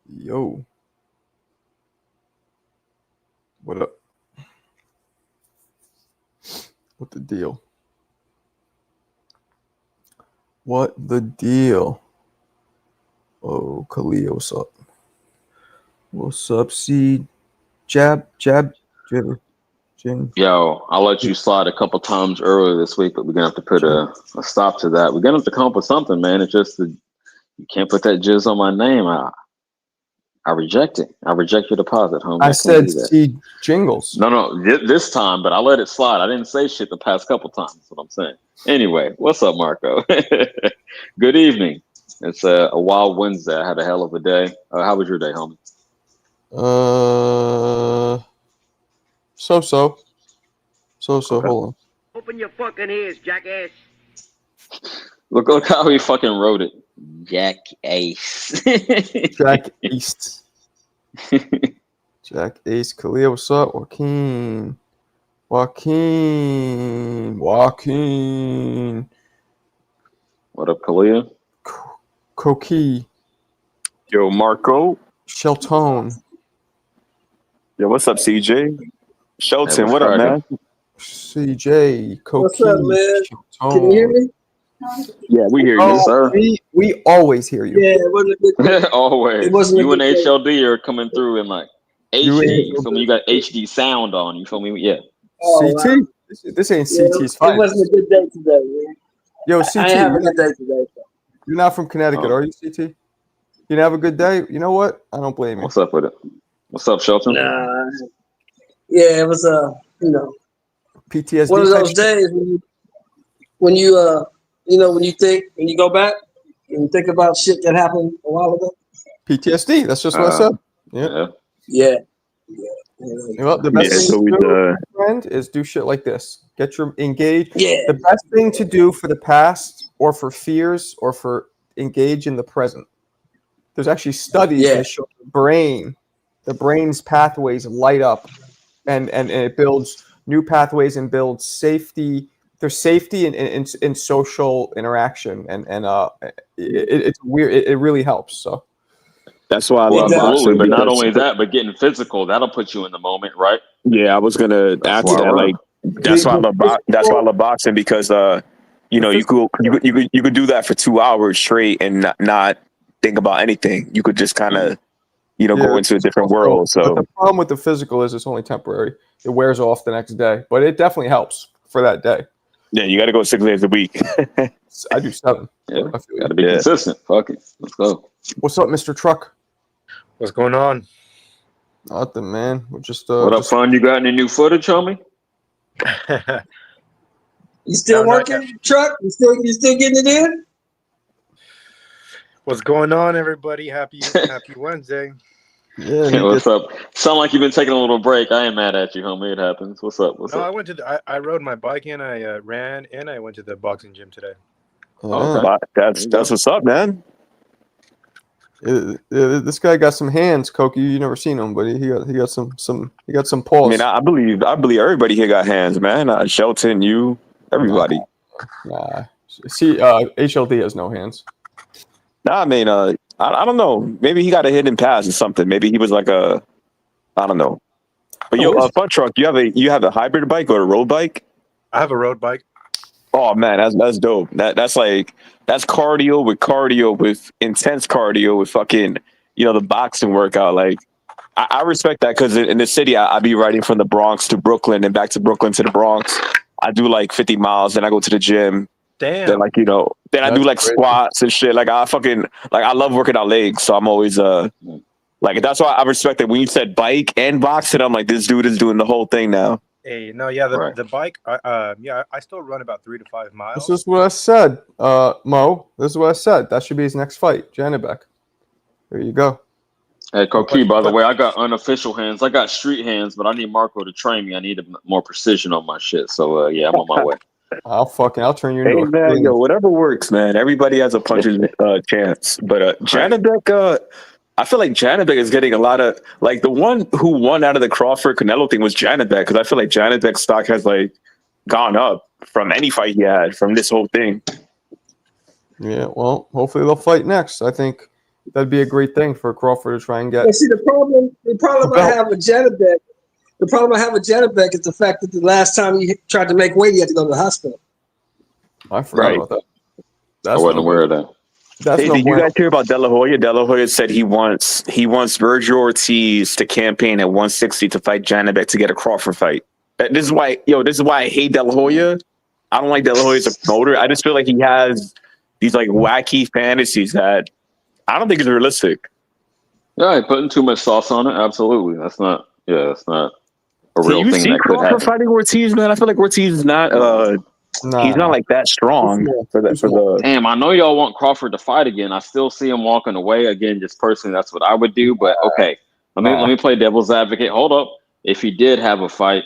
Yo. What up? What the deal? What the deal? Oh, Kalia, what's up? What's up, C? Jab, jib. Yo, I'll let you slide a couple times earlier this week, but we're gonna have to put a stop to that. We're gonna have to come up with something, man. It's just that you can't put that jizz on my name. I reject it. I reject your deposit, homie. I said C jingles. No, this time, but I let it slide. I didn't say shit the past couple times. That's what I'm saying. Anyway, what's up, Marco? Good evening. It's a wild Wednesday. I had a hell of a day. How was your day, homie? So. Okay. Hold on. Open your fucking ears, jackass. Look how he fucking wrote it. Jackass. Jack East. Jack Ace. Kalia, what's up? Joaquin. What up, Kalia? Koki. Yo, Marco. Shelton. Yo, what's up, CJ? Shelton, Hey, what up, man? CJ. Koki. What's up, man? Shelton. Can you hear me? Yeah, we hear you. Yes, sir. We always hear you. Yeah, it wasn't a good day. Always. It wasn't a You and good day. HLD are coming through in like HD. You feel me? You got HD sound on. You feel me? Yeah. Oh, CT? wow. This ain't Yeah, CT's it fight. wasn't a good day today, man. Yo, I CT, ain't having a good day today. So. you're not from Connecticut, Oh. are you, CT? You didn't have a good day? You know what? I don't blame you. What's up with it? What's up, Shelton? Nah. Yeah, it was PTSD one of type those shit? days when you when you go back and you think about shit that happened a while ago. PTSD. That's just what I said. Yeah. Yeah. Well, the best thing to do, friend, is do shit like this. Get your engaged. Yeah. The best thing to do for the past or for fears or for engage in the present. There's actually studies that show the brain's pathways light up and it builds new pathways and builds safety. There's safety in social interaction and it's weird. It really helps. So that's why I Well, love absolutely, boxing. but not only that, but getting physical, that'll put you in the moment, right? Yeah, I was gonna add to that. Like, that's why I love that's why I love boxing because you could do that for 2 hours straight and not think about anything. You could just kind of go into a different world. So but the problem with the physical is it's only temporary. It wears off the next day, but it definitely helps for that day. yeah, you got to go 6 days a week. I do 7. Yeah, got to be consistent. Fuck it, let's go. What's up, Mr. Truck? What's going on? Nothing, man. We're just What up, fun? You got any new footage, homie? You still working, Truck? You still getting it in? What's going on, everybody? Happy Wednesday. Yeah. What's up? Sound like you've been taking a little break. I ain't mad at you, homie. It happens. What's up? No, I went to I rode my bike and I ran and I went to the boxing gym today. Okay. That's what's up, man. This guy got some hands, Koki. You never seen him, but he got some paws. I mean, I believe everybody here got hands, man. Shelton, you, everybody. Nah. See, HLD has no hands. Nah, I mean, I don't know. Maybe he got a hidden pass or something. Maybe he was like I don't know. But Fun Truck, you have a hybrid bike or a road bike? I have a road bike. Oh man, that's dope. That's cardio with intense cardio with fucking the boxing workout. Like I respect that because in the city I be riding from the Bronx to Brooklyn and back to Brooklyn to the Bronx. I do like 50 miles, then I go to the gym. Damn. Then then I do like squats and shit. Like I love working out legs, so I'm always like that's why I respect that when you said bike and boxing, I'm like, this dude is doing the whole thing now. Hey, no, yeah, the bike, I still run about 3 to 5 miles. This is what I said, Mo. This is what I said. That should be his next fight, Janibek. There you go. Hey, Koki, by the way, I got unofficial hands. I got street hands, but I need Marco to train me. I need more precision on my shit. So, yeah, I'm on my way. I'll turn you into a man, whatever works, man. Everybody has a puncher's chance. But Janibek, I feel like Janibek is getting a lot of like the one who won out of the Crawford Canelo thing was Janibek because I feel like Janibek's stock has like gone up from any fight he had from this whole thing. Yeah, well, hopefully they'll fight next. I think That'd be a great thing for Crawford to try and get. And see, the problem I have with Janibek, is the fact that the last time he tried to make weight, he had to go to the hospital. I forgot about that. I wasn't aware of that. Hey, did you guys hear about De La Hoya? De La Hoya said he wants Virgil Ortiz to campaign at 160 to fight Janibek to get a Crawford fight. This is why I hate De La Hoya. I don't like De La Hoya as a promoter. I just feel like he has these like wacky fantasies that I don't think is realistic. Yeah, putting too much sauce on it. Absolutely, that's not a real thing. You see Crawford fighting Ortiz, man. I feel like Ortiz is not. He's not like that strong for the. Damn, I know y'all want Crawford to fight again. I still see him walking away again. Just personally, that's what I would do. But okay, let me play devil's advocate. Hold up. If he did have a fight,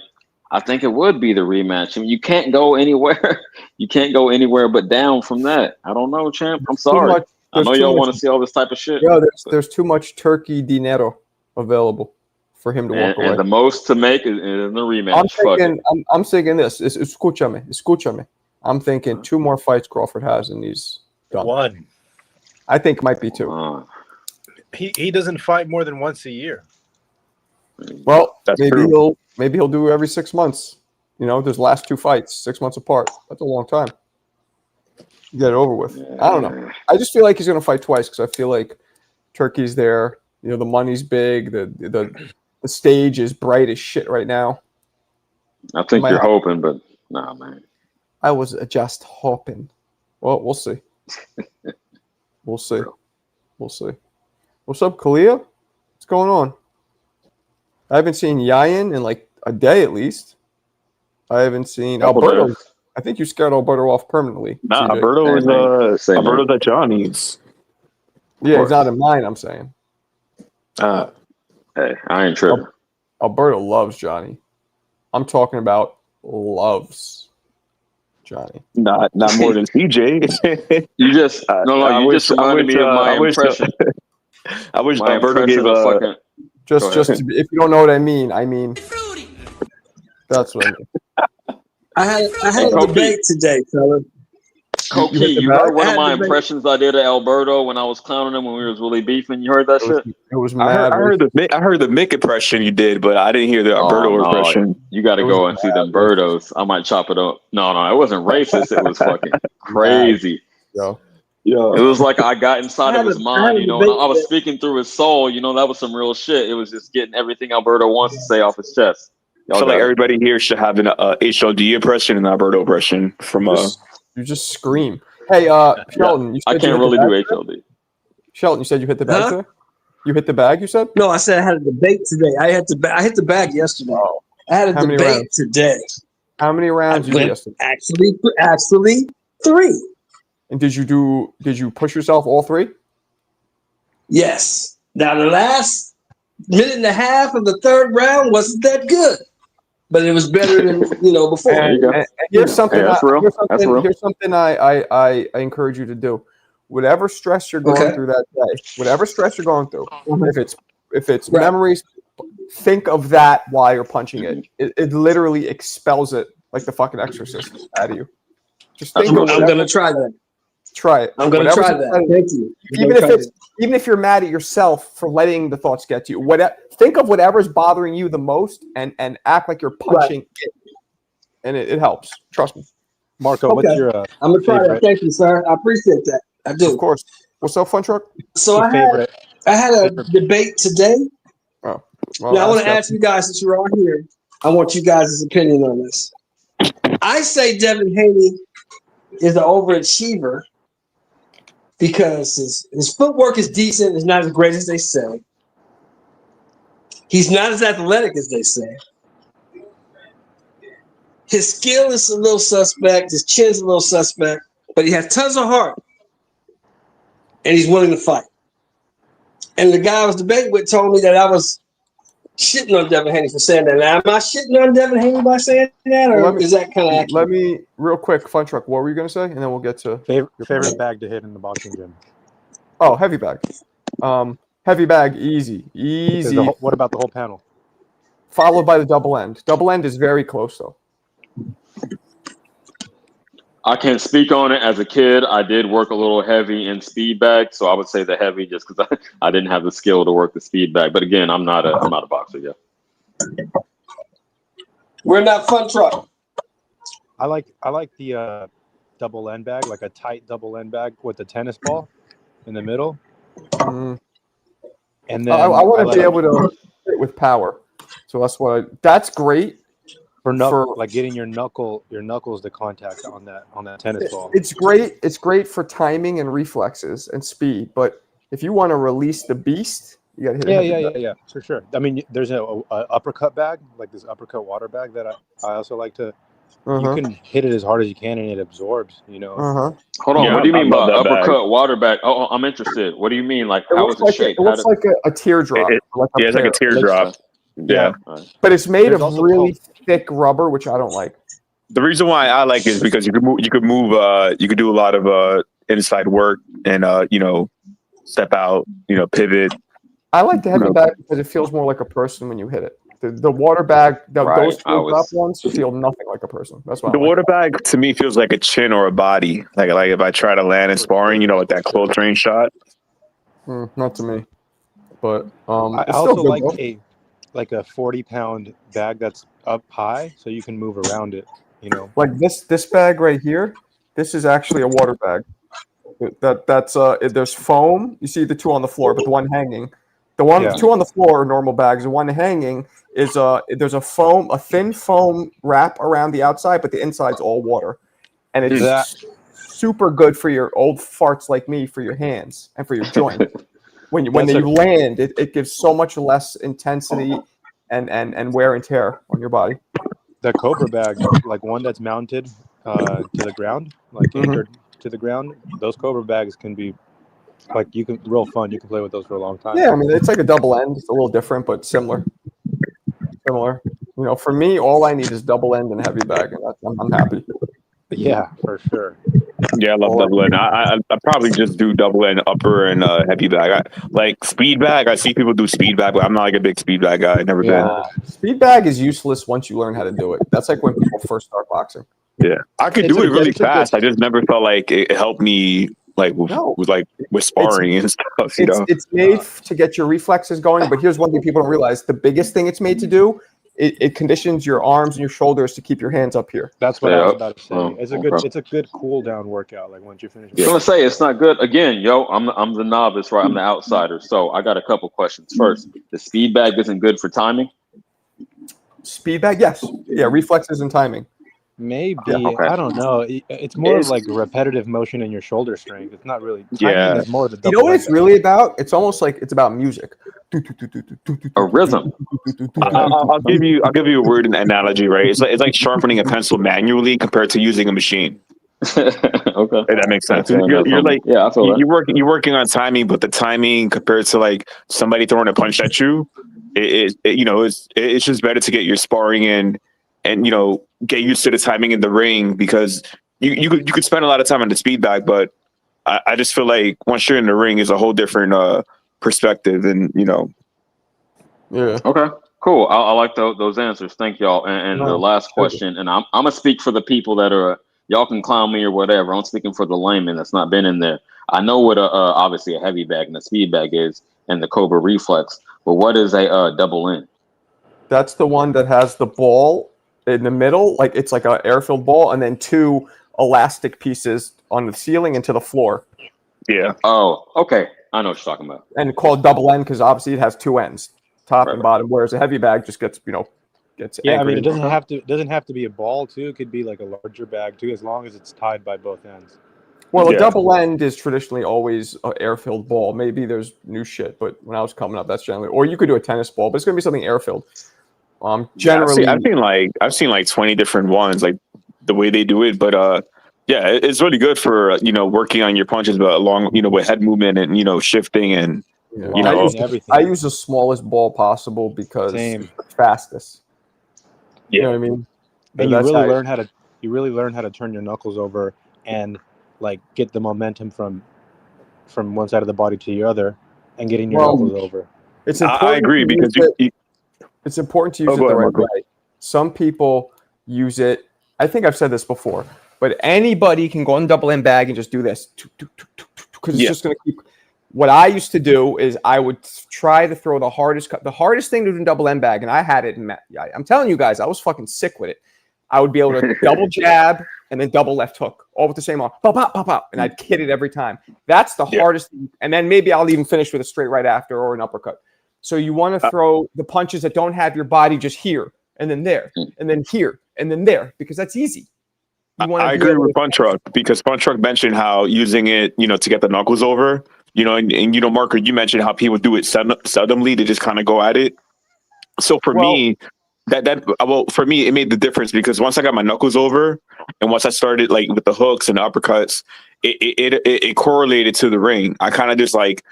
I think it would be the rematch. I mean, you can't go anywhere. You can't go anywhere but down from that. I don't know, champ. I'm sorry. I know y'all want to see all this type of shit. Yeah, there's too much turkey dinero available for him to walk away. And the most to make is in the rematch. I'm thinking this. Escúchame. I'm thinking 2 more fights Crawford has, and he's done. 1. I think it might be 2. He doesn't fight more than once a year. Well, maybe he'll do every 6 months. You know, those last 2 fights, 6 months apart. That's a long time. Get it over with. I don't know. I just feel like he's going to fight twice because I feel like Turkey's there. You know, the money's big. The stage is bright as shit right now. I think you're hoping, but nah, man. I was just hoping. Well, we'll see. We'll see. What's up, Kalia? What's going on? I haven't seen Yayan in like a day at least. I haven't seen Alberto. I think you scared Alberto off permanently. Nah, Alberto's at Johnny's. Yeah, he's not in mine, I'm saying. Hey, I ain't tripping. Alberto loves Johnny. I'm talking about loves Johnny. Not more than CJ. You just you just reminded me of my impression. I wish Alberto gave a just to be, if you don't know what I mean that's what I mean. I had a debate today, fella. Koki, you heard one of my impressions I did of Alberto when I was clowning him when we was really beefing. You heard that shit? It was mad. I heard the Mick impression you did, but I didn't hear the Alberto impression. You got to go and see the Albertos. I might chop it up. No, it wasn't racist. It was fucking crazy. Yo. It was like I got inside of his mind, you know, and I was speaking through his soul. You know, that was some real shit. It was just getting everything Alberto wants to say off his chest. I feel like everybody here should have an HOD impression and an Alberto impression from You just scream. Hey, Sheldon. You said I can't really do HOD. Sheldon, you said you hit the bag today? You hit the bag, you said? No, I said I had a debate today. I hit the bag yesterday. I had a debate today. How many rounds did you do yesterday? Actually, 3. And did you push yourself all 3? Yes. Now the last minute and a half of the 3rd round wasn't that good. But it was better than before. Here's something. Here's something I encourage you to do. Whatever stress you're going through that day, whatever stress you're going through, if it's memories, think of that while you're punching it. It literally expels it like the fucking Exorcist out of you. Just think. I'm gonna try that. Try it. I'm gonna try that. Thank you. Even if you're mad at yourself for letting the thoughts get to you, think of whatever's bothering you the most and act like you're punching it, and it helps. Trust me. Marco, what's your I'm gonna try that. Thank you, sir. I appreciate that. I do. Of course. What's up, Fun Truck? So I had a debate today. Oh, well, now I want to ask you guys, since you're all here, I want you guys' opinion on this. I say Devin Haney is an overachiever because his footwork is decent. It's not as great as they say. He's not as athletic as they say. His skill is a little suspect. His chin's a little suspect. But he has tons of heart. And he's willing to fight. And the guy I was debating with told me that I was shitting on Devin Haney for saying that. Now, am I shitting on Devin Haney by saying that? Or is that kind of accurate? Let me, real quick, Fun Truck, what were you going to say? And then we'll get to... Your favorite bag to hit in the boxing gym? Oh, heavy bag. Heavy bag, easy. What about the whole panel? Followed by the double end. Double end is very close, though. I can't speak on it. As a kid, I did work a little heavy in speed bag, so I would say the heavy just because I didn't have the skill to work the speed bag. But again, I'm not a boxer yet. We're not fun truck. I like the double end bag, like a tight double end bag with the tennis ball in the middle. Mm. And then I want to be able to hit with power. So that's great. For like getting your knuckles to contact on that tennis ball. It's great. It's great for timing and reflexes and speed. But if you want to release the beast, you got to hit. Yeah, for sure. I mean, there's a uppercut bag, like this uppercut water bag that I also like to. You can hit it as hard as you can, and it absorbs. You know. Hold on. Yeah, What do you mean by uppercut bag. water bag? Oh, I'm interested. What do you mean? Like, how is it shaped? It looks like a teardrop. It's like a teardrop. Yeah. But it's made of really thick rubber, which I don't like. The reason why I like it is because you could move. You could do a lot of inside work and step out. Pivot. I like the heavy bag because it feels more like a person when you hit it. The water bag, those teardrop ones feel nothing like a person. That's why the water bag to me feels like a chin or a body. Like if I try to land in sparring, with that close range shot. Not to me, but I also like a 40-pound bag that's up high, so you can move around it. Like this bag right here. This is actually a water bag. That's there's foam. You see the two on the floor, but the one hanging. The two on the floor are normal bags. The one hanging is there's a thin foam wrap around the outside, but the inside's all water, and it's super good for your old farts like me, for your hands and for your joint. When you land, it gives so much less intensity and wear and tear on your body. That Cobra bag, like one that's mounted to the ground, like anchored to the ground. Those Cobra bags can be real fun. You can play with those for a long time. Yeah, I mean it's like a double end. It's a little different, but similar. For me, all I need is double end and heavy bag, and I'm happy. Yeah, for sure. Yeah, I love double end. I probably just do double end, upper, and heavy bag. Like speed bag. I see people do speed bag, but I'm not like a big speed bag guy. I've never been. Speed bag is useless once you learn how to do it. That's like when people first start boxing. Yeah, I could do it really fast. I just never felt like it helped me. With sparring and stuff, It's made to get your reflexes going, but here's one thing people don't realize: the biggest thing it's made to do, it conditions your arms and your shoulders to keep your hands up here. That's what I was about to say. It's a good cool down workout. Like once you finish. I'm gonna say it's not good. Again, I'm the novice, right? I'm the outsider, so I got a couple questions. First, the speed bag isn't good for timing. Speed bag, yes, reflexes and timing. Maybe I don't know. It's more like repetitive motion in your shoulder strength. It's not really. Timing is more the. You know what it's really about? It's almost like it's about music. A rhythm. I'll give you a word analogy, right? It's like sharpening a pencil manually compared to using a machine. Okay, if that makes sense. I feel you're working on timing, but the timing compared to like somebody throwing a punch at you, it's just better to get your sparring in. And get used to the timing in the ring, because you could spend a lot of time on the speed bag, but I just feel like once you're in the ring is a whole different perspective, and Yeah. Okay. Cool. I like those answers. Thank y'all. And the last question, and I'm gonna speak for the people that are. Y'all can clown me or whatever. I'm speaking for the layman that's not been in there. I know what obviously a heavy bag and a speed bag is, and the Cobra reflex. But what is a double end? That's the one that has the ball in the middle, like it's like an air-filled ball, and then two elastic pieces on the ceiling and to the floor. Yeah. Oh, okay. I know what you're talking about. And called double end because obviously it has two ends, top and bottom. Whereas a heavy bag just gets Yeah, I mean it doesn't have to be a ball too. It could be like a larger bag too, as long as it's tied by both ends. Well, a double end is traditionally always an air-filled ball. Maybe there's new shit, but when I was coming up, that's generally. Or you could do a tennis ball, but it's going to be something air-filled. Generally, I've seen like 20 different ones, like the way they do it. But it's really good for working on your punches, but along with head movement and shifting and I use the smallest ball possible because it's the fastest. Yeah. You know what I mean? And you really learn how to turn your knuckles over and like get the momentum from one side of the body to the other and getting your knuckles over. It's important. I agree because it's important to use it the right way. Some people use it. I think I've said this before. But anybody can go on double end bag and just do this because it's just going to keep. What I used to do is I would try to throw the hardest thing to do in double end bag, and I had it. I'm telling you guys, I was fucking sick with it. I would be able to double jab and then double left hook, all with the same arm, pop, pop, pop, pop, and I'd hit it every time. That's the hardest thing. And then maybe I'll even finish with a straight right after or an uppercut. So you want to throw the punches that don't have your body just here and then there and then here and then there because that's easy. I agree with Punch Truck because Punch Truck mentioned how using it, to get the knuckles over, and Marker, you mentioned how people do it seldomly. They just kind of go at it. So for me, for me, it made the difference because once I got my knuckles over and once I started like with the hooks and the uppercuts, it correlated to the ring. I kind of just like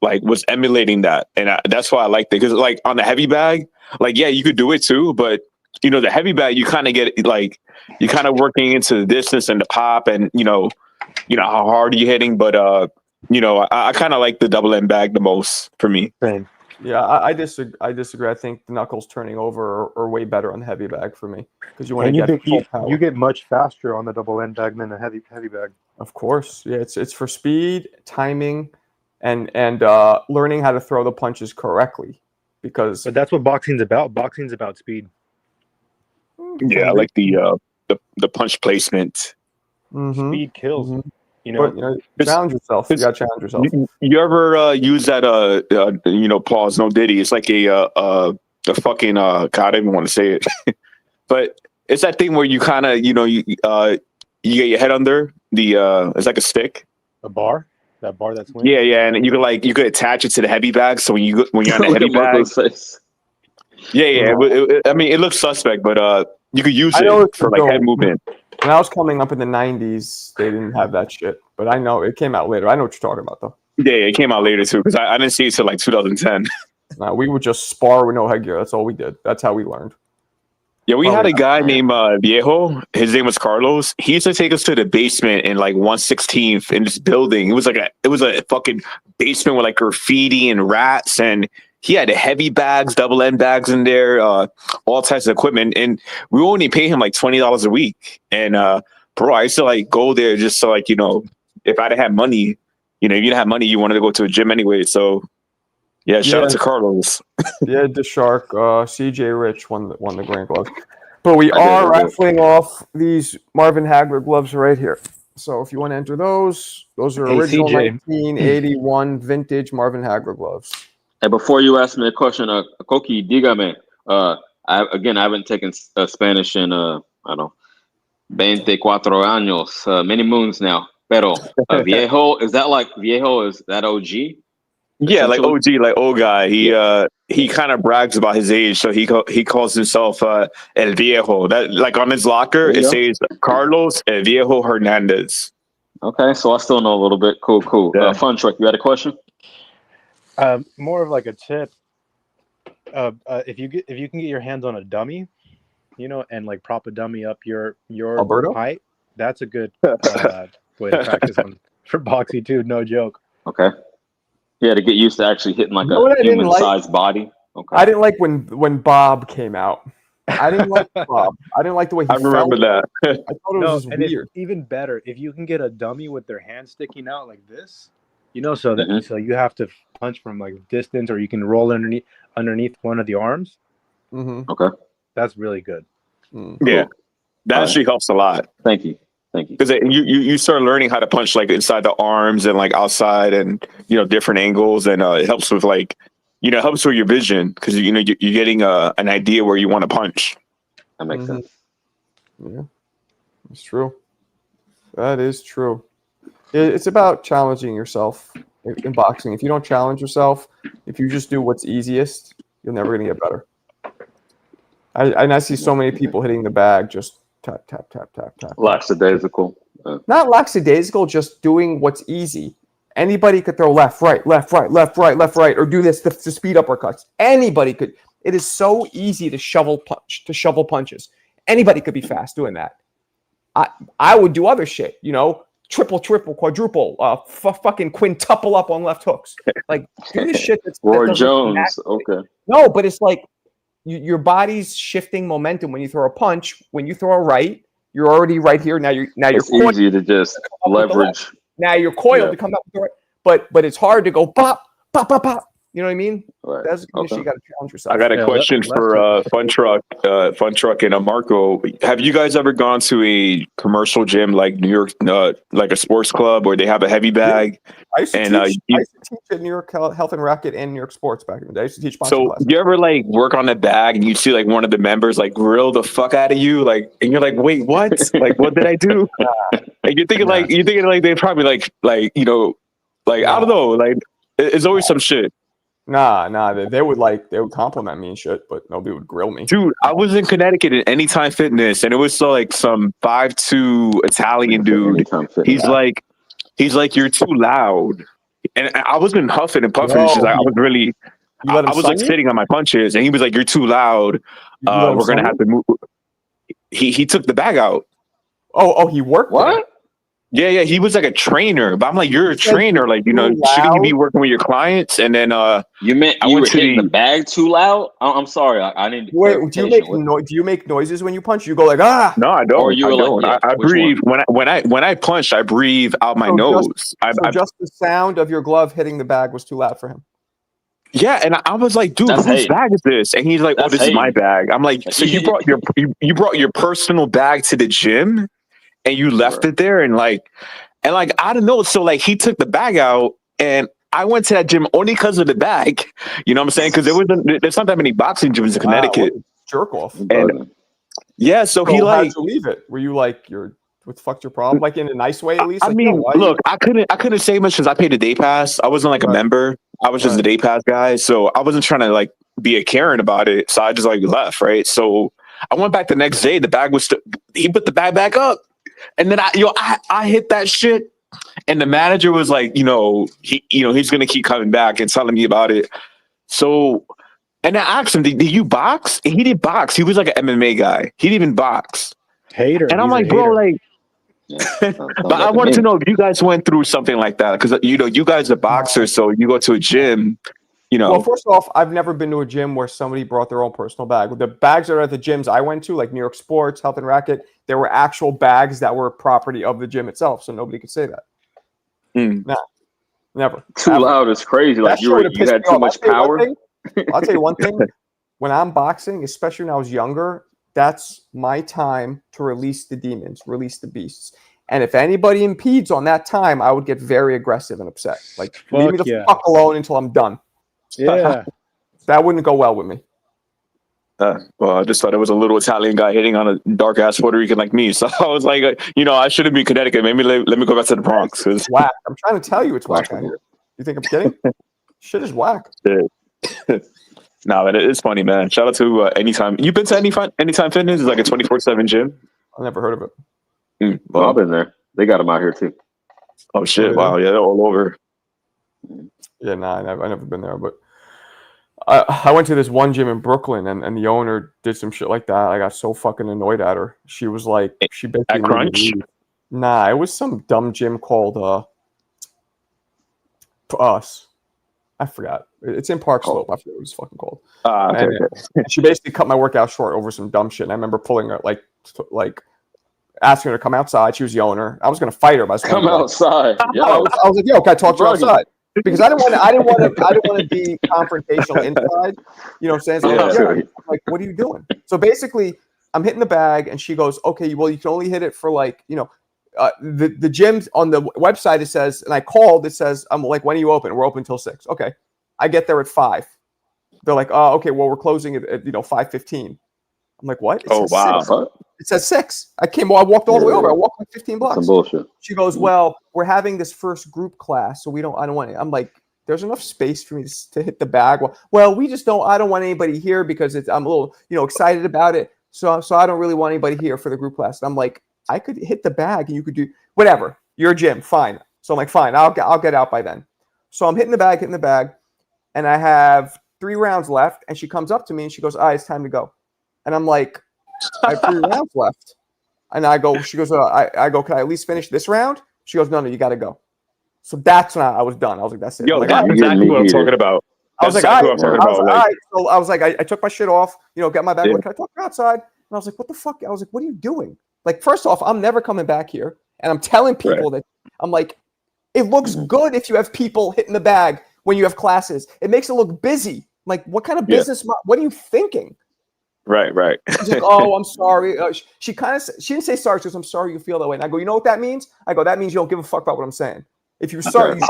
was emulating that. And that's why I liked it. Because like on the heavy bag, like, yeah, you could do it too. But, the heavy bag, you kind of get like, you kind of working into the distance and the pop and, how hard you're hitting. But, I kind of like the double end bag the most for me. Same. Yeah, I disagree. I think the knuckles turning over are way better on the heavy bag for me because you want to get full power. You get much faster on the double end bag than a heavy bag. Of course, yeah. It's for speed, timing, and learning how to throw the punches correctly. But that's what boxing's about. Boxing's about speed. Yeah, I like the punch placement. Mm-hmm. Speed kills. Mm-hmm. Challenge yourself. You gotta challenge yourself. You ever use that? Pause. No Diddy. It's like a fucking. God, I didn't even want to say it, but it's that thing where you kind of you get your head under the. It's like a stick. A bar. That bar that's winning. Yeah, and you could attach it to the heavy bag. So when you're on the heavy bag. Yeah. I mean, it looks suspect, but you could use it for like head movement. When I was coming up in the 90s, they didn't have that shit. But I know it came out later. I know what you're talking about, though. Yeah, it came out later, too, because I didn't see it till like 2010. We would just spar with no headgear. That's all we did. That's how we learned. Yeah, we had a guy named Viejo. His name was Carlos. He used to take us to the basement in like 116th in this building. It was a fucking basement with like graffiti and rats, and he had heavy bags, double end bags in there, all types of equipment, and we only paid him like $20 a week. And bro, I used to like go there just so like if I didn't have money, if you didn't have money, you wanted to go to a gym anyway. So yeah, shout out to Carlos. Yeah, the Shark, CJ Rich won the Grand Gloves. But we are raffling off these Marvin Hagler gloves right here. So if you want to enter those are original 1981 vintage Marvin Hagler gloves. Hey, before you ask me a question, Koki, dígame. I haven't taken Spanish in, 24 años, many moons now. Pero Viejo, is that OG? Yeah, like OG, like old guy. He kind of brags about his age, so he calls himself El Viejo. That like on his locker, it says Carlos El Viejo Hernandez. Okay, so I still know a little bit. Cool. Yeah. Fun Truck, you had a question? More of like a tip. If you can get your hands on a dummy, and like prop a dummy up your Alberto? height, that's a good way to practice for boxing too. No joke. Okay. Yeah, to get used to actually hitting like a human-sized body. Okay. I didn't like when Bob came out. I didn't like Bob. I didn't like the way he remember felt. that. I thought it was just weird. It's even better if you can get a dummy with their hands sticking out like this. So that so you have to punch from like distance, or you can roll underneath one of the arms. Mm-hmm. Okay, that's really good. Yeah, that actually helps a lot. Thank you. Because you start learning how to punch like inside the arms and like outside and different angles, and it helps with like helps with your vision because you're getting an idea where you want to punch. That makes sense. Yeah, it's true. That is true. It's about challenging yourself in boxing. If you don't challenge yourself, if you just do what's easiest, you're never going to get better. I see so many people hitting the bag just tap, tap, tap, tap, tap. Lackadaisical. Not lackadaisical, just doing what's easy. Anybody could throw left, right, or do this to speed uppercuts. Anybody could. It is so easy to shovel punches. Anybody could be fast doing that. I would do other shit, triple, quadruple, fucking quintuple up on left hooks. Like, do this shit. Roy Jones. Okay. No, but it's like your body's shifting momentum when you throw a punch. When you throw a right, You're already right here. Now you're It's coiled. easy to just leverage. Now you're coiled to come up with the but it's hard to go pop, pop, pop, pop. You know what I mean? Right. That's the condition. Okay. You got to challenge yourself. I got a question for Fun Truck and Marco. Have you guys ever gone to a commercial gym like New York, like a sports club where they have a heavy bag? I used to teach at New York Health and Racket and New York Sports back in the day. I used to teach boxing classes. You ever like work on the bag and you see like one of the members like grill the fuck out of you, like, and you're like, wait, what? Like, what did I do? And you're thinking like they probably like I don't know, like it's always some shit. Nah. They would compliment me and shit, but nobody would grill me. Dude, I was in Connecticut at Anytime Fitness, and it was like some 5'2" Italian dude. He's like, you're too loud, and I wasn't huffing and puffing. It's just like I was like sitting on my punches, and he was like, "You're too loud. We're gonna have to move." He took the bag out. Oh, he worked. What? There. Yeah, he was like a trainer, but I'm like, you're a trainer, like, you know, shouldn't you be working with your clients? And then you meant you were hitting the bag too loud? I'm sorry, I need to. Wait, do you make noises when you punch? You go like No, I don't. Or you were I breathe when I punch. I breathe out my nose. Just the sound of your glove hitting the bag was too loud for him. Yeah, and I was like, dude, whose bag is this? And he's like, oh, this is my bag. I'm like, so you brought your personal bag to the gym? And you left it there, and I don't know. So like he took the bag out, and I went to that gym only because of the bag. You know what I'm saying? Because there's not that many boxing gyms in Connecticut. Jerk off. And yeah, so he how'd you leave it? Were you like, what the fuck's your problem? Like in a nice way, at least. I mean, look, I couldn't say much because I paid a day pass. I wasn't like a member. I was just a day pass guy, so I wasn't trying to like be a Karen about it. So I just like left, right? So I went back the next day. The bag was he put the bag back up. And then I hit that shit, and the manager was like, he's gonna keep coming back and telling me about it. So, and I asked him, did you box? And he didn't box. He was like an MMA guy. He didn't even box. Hater. And I'm like, bro, like, but I wanted to know if you guys went through something like that because you guys are boxers, so you go to a gym. Well, first off, I've never been to a gym where somebody brought their own personal bag. The bags that are at the gyms I went to, like New York Sports, Health and Racket, there were actual bags that were property of the gym itself, so nobody could say that. No, never. Too loud is crazy. Like you had too much power. I'll tell you one thing. When I'm boxing, especially when I was younger, that's my time to release the demons, release the beasts. And if anybody impedes on that time, I would get very aggressive and upset. Like, leave me the fuck alone until I'm done. Yeah. That wouldn't go well with me. Well, I just thought it was a little Italian guy hitting on a dark ass Puerto Rican like me. So I was like, I shouldn't be Connecticut. Maybe let me go back to the Bronx. It's whack. I'm trying to tell you it's whack out here. You think I'm kidding? Shit is whack. No, it's funny, man. Shout out to Anytime. You've been to Anytime Fitness? It's like a 24/7 gym. I never heard of it. Well, I've been there. They got them out here too. Oh shit! Wow, yeah, they're all over. Yeah, I never been there, but I went to this one gym in Brooklyn, and the owner did some shit like that. I got so fucking annoyed at her. She was like, she basically at Crunch. Nah, it was some dumb gym called Us. I forgot. It's in Park Slope. I forget what it's fucking called. Okay. She basically cut my workout short over some dumb shit. And I remember pulling her, like asking her to come outside. She was the owner. I was gonna fight her, but I was outside. Yeah, I was like, "Yo, can I talk to you outside?" Because I didn't want to be confrontational inside. You know what I'm saying? So I'm like, what are you doing? So basically, I'm hitting the bag, and she goes, "Okay, well, you can only hit it for the gym on the website." It says, and I called. It says, "I'm like, when are you open?" We're open till 6. Okay, I get there at 5. They're like, "Oh, okay, well, we're closing at 5:15." I'm like, "What?" Wow. 6. It says 6. I walked all the way over. I walked like 15 blocks. Some bullshit. She goes, "Well, we're having this first group class, so I don't want it." I'm like, "There's enough space for me to hit the bag." Well, we just don't. I don't want anybody here because I'm a little, excited about it. So I don't really want anybody here for the group class. And I'm like, I could hit the bag and you could do whatever. You're a gym, fine. So I'm like, fine, I'll get out by then. So I'm hitting the bag, and I have 3 rounds left. And she comes up to me and she goes, "It's time to go." And I'm like, "I have 3 rounds left." And she goes, I go, "Can I at least finish this round?" She goes, No, you got to go. So that's when I was done. I was like, that's it. Yo, like, that's exactly what I'm talking about. I was like, all right. So I was like, I took my shit off, got my bag. Like, "Can I talk outside?" And I was like, what the fuck? I was like, what are you doing? Like, first off, I'm never coming back here. And I'm telling people that I'm like, it looks good if you have people hitting the bag when you have classes. It makes it look busy. Like, what kind of business? What are you thinking? Right. She's like, oh, I'm sorry. She didn't say sorry. She goes, I'm sorry you feel that way. And I go, you know what that means? I go, that means you don't give a fuck about what I'm saying. If you're sorry,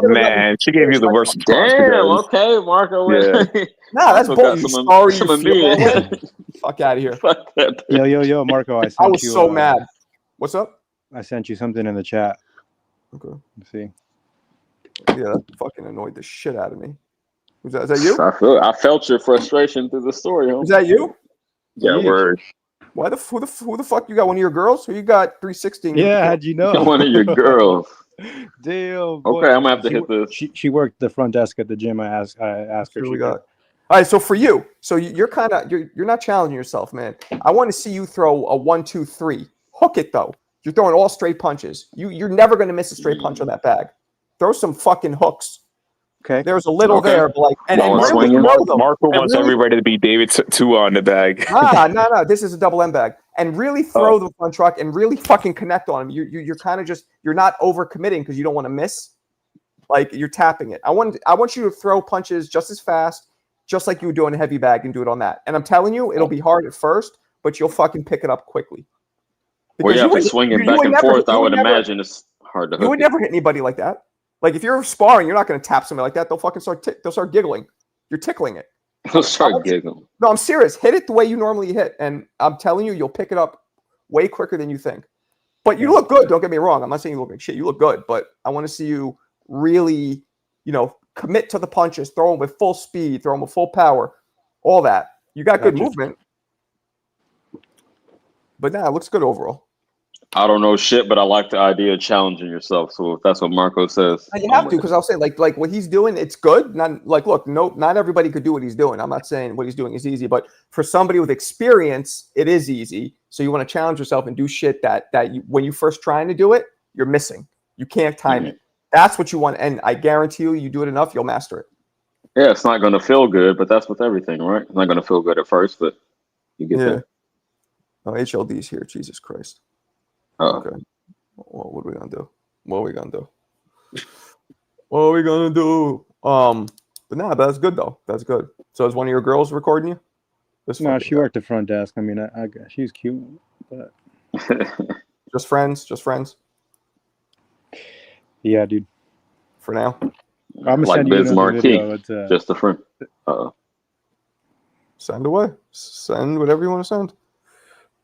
man, she gave you the worst response. Damn. Okay, Marco. Yeah. Nah, that's bullshit. Sorry you feel that way. Fuck out of here. Fuck that. Yo, Marco, I was so mad. What's up? I sent you something in the chat. Okay. Let's see. Yeah, that fucking annoyed the shit out of me. Is that you? I felt your frustration through the story. Is that you? Yeah, word. Who the fuck you got? One of your girls? Who you got? 316. Yeah, how'd you know? One of your girls. Damn. Boy. Okay, I'm gonna have to hit this. She worked the front desk at the gym. I asked her. We got. All right, so for you, you're kind of you're not challenging yourself, man. I want to see you throw a 1, 2, 3. Hook it though. You're throwing all straight punches. You're never going to miss a straight punch on that bag. Throw some fucking hooks. Okay. There's a little there, but like, and really Marco wants everybody to be David Tua on the bag. No. This is a double M bag, and really throw the front truck and really fucking connect on him. You're kind of just you're not overcommitting because you don't want to miss. Like you're tapping it. I want you to throw punches just as fast, just like you would do in a heavy bag, and do it on that. And I'm telling you, it'll be hard at first, but you'll fucking pick it up quickly. Well, yeah, if swinging back and forth, I would imagine it's hard to hook. You would never hit anybody like that. Like if you're sparring, you're not going to tap somebody like that. They'll fucking start giggling. You're tickling it. They'll start giggling. No, I'm serious. Hit it the way you normally hit, and I'm telling you, you'll pick it up way quicker than you think. But you look good. Don't get me wrong. I'm not saying you look like shit. You look good, but I want to see you really, commit to the punches. Throw them with full speed. Throw them with full power. All that. You got good movement. But it looks good overall. I don't know shit, but I like the idea of challenging yourself. So if that's what Marco says, you have to, because I'll say like what he's doing, it's good. Not everybody could do what he's doing. I'm not saying what he's doing is easy, but for somebody with experience, it is easy. So you want to challenge yourself and do shit that when you first trying to do it, you're missing. You can't time it. That's what you want, and I guarantee you do it enough, you'll master it. Yeah, it's not going to feel good, but that's with everything, right? It's not going to feel good at first, but you get there. Oh, HLD's here. Jesus Christ. Okay. Well, what are we gonna do? But that's good though. That's good. So is one of your girls recording you? No, she worked the front desk. I mean, she's cute, but just friends. Yeah, dude. For now. I'm gonna like send you another video. Just a friend. Send away. Send whatever you want to send.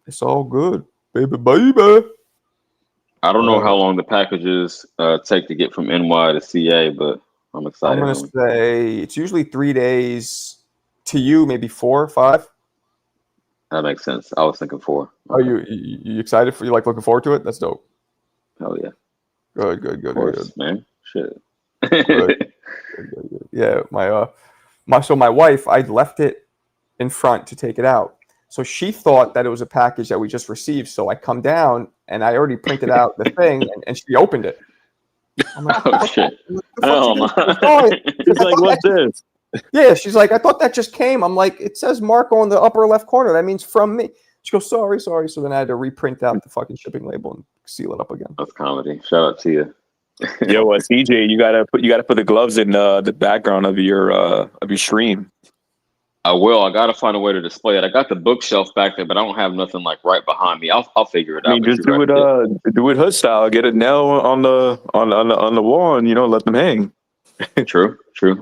It's all good, baby. I don't know how long the packages take to get from NY to CA, but I'm excited. I'm going to say it's usually 3 days to you, maybe 4 or 5. That makes sense. I was thinking 4. Are you excited for you? Like looking forward to it? That's dope. Hell yeah. Good, man. Shit. Good. Yeah, my wife, I left it in front to take it out. So she thought that it was a package that we just received. So I come down and I already printed out the thing and she opened it. I'm like, oh, shit. She's like, what's this? Yeah, she's like, I thought that just came. I'm like, it says Marco in the upper left corner. That means from me. She goes, sorry. So then I had to reprint out the fucking shipping label and seal it up again. That's comedy. Shout out to you. Yo, CJ, you gotta put the gloves in the background of your stream. I will. I gotta find a way to display it. I got the bookshelf back there, but I don't have nothing like right behind me. I'll figure it out. Just do it hood style. Get a nail on the wall and let them hang. True.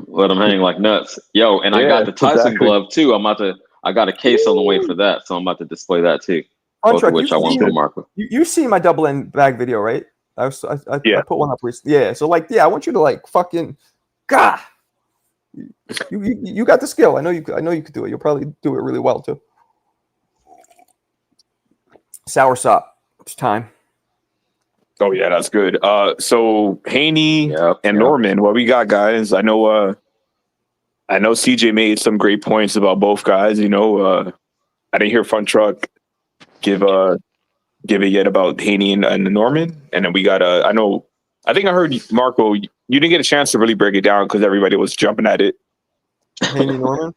Let them hang like nuts. Yo, and I got the Tyson glove too. I got a case on the way for that, so I'm about to display that too. Both of which I want for Marco. You see my double end bag video, right? I put one up recently. Yeah. So I want you to fucking God. You got the skill. I know you could do it. You'll probably do it really well too. Sour sop. It's time. Oh yeah, that's good. So Haney and Norman, what we got, guys? I know CJ made some great points about both guys. I didn't hear Front Truck give it yet about Haney and Norman, and then we got I think I heard Marco. You didn't get a chance to really break it down because everybody was jumping at it. Haney Norman.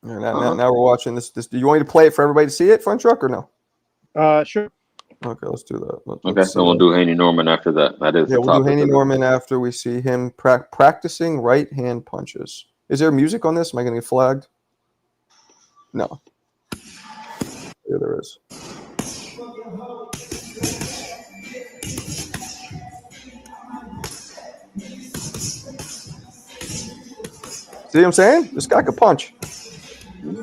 Now we're watching this. Do you want me to play it for everybody to see it, Front Truck, or no? Sure. Okay, let's do that. Okay, so we'll do Haney Norman after that. That is Yeah, the we'll do topic. Haney Norman after we see him practicing right hand punches. Is there music on this? Am I going to get flagged? No. Yeah, there is. See what I'm saying? This guy could punch.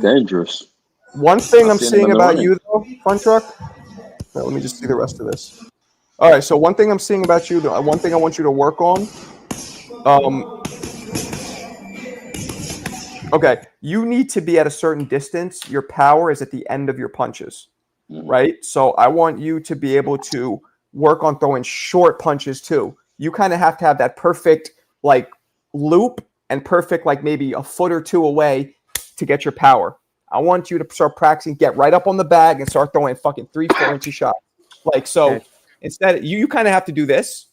Dangerous. One thing I'm seen him seeing in the about running. you, though, Fun Truck. Now, let me just see the rest of this. All right, so one thing I'm seeing about you, though, one thing I want you to work on. Okay, you need to be at a certain distance. Your power is at the end of your punches, right? So I want you to be able to work on throwing short punches too. You kind of have to have that perfect like loop and perfect like maybe a foot or two away to get your power. I want you to start practicing, get right up on the bag and start throwing fucking 3-4 inch shots. Like, so instead you kind of have to do this.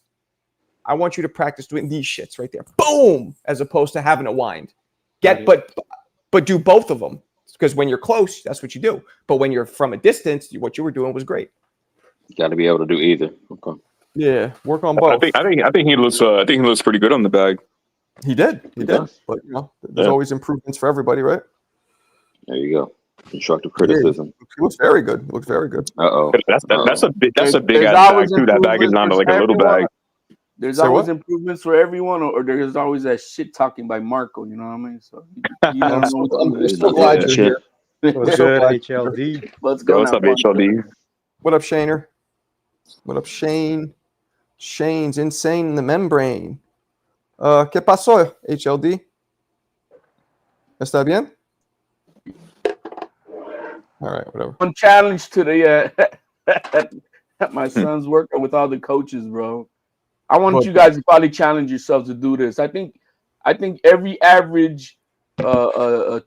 I want you to practice doing these shits right there. Boom! As opposed to having to wind. But do both of them. Because when you're close, that's what you do. But when you're from a distance, what you were doing was great. You got to be able to do either. Okay. Yeah, work on both. I think he looks pretty good on the bag. He did. does. But there's always improvements for everybody, right? There you go. Constructive criticism. He looks very good. Uh-oh. That's a big ass bag always too. That bag is not like a little everyone. bag. There's Say always what? improvements for everyone, or there's always that shit talking by Marco. You know what I mean? So you don't know what to do. I'm so glad you're here. What's So good, glad- HLD? Let's go. What's now, up, Fun. HLD? What up, Shaner? What up, Shane? Shane's insane in the membrane. ¿Qué pasó, HLD? ¿Está bien? All right, whatever. One challenge to the at my son's work with all the coaches, bro. I want you guys to probably challenge yourselves to do this. I think every average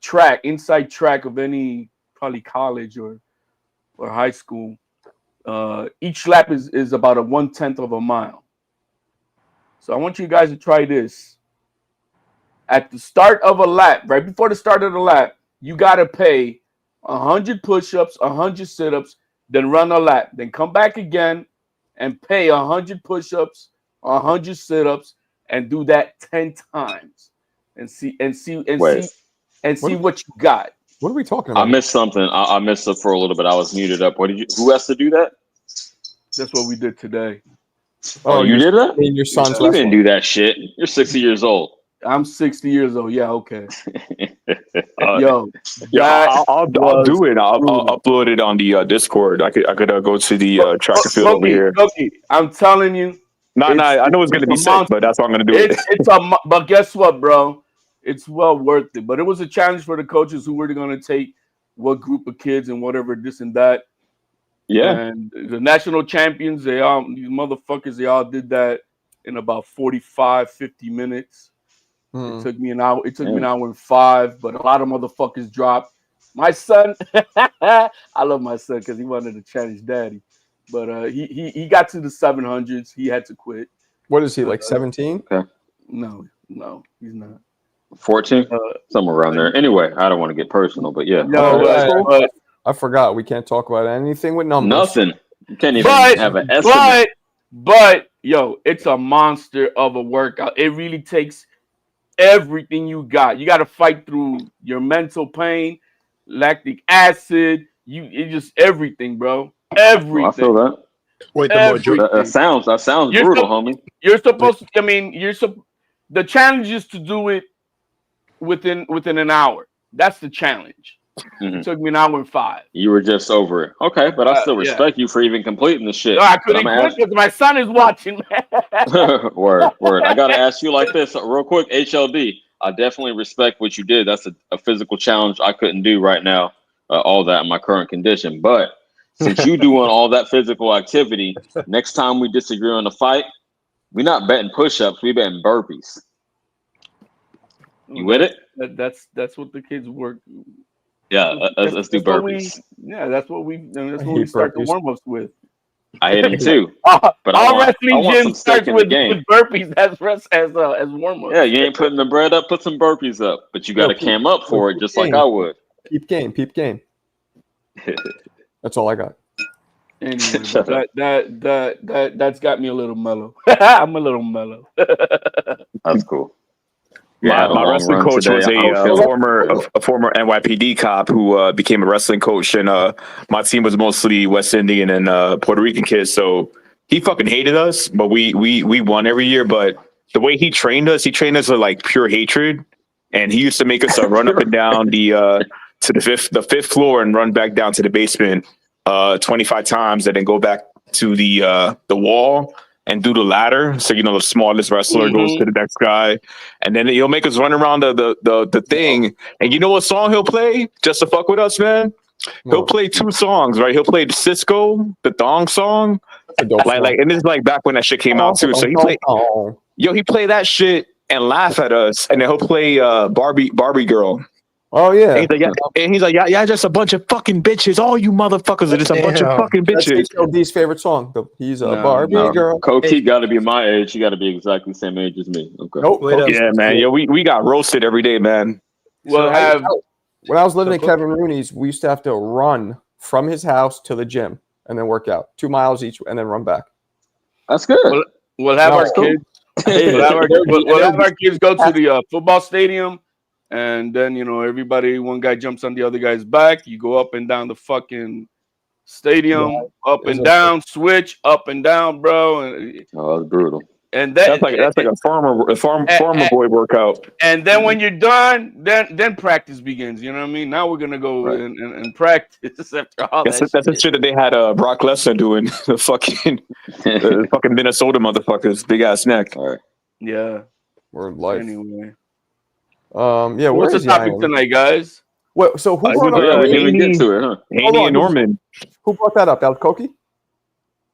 track, inside track of any probably college or high school, each lap is about a 1/10 of a mile. So I want you guys to try this. At the start of a lap, right before the start of the lap, you gotta pay 100 push-ups, 100 sit-ups, then run a lap, then come back again and pay 100 push-ups, 100 sit-ups, and do that 10 times, and see what you got. What are we talking about? I missed something. I missed it for a little bit. I was muted up. Who has to do that? That's what we did today. Oh, you did that? Your son's You didn't do that shit. You're 60 years old. I'm 60 years old. Yeah, okay. I'll Yo, do it. I'll upload it on the Discord. I could go to the track and field over here. Okay, I'm telling you. I know it's gonna be sick, but that's why I'm gonna do it. But guess what, bro? It's well worth it. But it was a challenge for the coaches who were going to take what group of kids and whatever, this and that. Yeah. And the national champions, these motherfuckers, they all did that in about 45, 50 minutes. It took me an hour. It took me an hour and 5, but a lot of motherfuckers dropped. My son, I love my son because he wanted to challenge daddy. But he got to the 700s. He had to quit. What is he, like 17? No, he's not. 14? Somewhere around there. Anyway, I don't want to get personal, but yeah. I forgot. We can't talk about anything with numbers. Nothing. You can't even have an estimate. But, yo, it's a monster of a workout. It really takes everything you got. You got to fight through your mental pain, lactic acid. It's just everything, bro. Everything. I feel that. Wait, that sounds brutal, homie. You're supposed to. I mean, the challenge is to do it within an hour. That's the challenge. Mm-hmm. It took me an hour and 5. You were just over it. Okay, but I still respect you for even completing the shit. No, I couldn't quit because my son is watching. Word. I gotta ask you like this real quick, HLD. I definitely respect what you did. That's a physical challenge I couldn't do right now. All that in my current condition, but since you doing all that physical activity, next time we disagree on the fight, we're not betting push-ups. We betting burpees. You with it? That's what the kids work. Yeah, let's do burpees. That's what we start the warm-ups with. I hit them too. But all wrestling gym starts with burpees as warm-ups. Yeah, you ain't putting the bread up, put some burpees up. But you got to cam up for it just like I would. Peep game. That's all I got. Anyway, Shut but that's got me a little mellow. I'm a little mellow. That's cool. I Yeah, had a my long wrestling run coach today. was I don't feel a former NYPD cop who became a wrestling coach, and my team was mostly West Indian and Puerto Rican kids. So he fucking hated us, but we won every year. But the way he trained us with like pure hatred, and he used to make us run up and down the to the fifth floor and run back down to the basement 25 times, and then go back to the wall and do the ladder. So the smallest wrestler goes to the next guy, and then he'll make us run around the thing. And you know what song he'll play just to fuck with us, man? He'll play two songs, right? He'll play the Cisco, the Thong song, It's a dope song. and this is like back when that shit came out too. So he play that shit and laugh at us, and then he'll play Barbie Girl. Oh yeah. And he's like, yeah, just a bunch of fucking bitches. All you motherfuckers are just a bunch of fucking bitches. That's HOD's favorite song. He's a No, Barbie girl. Koki got to be my age. You got to be exactly the same age as me. Okay. Nope. Yeah, man. Yeah, we got roasted every day, man. Well, when I was living at Kevin Rooney's, we used to have to run from his house to the gym and then work out 2 miles each and then run back. That's good. we'll have our kids. We'll have our kids go to the football stadium, and then everybody, one guy jumps on the other guy's back. You go up and down the fucking stadium, up and down, switch up and down, bro. And that's brutal. And that's like a farmer boy workout. And then when you're done, then practice begins. You know what I mean? Now we're gonna go and practice after all that. That's the shit that they had Brock Lesnar doing. The fucking Minnesota motherfuckers, big ass neck. All right. Yeah. Word life. Anyway. Yeah. What's the topic tonight, guys? What? So who brought we didn't even Haney, get to it, huh? Haney and Norman. Who brought that up? That was Koki?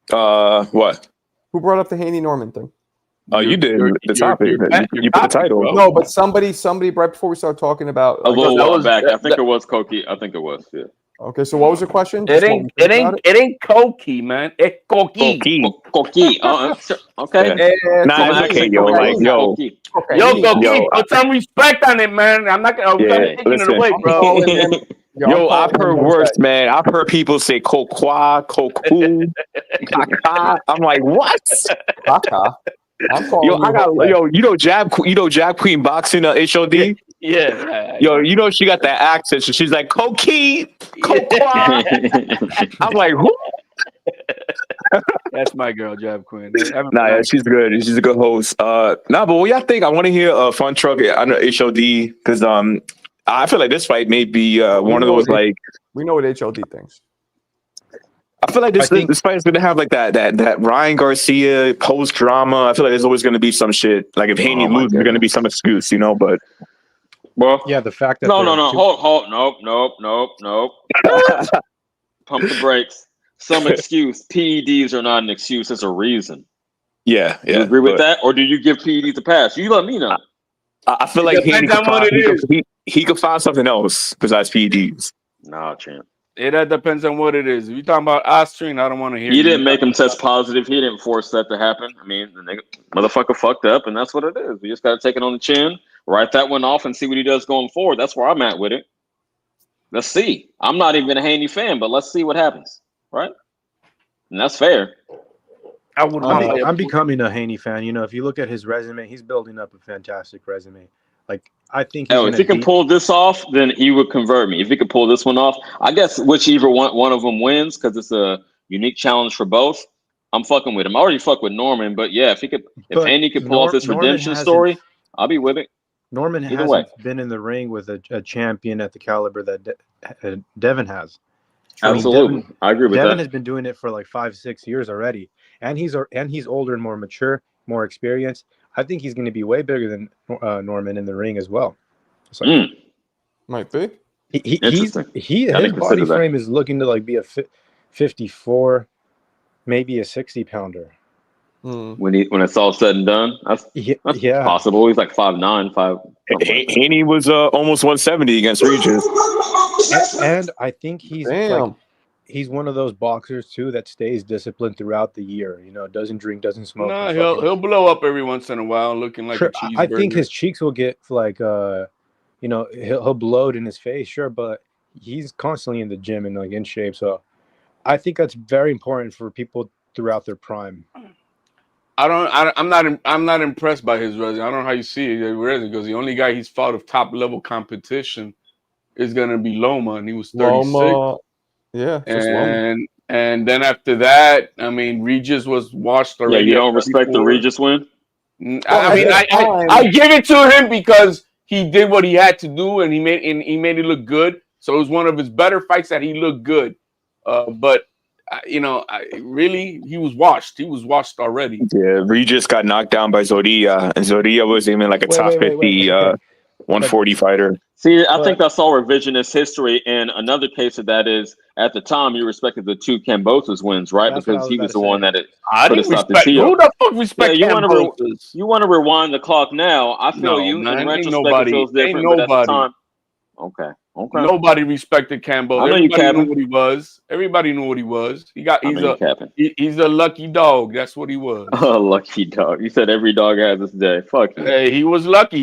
What? Who brought up the Haney Norman thing? Oh, you did the topic. You put the title. Bro. No, but somebody right before we started talking about a little while back. I think it was Koki. I think it was. Yeah. Okay, so what was the question? It ain't Koki, man. It's Koki. Koki. Okay. Nah, it's okay, yo. Like, yo, Koki. Put some respect on it, man. I'm not gonna taking it away, bro. Yo, I've heard worse, man. I've heard people say Kokwa, Koku, Kaka. I'm like, what? Kaka. Jab Queen boxing HOD. Yeah. Yo, she got that accent. So she's like Koki, Kokwa. I'm like, who? That's my girl, Jab Queen. Yeah, she's good. She's a good host. But what y'all think? I want to hear a fun truck on HOD because I feel like this fight may be one of those like we know what HOD thinks. I feel like this fight is gonna have like that Ryan Garcia post drama. I feel like there's always gonna be some shit. Like if Haney loses, there's gonna be some excuse, But yeah, the fact that no, hold, nope. Pump the brakes. Some excuse. PEDs are not an excuse. It's a reason. Yeah. You agree with that, or do you give PEDs a pass? You let me know. I feel like he could find something else besides PEDs. Nah, champ. That depends on what it is. If you're talking about Austrian, I don't want to hear. You didn't make him test positive. He didn't force that to happen. I mean, the motherfucker fucked up, and that's what it is. We just got to take it on the chin, write that one off, and see what he does going forward. That's where I'm at with it. Let's see. I'm not even a Haney fan, but let's see what happens, right? And that's fair. I'm becoming a Haney fan. If you look at his resume, he's building up a fantastic resume. Like, I think if he can pull this off, then he would convert me. If he could pull this one off, I guess whichever one of them wins, because it's a unique challenge for both, I'm fucking with him. I already fuck with Norman, but yeah, if Haney could pull off this redemption story, I'll be with it. Norman hasn't been in the ring with a champion at the caliber that Devin has. Absolutely, I agree with that. Devin has been doing it for like 5-6 years already, and he's older and more mature, more experienced. I think he's going to be way bigger than Norman in the ring as well. So, might be. His body frame is looking to like be a 54, maybe a 60-pounder. When it's all said and done, that's possible. He's like 5'9", 5. Haney was almost 170 against Regis, and I think he's one of those boxers too that stays disciplined throughout the year. Doesn't drink, doesn't smoke. No, he'll blow up every once in a while, looking like a cheeseburger. I think his cheeks will get like he'll bloat in his face, sure, but he's constantly in the gym and like in shape. So I think that's very important for people throughout their prime. I'm not impressed by his resume. I don't know how you see it because the only guy he's fought of top level competition is gonna be Loma, and he was 36. Loma, yeah, just Loma. And then after that, I mean, Regis was washed Yeah, already. you at don't respect the 34. Regis win? I mean, I give it to him because he did what he had to do, and he made it look good. So it was one of his better fights that he looked good. But he was washed. He was washed already. Yeah, Regis got knocked down by Zorilla, and Zorilla was even like a top 50 140 fighter. See, I think that's all revisionist history. And another case of that is, at the time, you respected the two Cambosos wins, right? Because he was the one that I didn't respect. Who the fuck respect Cambosos? You want to rewind the clock now. I feel man, in retrospect, it feels different, but at the time... Okay. Nobody respected Cambo. Everybody knew what he was. Everybody knew what he was. He's a lucky dog. That's what he was. Oh, lucky dog. You said every dog has its day. Fuck you. Hey, he was lucky.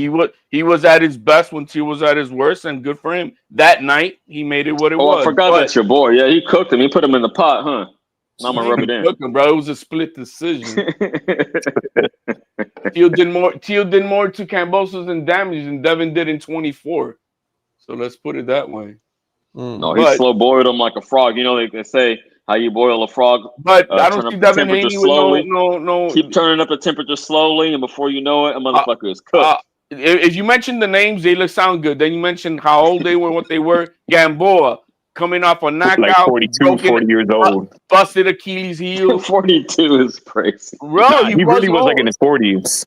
He was at his best when he was at his worst, and good for him. That night, he made it what it was. I forgot that's your boy. Yeah, he cooked him. He put him in the pot, huh? Now I'm gonna rub it in. Him, bro. It was a split decision. Teal did more to Cambosos than damage than Devin did in 24. So let's put it that way. No, he slow boiled him like a frog. You know, they say how you boil a frog. But I don't see Devin Haney with no. Keep turning up the temperature slowly, and before you know it, a motherfucker is cooked. If you mention the names, they sound good. Then you mentioned how old they were, what they were. Gamboa coming off a knockout, like 42, 40 years old, busted Achilles' heel. 42 is crazy. Bro, he really was like in his 40s.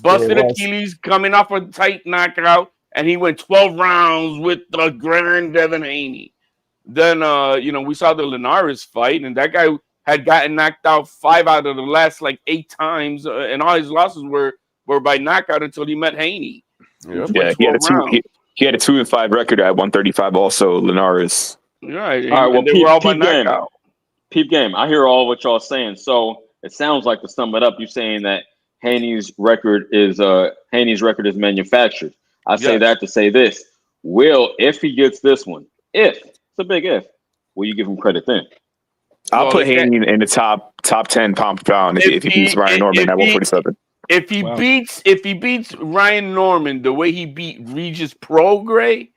Busted Achilles, coming off a tight knockout. And he went 12 rounds with the grand Devin Haney. Then, we saw the Linares fight, and that guy had gotten knocked out 5 out of the last 8 times, and all his losses were by knockout until he met Haney. Yep. Yeah, he had a 2-5 record at 135. Also, Linares. Right. All right. Well, peep game. I hear all what y'all saying. So it sounds like, to sum it up, you're saying that Haney's record is manufactured. I say that to say this. If he gets this one, it's a big if, will you give him credit then? I'll put Haney in the top 10 pound for pound if he beats Ryan Norman at 147. If he beats Ryan Norman the way he beat Regis Prograis,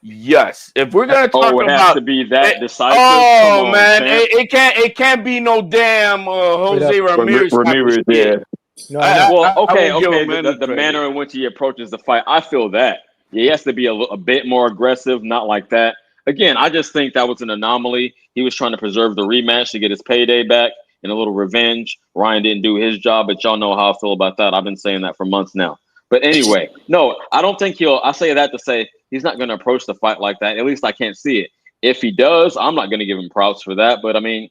yes. If we're gonna talk about, it has to be that decisive. Oh man, it can't be no damn Jose Ramirez. Yeah. The manner in which he approaches the fight, I feel that. Yeah, he has to be a bit more aggressive, not like that. Again, I just think that was an anomaly. He was trying to preserve the rematch to get his payday back and a little revenge. Ryan didn't do his job, but y'all know how I feel about that. I've been saying that for months now. But anyway, no, I don't think I say that to say he's not going to approach the fight like that. At least I can't see it. If he does, I'm not going to give him props for that. But I mean,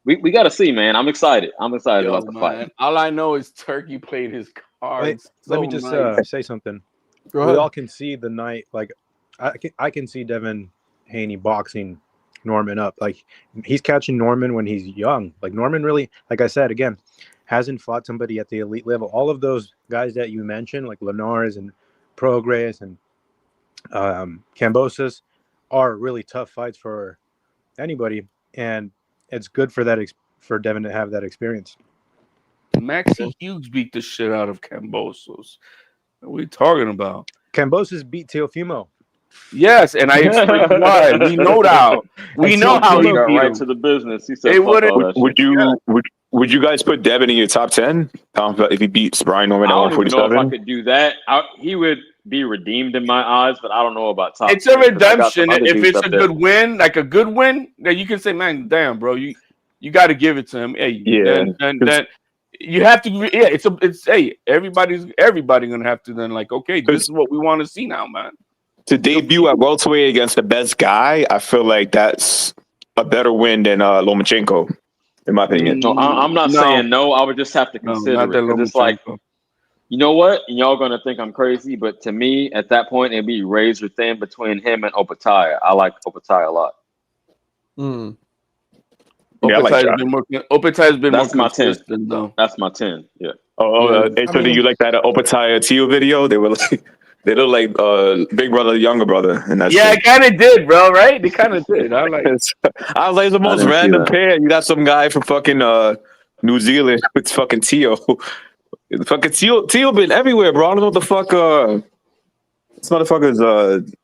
we got to see, man. I'm excited. About the fight. All I know is Turkey played his cards. Let me just say something. We all can see the night. I can see Devin Haney boxing Norman up. He's catching Norman when he's young. Norman really, like I said again, hasn't fought somebody at the elite level. All of those guys that you mentioned, like Linares and Prograis and Cambosos, are really tough fights for anybody, and it's good for Devin to have that experience. Maxie Hughes beat the shit out of Cambosos. What are we talking about? Cambosos beat Teofimo. Yes, and I explained why. We know that. We know how he got beat right him. to the business. He said, would you guys put Devin in your top 10 if he beats Brian Norman at 147? I don't know if I could do that. He would be redeemed in my eyes, but I don't know about top 10. It's a redemption. If it's a good win, like a good win, then you can say, man, damn, bro, you got to give it to him. Hey, then you have to. Yeah, it's everybody gonna have to then okay, this is what we want to see now, man. To debut at welterweight against the best guy, I feel like that's a better win than Lomachenko, in my opinion. No, I'm not saying no. I would just have to consider it. It's like, you know what? And y'all gonna think I'm crazy, but to me, at that point, it'd be razor thin between him and Opataya. I like Opataya a lot. Yeah, Opataya's been That's more my 10. Though. That's my 10. Yeah. So do you like that Opataya Teal video? They were like, They look like big brother, younger brother, and that's Yeah, it kind of did, bro. Right? They kind of did. I like. I was like, it's the most didn't see random that. pair. You got some guy from fucking New Zealand with fucking Tio. Fucking Tio been everywhere, bro. I don't know what the fuck. This motherfucker's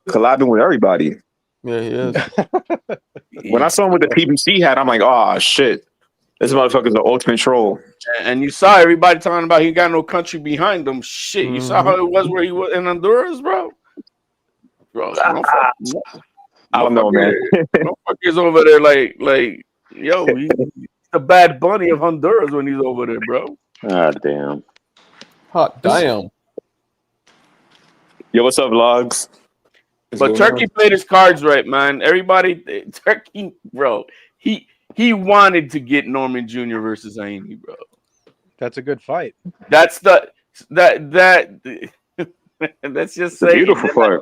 collabing with everybody. Yeah, he is. When I saw him with the PBC hat, I'm like, oh shit, this motherfucker's the ultimate troll. And you saw everybody talking about he got no country behind him. Shit, you saw how it was where he was in Honduras, bro. Bro, I don't know, man. Motherfuckers over there like, yo, he's the Bad Bunny of Honduras when he's over there, bro. Ah, damn. Hot damn. Yo, what's up, Logs? But Turkey played his cards right, man. Everybody, Turkey, bro. He wanted to get Norman Jr. versus Haney, bro. That's a good fight. That's let's just say Beautiful fight.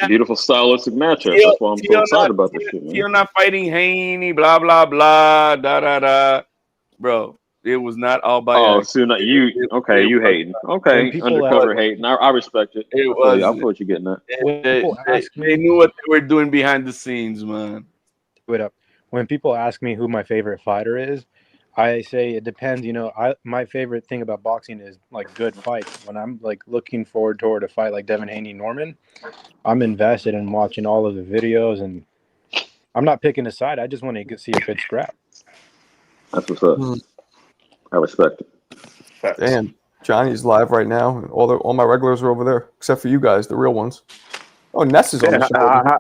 Beautiful stylistic matchup. That's why I'm so excited about this shit, man. You're not fighting Haney, blah blah blah, da da da, bro. It was not all by. Oh, so not you? Okay, you hating? Okay, undercover hating. I respect it. It was. I what you're getting at. They knew what they were doing behind the scenes, man. Wait up. When people ask me who my favorite fighter is, I say it depends. You know, my favorite thing about boxing is like good fights. When I'm like looking forward toward a fight like Devin Haney Norman, I'm invested in watching all of the videos, and I'm not picking a side. I just want to see a good scrap. That's what's up. I respect it. Damn, Johnny's live right now. All my regulars are over there, except for you guys, the real ones. Oh, Ness is on the show.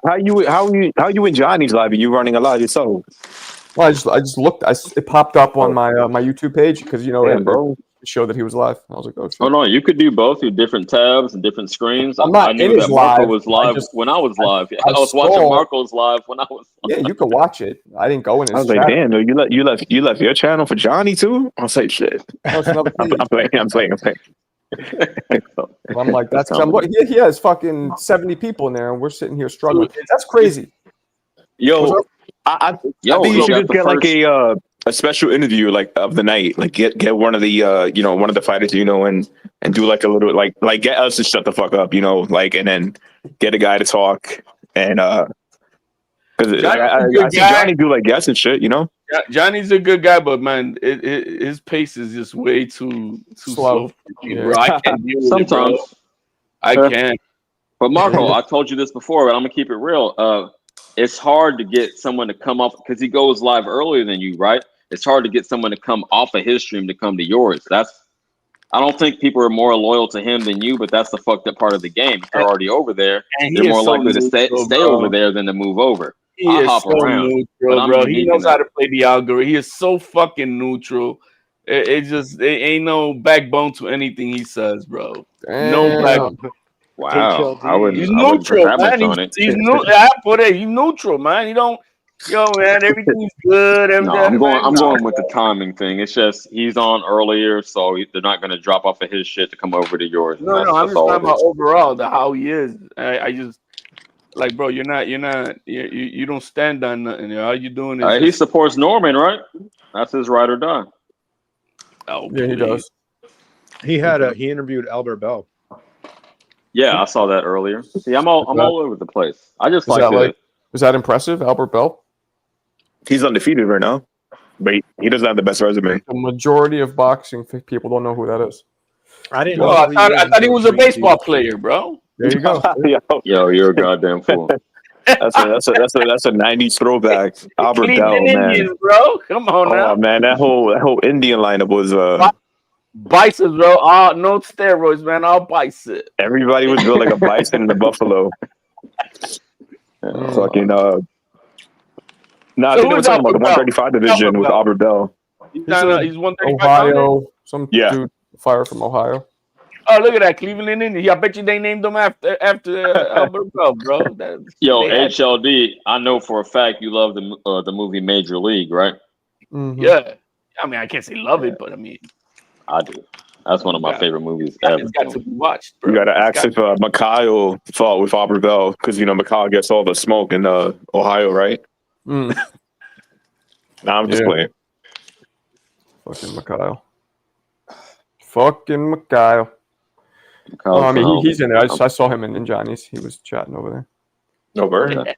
How you and Johnny's live? Are you running a live yourself? Well, I just looked. It popped up on my my YouTube page because bro. It showed that he was live. I was like, oh shit. Oh no, you could do both with different tabs and different screens. I'm not I knew in his that Marco live. was live when I was live. I was watching Marco's live when I was live. Yeah, you could watch it. I didn't go in his I was chat. like, damn, no, you left your channel for Johnny too? I was like, shit. No, it's another page. I'm playing. I'm like, that's he has fucking 70 people in there, and we're sitting here struggling. That's crazy. Yo, I think you should just get like a special interview like of the night. Like get one of the one of the fighters and do like a little like get us to shut the fuck up, and then get a guy to talk and because I see Johnny do like guests and shit, Johnny's a good guy, but man, his pace is just way too slow. Bro, I can't deal with sometimes it, bro. I can't. But Marco, I told you this before, but I'm gonna keep it real. It's hard to get someone to come off because he goes live earlier than you, right? It's hard to get someone to come off of his stream to come to yours. I don't think people are more loyal to him than you, but that's the fucked up part of the game. If they're already over there, they're more likely to stay over there than to move over. He is so neutral, bro. He knows how to play the algorithm. He is so fucking neutral. It ain't no backbone to anything he says, bro. Damn. No backbone. Wow, He's neutral, man. He's neutral, man. He don't. Yo, man, everything's good. I'm going with the timing thing. It's just he's on earlier, so they're not going to drop off of his shit to come over to yours. No, I'm just talking about overall how he is. I just like, bro, you don't stand on nothing. All you doing is he supports Norman, right? That's his ride or die. Oh, yeah, he does. He interviewed Albert Bell. Yeah, I saw that earlier. See, I'm all over the place. I just was that impressive, Albert Bell? He's undefeated right now, but he doesn't have the best resume. The majority of boxing people don't know who that is. I didn't know. I thought he was a baseball player, bro. There you go. Yo, you're a goddamn fool. That's a 90s throwback. Albert Bell, man. Indians, bro. Come on now. Oh man, that whole Indian lineup was bison, bro. No steroids, man. All bison. Everybody was built like a bison and a buffalo. Fucking I think they were talking about the 135 division with Albert Bell. He's 135. Ohio, dude fire from Ohio. Oh, look at that, Cleveland Indians. I bet you they named them after Albert Bell, bro. Yo, HLD, I know for a fact you love the movie Major League, right? Mm-hmm. Yeah. I mean, I can't say love it, but I mean, I do. That's one of my favorite movies ever. It's got to be watched, bro. You got to ask if Mikhail fought with Albert Bell because Mikhail gets all the smoke in Ohio, right? Nah, I'm just playing. Fucking Mikhail. I mean, he's in there. I saw him in Johnny's. He was chatting over there. No bird.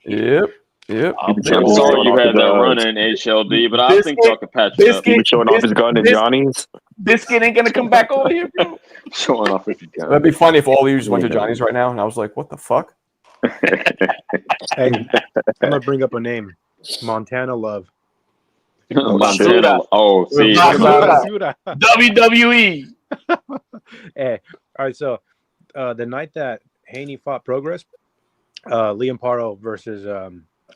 Yep. I'm sorry you had that run in HLD, but I think y'all can patch it up. He was showing off his gun in Johnny's. Biscuit ain't gonna come back over here, bro. Showing off his gun. That'd be funny if all of you just went to Johnny's right now, and I was like, "What the fuck?" Hey, I'm gonna bring up a name, Montana Love. Montana. Oh, see, WWE. Hey, all right. So, the night that Haney fought Progress, Liam Paro versus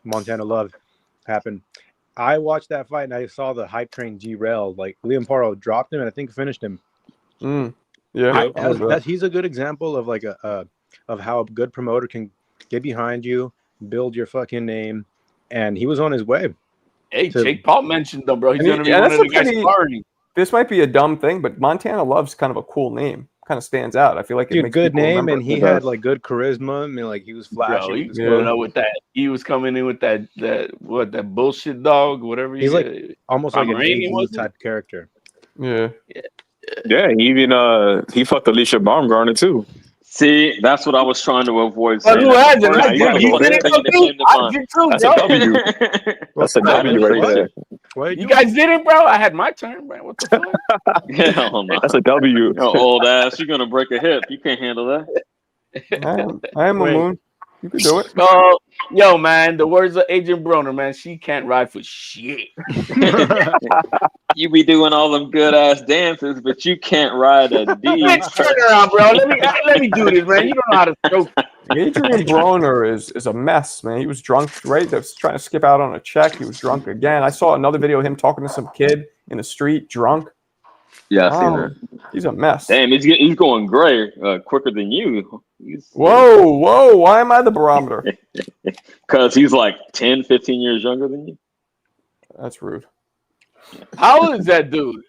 Montana Love happened. I watched that fight and I saw the hype train derail. Like Liam Paro dropped him and I think finished him. Yeah, he's a good example of like of how a good promoter can get behind you, build your fucking name, and he was on his way. Hey, Jake Paul mentioned them, bro. He's gonna be one of the guys starting. This might be a dumb thing, but Montana Love's kind of a cool name. Kind of stands out. I feel like it's a good name, and he had like good charisma. I mean, like he was flashy. He was coming out with that. He was coming in with that bullshit dog, whatever. He's like almost like an AD type character. Yeah. He even he fucked Alicia Baumgartner too. See, that's what I was trying to avoid. But who hasn't? That's a W. That's a W right there. You guys didn't, bro. I had my turn, man. What the fuck? Hell no. That's a W. Yo, old ass, you're gonna break a hip. You can't handle that. I am a moon. You can do it. Yo, man. The words of Agent Broner, man. She can't ride for shit. You be doing all them good ass dances, but you can't ride a D. Let's turn around, bro. Let me do this, man. You don't know how to stroke. Adrian Broner is a mess, man. He was drunk, right? That was trying to skip out on a check. He was drunk again. I saw another video of him talking to some kid in the street, drunk. Yeah, I seen that. He's a mess. Damn, he's going gray quicker than you. Whoa. Why am I the barometer? Because he's like 10, 15 years younger than you. That's rude. How old is that dude?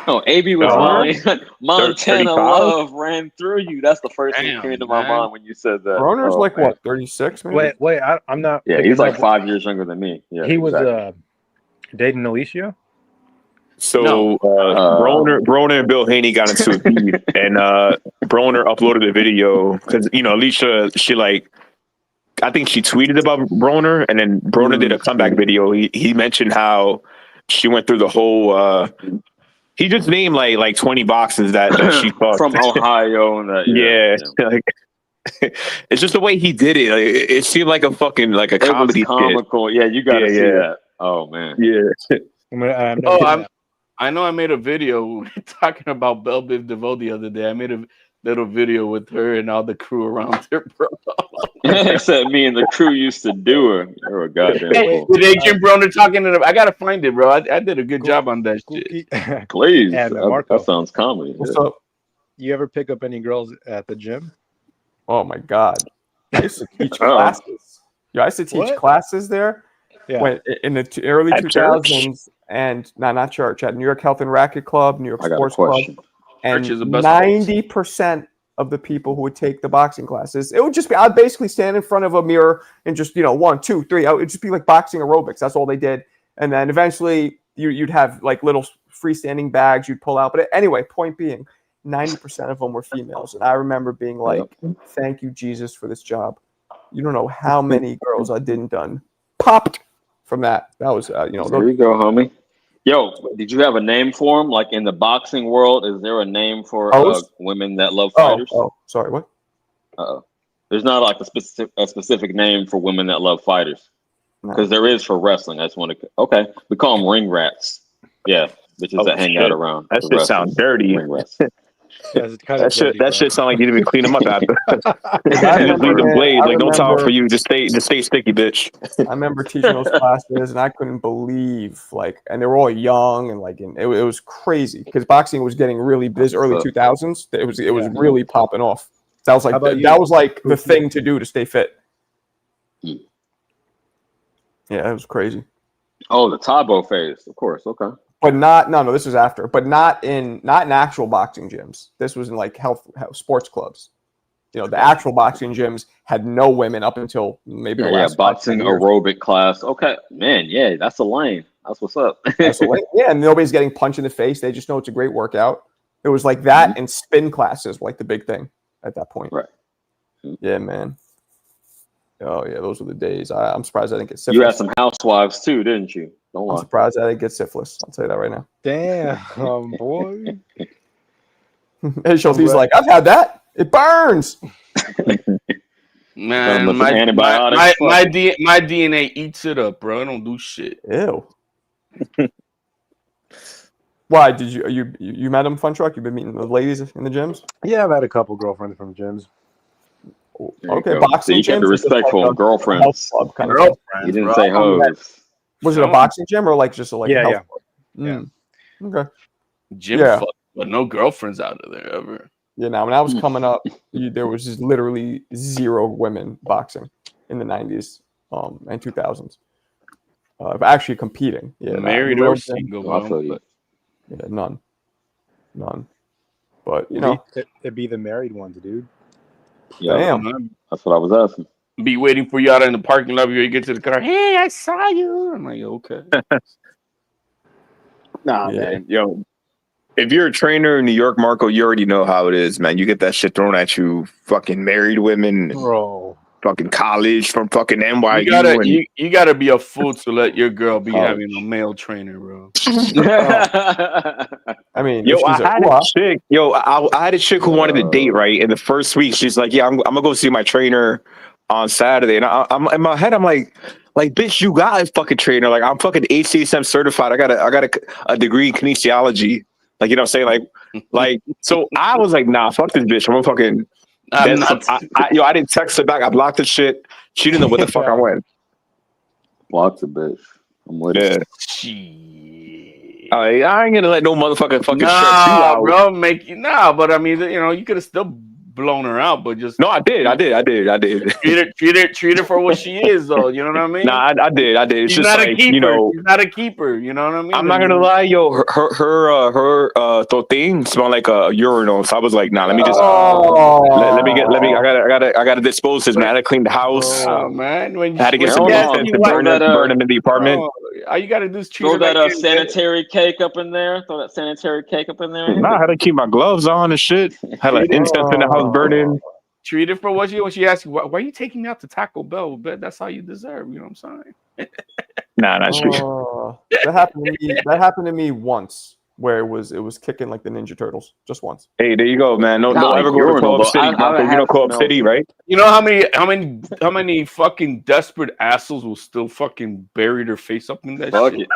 No, AB was lying. Montana Love ran through you. That's the first thing that came to my mind when you said that. Broner's what, 36? Maybe? Wait, I'm not. Yeah, he's like 5 years younger than me. Yeah, he was dating Alicia. So Broner and Bill Haney got into a beef, and Broner uploaded a video because Alicia, I think she tweeted about Broner, and then Broner did a comeback video. He mentioned how she went through the whole. He just named like 20 boxes that she fucked from Ohio and that. Yeah. It's just the way he did it. Like, it seemed like a fucking a comedy. It was comical. Yeah, you got to see that. Oh man. Yeah. I know I made a video talking about Belle Biv DeVoe the other day. I made a little video with her and all the crew around her, bro. Except me and the crew used to do her. You're a goddamn fool. With Agent Broner talking to them. I gotta find it, bro. I did a good job on that shit. Please. And that sounds comedy. What's up? You ever pick up any girls at the gym? Oh my god. I used to teach classes. Yeah, I used to teach classes there. Yeah. When, in the early 2000s, and not church, at New York Health and Racket Club, New York Sports Club, and 90% of the people who would take the boxing classes, it would just be, I'd basically stand in front of a mirror and just 1, 2, 3. It would just be like boxing aerobics. That's all they did. And then eventually you'd have like little freestanding bags you'd pull out. But anyway, point being, 90% of them were females, and I remember being like, "Thank you, Jesus, for this job." You don't know how many girls I didn't done popped from that. That was, There you go, homie. Yo, did you have a name for them? Like in the boxing world, is there a name for women that love fighters? Oh, sorry, what? There's not like a specific name for women that love fighters, because there is for wrestling. I just want to. Okay, we call them ring rats. Yeah, bitches that hang out around. That shit sound dirty. Ring rats. That shit sound like you didn't even clean them up after. Just leave the blade. Like, no towel for you. Just stay sticky, bitch. I remember teaching those classes, and I couldn't believe, and they were all young, and it was crazy because boxing was getting really this early 2000s. It was really popping off. That was like the thing to do to stay fit. Yeah, it was crazy. Oh, the Tabo phase, of course. Okay. But no, this was after. But not in actual boxing gyms. This was in like health sports clubs. The actual boxing gyms had no women up until maybe the last boxing aerobic class. Okay, man, yeah, that's a lane. That's what's up. That's a lane. Yeah, and nobody's getting punched in the face. They just know it's a great workout. It was like that and spin classes were like the big thing at that point. Right. Yeah, man. Oh yeah, those were the days. I'm surprised I didn't get syphilis. You had some housewives too, didn't you? Don't lie. I'm surprised I didn't get syphilis. I'll tell you that right now. Damn, boy. Hey, Schulte's like, I've had that. It burns. Man, my DNA eats it up, bro. I don't do shit. Ew. Why did you met him Fun Truck? You've been meeting the ladies in the gyms? Yeah, I've had a couple girlfriends from gyms. Okay, boxing. So you kept it respectful, girlfriends. Girlfriends. You didn't say hoes. Was it a boxing gym or like just a yeah. Okay. Gym fuck, but no girlfriends out of there ever. Yeah, now when I was coming up, there was just literally 0 women boxing in the 90s and 2000s. Actually competing. Yeah, married or single. Yeah, none. But you know, it'd be the married ones, dude. Yeah, damn. That's what I was asking. Be waiting for you out in the parking lot before you get to the car. Hey, I saw you. I'm like, okay. Nah, man. Yo, if you're a trainer in New York, Marco, you already know how it is, man. You get that shit thrown at you. Fucking married women, bro. Fucking college from fucking NYU. You gotta be a fool to let your girl be having a male trainer, bro. I mean, I had a chick who wanted to date, right? In the first week, she's like, "Yeah, I'm gonna go see my trainer on Saturday," and I'm in my head, I'm like, bitch, you got a fucking trainer. Like, I'm fucking HCSM certified. I got a degree in kinesiology. Like, you know what I'm saying? Like, so I was like, nah, fuck this bitch. I'm gonna fucking. I didn't text her back. I blocked the shit. She didn't know what the fuck I went. Blocked the bitch. I'm with it. Shit. I ain't gonna let no motherfucker fucking stress you out, bro. But I mean, you know, you could have still blown her out, but just no, I did. Treat her for what she is, though. You know what I mean? Nah, I did. It's she's just not like, a keeper. you know, she's not a keeper. You know what I mean? I'm not gonna lie, yo. Her thing smelled like a urinal, so I was like, nah. Let me just let me. I gotta dispose this, man. I gotta clean the house. Oh man, when I had to get some incense to burn him in the apartment. All you gotta do is throw that sanitary cake up in there. Nah, I had to keep my gloves on and shit. Had like incense in the house burning. Treat it for what she. When she asks you, why are you taking me out to Taco Bell? But that's how you deserve. You know what I'm saying? Nah, not true. That happened to me once, where it was kicking like the Ninja Turtles, just once. Hey, there you go, man. Don't ever go to Co-op City. You know Co-op City, right? You know how many fucking desperate assholes will still fucking bury their face up in that shit?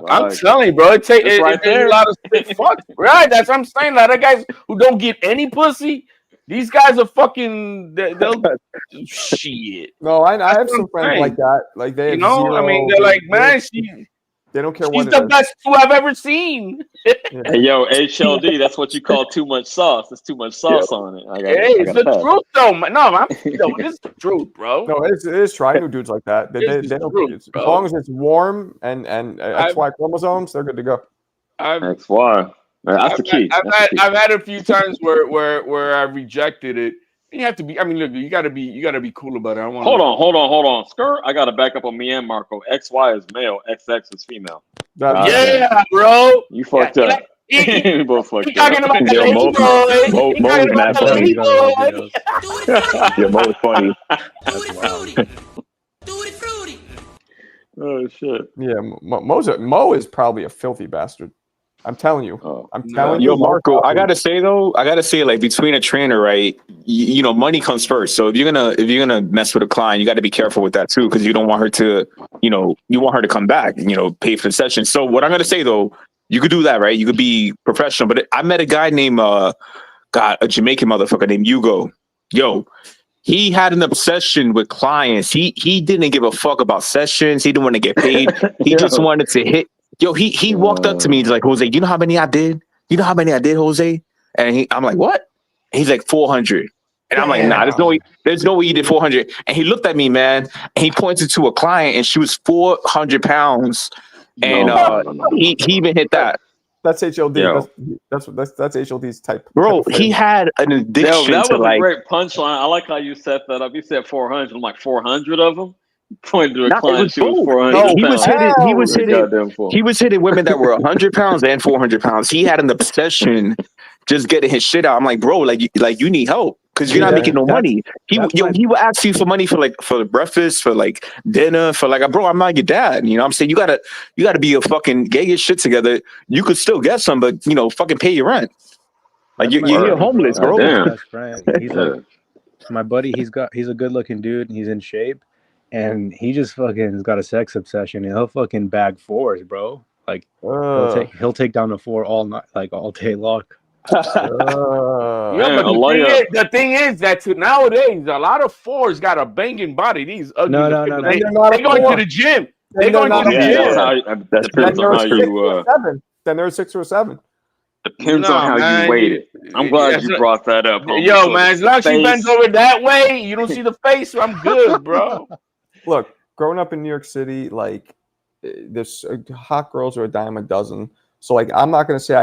I'm telling you, bro. It takes a lot of shit. Fuck, right? That's what I'm saying. A lot of guys who don't get any pussy. These guys are fucking. They'll shit. No, I have some friends like that. Like they, I mean, they're like, man, they don't care. She's the best two I've ever seen. Hey, yo, HLD, that's what you call too much sauce. There's too much sauce on it. It's the truth, though. No, it's the truth, bro. No, it is. Try new dudes like that. They don't. As long as it's warm and XY chromosomes, they're good to go. XY. That's the key. I've had a few times where I rejected it. You have to be. I mean, look, you gotta be cool about it. Hold on. Skirt. I gotta back up on me and Marco. XY is male. XX is female. Yeah, bro. You fucked up. We both fucked up. Talking about You're both funny. Oh shit. Yeah, Mo is probably a filthy bastard. I'm telling you. Yo, Marco, I gotta say, like, between a trainer, right? You know, money comes first. So if you're gonna mess with a client, you got to be careful with that too, because you don't want her to, you want her to come back, pay for the session. So what I'm gonna say though, you could do that, right? You could be professional. But I met a guy named a Jamaican motherfucker named Hugo. Yo, he had an obsession with clients. He didn't give a fuck about sessions. He didn't want to get paid. He just wanted to hit. Yo, he walked up to me. He's like, Jose, you know how many I did? Jose? And I'm like, what? And he's like, 400. And I'm like, nah, there's no way you did 400. And he looked at me, man, and he pointed to a client, and she was 400 pounds. And he even hit that. That's HLD. Yo. That's HLD's type. Bro, he had an addiction. That was a great punchline. I like how you set that up. You said 400. I'm like, 400 of them? Pointed to a Nah, it client, was she was both. 400 No, He was pounds. hitting. He was hell hitting. Goddamn fool. He was hitting women that were 100 pounds and 400 pounds. He had an obsession just getting his shit out. I'm like, bro, like you need help because you're not Yeah, making no money. He that's he will ask you for money for breakfast, for like dinner, for like, bro, I'm not your dad. You know what I'm saying? You gotta be a fucking get your shit together. You could still get some, but fucking pay your rent. Like That's my you're buddy, homeless, bro. bro. That's my Damn. best friend. He's like my buddy. He's a good looking dude. He's in shape, and he just fucking has got a sex obsession. And he'll fucking bag fours, bro. Like he'll take down the floor all night, like all day long. Yeah, Man, but Alaya, the thing is that nowadays a lot of fours got a banging body. These ugly. No. Then they're not They a going to four. the gym. Then They going they're to not the a yeah, gym. four. that's Then depends they're on a how 6 you or 7. Then they're a 6 or 7. depends on how you weight it. I'm glad you brought that up, homie. Yo, So man, as long as she bends over that way, you don't see the face, so I'm good, bro. Look, growing up in New York City, like there's hot girls are a dime a dozen. So like I'm not gonna say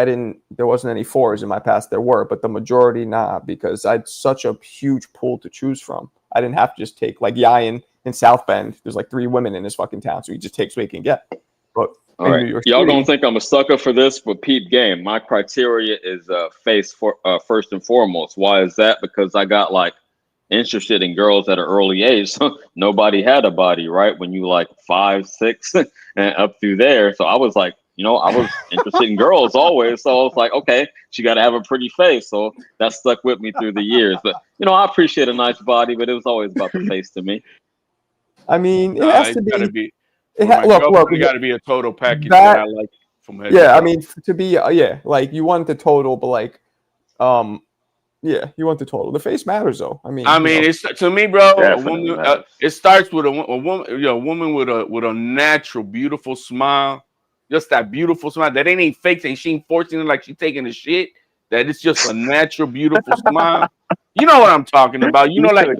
there wasn't any 4s in my past. There were, but the majority not, because I had such a huge pool to choose from. I didn't have to just take like Yayan in South Bend. There's like 3 women in this fucking town, so he just takes what he can get. But all right, y'all gonna think I'm a sucker for this, but peep game. My criteria is face for first and foremost. Why is that? Because I got like interested in girls at an early age. Nobody had a body, right? When you like 5, 6, and up through there. So I was like, I was interested in girls always. So I was like, okay, she got to have a pretty face. So that stuck with me through the years. But I appreciate a nice body, but it was always about the face to me. I mean, it has to be. Look, it got to be a total package that I like from head. Yeah, I mean, to be like you want the total, but like, yeah, you want the total. The face matters, though. I mean, it's to me, bro. Definitely A woman, it starts with a woman, a woman with a natural, beautiful smile. Just that beautiful smile. That ain't fake. And she ain't forcing it like she taking a shit. That it's just a natural, beautiful smile. You know what I'm talking about. Like,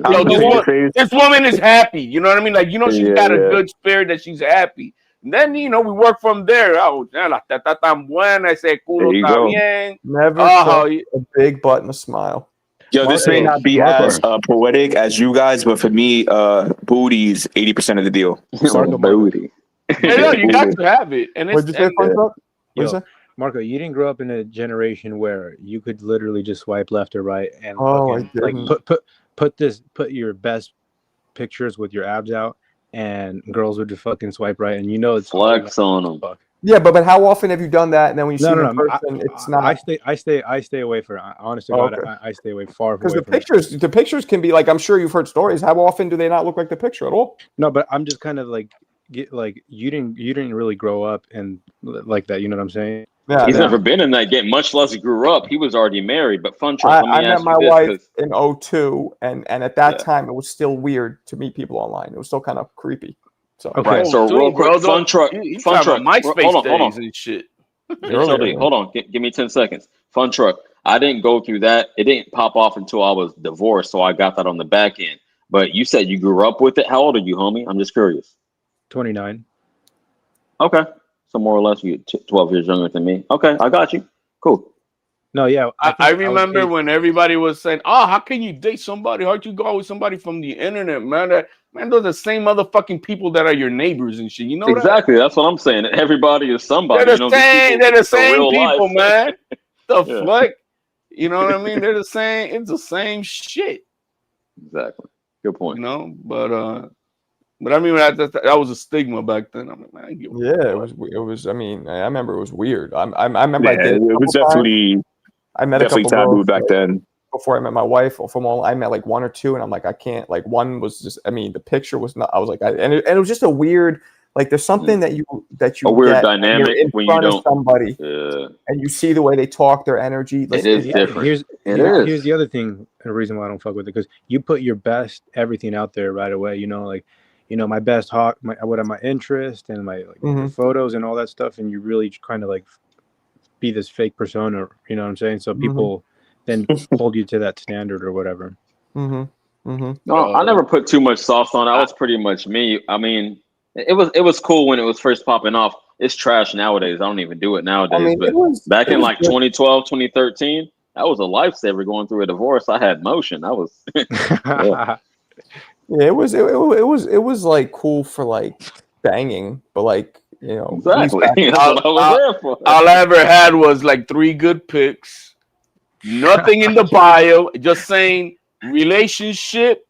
this woman is happy. You know what I mean? Like, she's got a good spirit, that she's happy. And then, we work from there. Oh, la teta tan buena, ese culo está bien. Never a big butt and a smile. Yo, this may not be as poetic as you guys, but for me, booty is 80% of the deal. Booty. Yeah, you got to have it. And what'd you say, Fun Truck? Marco, you didn't grow up in a generation where you could literally just swipe left or right and put your best pictures with your abs out, and girls would just fucking swipe right, and it's flex on them. Fuck. Yeah, but how often have you done that? And then when you see them in person, it's not. I stay away from it. Honestly, God, I stay away far. Because the pictures can be like, I'm sure you've heard stories. How often do they not look like the picture at all? No, but I'm just kind of like, you didn't really grow up and like that. You know what I'm saying? Yeah, he's never been in that game, much less grew up. He was already married. But Fun Truck, I met my wife in 2002, and at that time it was still weird to meet people online. It was still kind of creepy. So right. So real quick, Fun Truck, MySpace hold on. And shit. Hold on, give me 10 seconds. Fun Truck, I didn't go through that. It didn't pop off until I was divorced, so I got that on the back end. But you said you grew up with it. How old are you, homie? I'm just curious. 29. Okay. So more or less, you're 12 years younger than me. Okay, I got you. Cool. No, yeah. I remember when everybody was saying, "Oh, how can you date somebody? How'd you go with somebody from the internet, man? Those are the same motherfucking people that are your neighbors and shit. You know exactly. That's what I'm saying. Everybody is somebody. They're the same people, man. The fuck? You know what I mean? They're the same. It's the same shit. Exactly. Good point. But I mean, that was a stigma back then. I'm like, man, it was. I mean, I remember it was weird. I remember I did. It was definitely. I met a couple taboo girls back then. Before I met my wife, I met like 1 or 2, and I'm like, I can't. Like one was just. I mean, the picture was not. I was like, and it was just a weird. Like there's something that you a weird dynamic when you don't somebody and you see the way they talk, their energy. It is different. Here's the other thing. The reason why I don't fuck with it, because you put your best everything out there right away. My best what are my interests and my photos and all that stuff, and you really kind of like be this fake persona. You know what I'm saying? So people then hold you to that standard or whatever. No, I never put too much sauce on it. I was pretty much me. I mean, it was cool when it was first popping off. It's trash nowadays. I don't even do it nowadays. I mean, but back in like 2012, 2013, that was a lifesaver going through a divorce. I had motion. I was Yeah, it was like cool for like banging, but like Exactly. That's what I was there for. All I ever had was like 3 good picks, nothing in the bio, just saying relationship,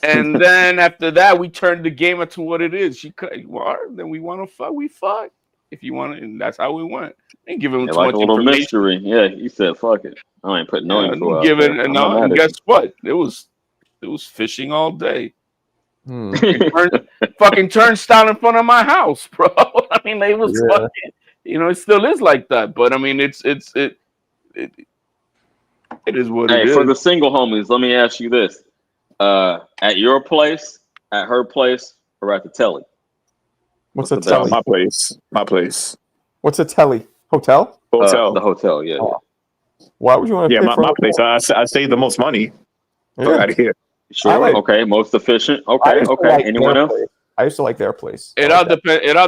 and then after that we turned the game into what it is. She could, well, then we want to fuck, we fuck. If you want to, and that's how we went. Ain't giving too Like much a little information. mystery. Yeah, you said fuck it. I ain't putting no info out Give there. it, I'm not mad and at guess what? It was fishing all day. you. Fucking turnstile in front of my house, bro. I mean, they was fucking. It still is like that. But I mean, it is what it is. For the single homies, let me ask you this: at your place, at her place, or at the telly? What's a telly? My place. What's a telly? Hotel? The hotel, yeah. Why would you want to? Yeah, pay my for place. I save the most money. Yeah. Fuck out of here. Sure. Okay. Most efficient. Okay. Like Anyone else? I used to like their place. It all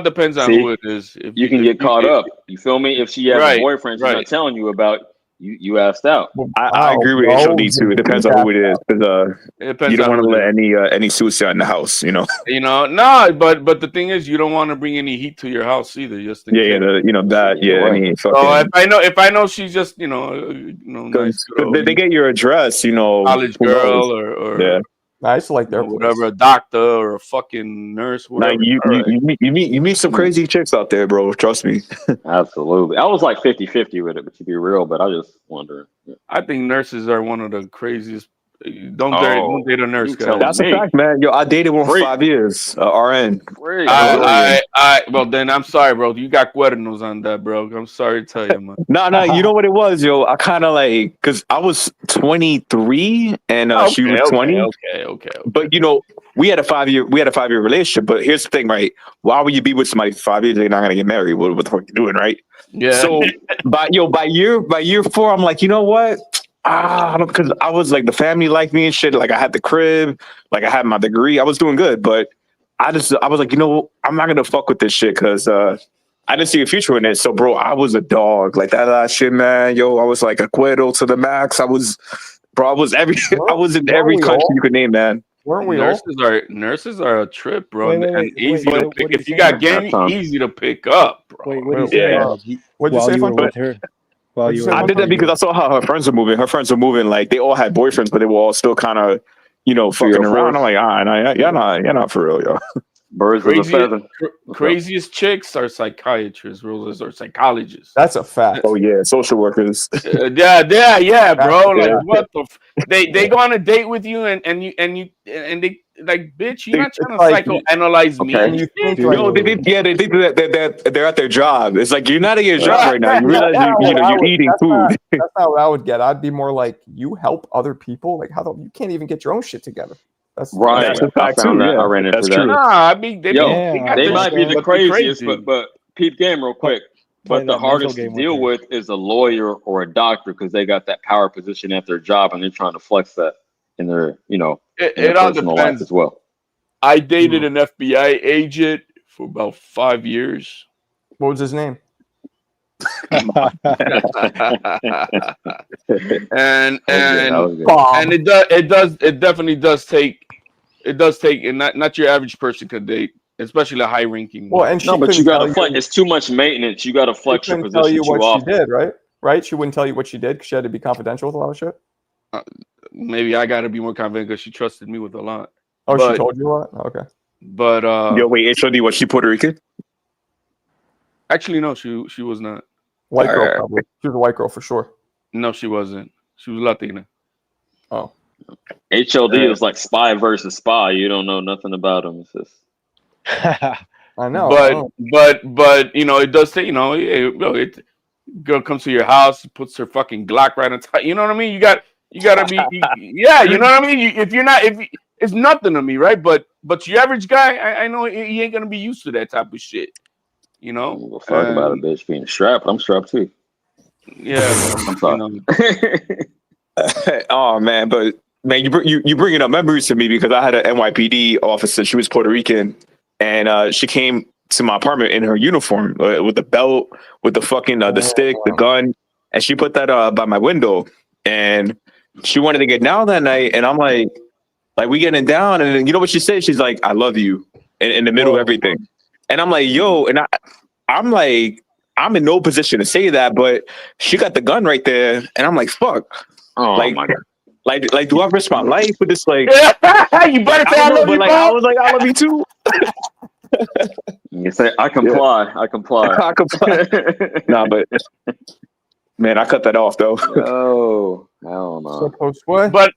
depends on who it is. If you can get caught up. You feel me? If she has a boyfriend, she's not telling you about. You asked out. I agree with HOD too. It depends on who it is, because you don't want to let any suicide in the house. No, but the thing is, you don't want to bring any heat to your house either. Just in case. That. Yeah, Right. I mean, so if I know she's just nice girl, they get your address, college girl or yeah. I used to like their whatever, a doctor or a fucking nurse. Whatever. Like you meet some crazy chicks out there, bro. Trust me. Absolutely. I was like 50-50 with it, but to be real, but I just wondering. I think nurses are one of the craziest. Don't date a nurse, guys. That's a fact, man. Yo, I dated one for 5 years. RN. Well, then I'm sorry, bro. You got cuernos on that, bro. I'm sorry to tell you, man. No, you know what it was, yo. I kind of because I was 23 and she was 20. Okay. But we had a 5-year relationship. But here's the thing, right? Why would you be with somebody for 5 years? They're not gonna get married. What the fuck you doing, right? Yeah. So, by year 4, I'm like, you know what? Because I was like, the family liked me and shit. Like, I had the crib, like I had my degree. I was doing good, but I was like, I'm not gonna fuck with this shit because I didn't see a future in it. So, bro, I was a dog, like that shit, man. Yo, I was like a Cueto to the max. I was in every country you could name, man. Weren't we nurses are a trip, bro, and easy to pick. If you got game, easy to pick up, bro. Wait, what do you say? What'd you say, you were with her? I did that because I saw how her friends were moving. Her friends were moving, like they all had boyfriends, but they were all still kind of, fucking around. I'm like, you're not for real, yo. Birds of a feather. Craziest chicks are psychiatrists, rulers, or psychologists. That's a fact. Oh yeah, social workers. Yeah, bro. Like what the? They go on a date with you, and they like, bitch, you're not trying to psychoanalyze me. And you think, they think that they're at their job. It's like you're not at your job right now. You realize you're eating food. That's how I would get. I'd be more like, you help other people. Like you can't even get your own shit together. That's right. That's a fact too. Yeah, I ran into that. True. Nah, I mean, they might be the craziest, but peep game real quick. But the hardest to deal with is a lawyer or a doctor because they got that power position at their job and they're trying to flex that in their, in their all personal depends life as well. I dated an FBI agent for about 5 years. What was his name? and it definitely does take and not your average person could date, especially a high ranking. Well, and but you gotta flex. It's too much maintenance. You gotta flex your position. Tell you what often. she did, right? She wouldn't tell you what she did because she had to be confidential with a lot of shit. Maybe I gotta be more confident because she trusted me with a lot. Oh, she told you what? Oh, okay. But yo, wait, HOD, was she Puerto Rican? Actually, no, she was not. White girl, probably. She was a white girl for sure. No, she wasn't. She was Latina. Oh. HOD is like spy versus spy. You don't know nothing about him. It's just... I know. But it does take, it girl comes to your house, puts her fucking Glock right on top. You know what I mean? You gotta be, yeah. You know what I mean? It's nothing to me, right? But your average guy, I know he ain't gonna be used to that type of shit. Well, fuck about a bitch being strapped. I'm strapped too. Yeah, I'm sorry. Oh man, but man, you bringing up memories to me because I had an NYPD officer. She was Puerto Rican, and she came to my apartment in her uniform with the belt, with the fucking the stick, the gun, and she put that by my window. And she wanted to get down that night, and I'm like, Like we getting down, and then you know what she said? She's like, "I love you," in the middle of everything. And I'm like, "Yo," and I'm like, I'm in no position to say that, but she got the gun right there, and I'm like, "Fuck." Oh Like, my god. like, do I risk my life with this? Like, You better say I love you, but like, I was like, "I love you too." You say, I comply. I comply. I comply. Nah, but man, I cut that off though. Oh, hell no.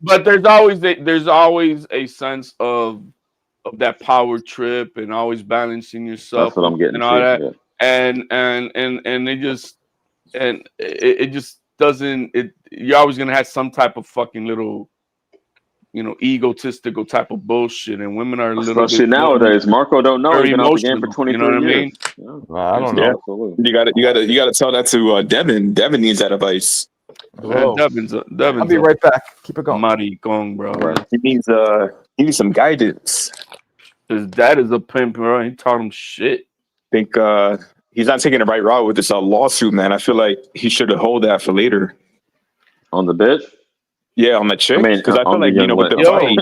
But there's always a sense of that power trip and always balancing yourself. That's what I'm getting and all to. that. Yeah. And it just doesn't. You're always gonna have some type of fucking little, egotistical type of bullshit. And women are a little especially bit nowadays. Marco don't know he's been out the game for 23 you know what years. I mean? Yeah. I don't know. Absolutely. You gotta tell that to Devin. Devin needs that advice. Man, Devin's I'll be right back. Keep it going. Maricón, bro. Right. He needs some guidance. His dad is a pimp, bro. He taught him shit. I think he's not taking the right route with this lawsuit, man. I feel like he should hold that for later. On the bitch? Yeah, on the chick. I mean, because I feel like with the fight,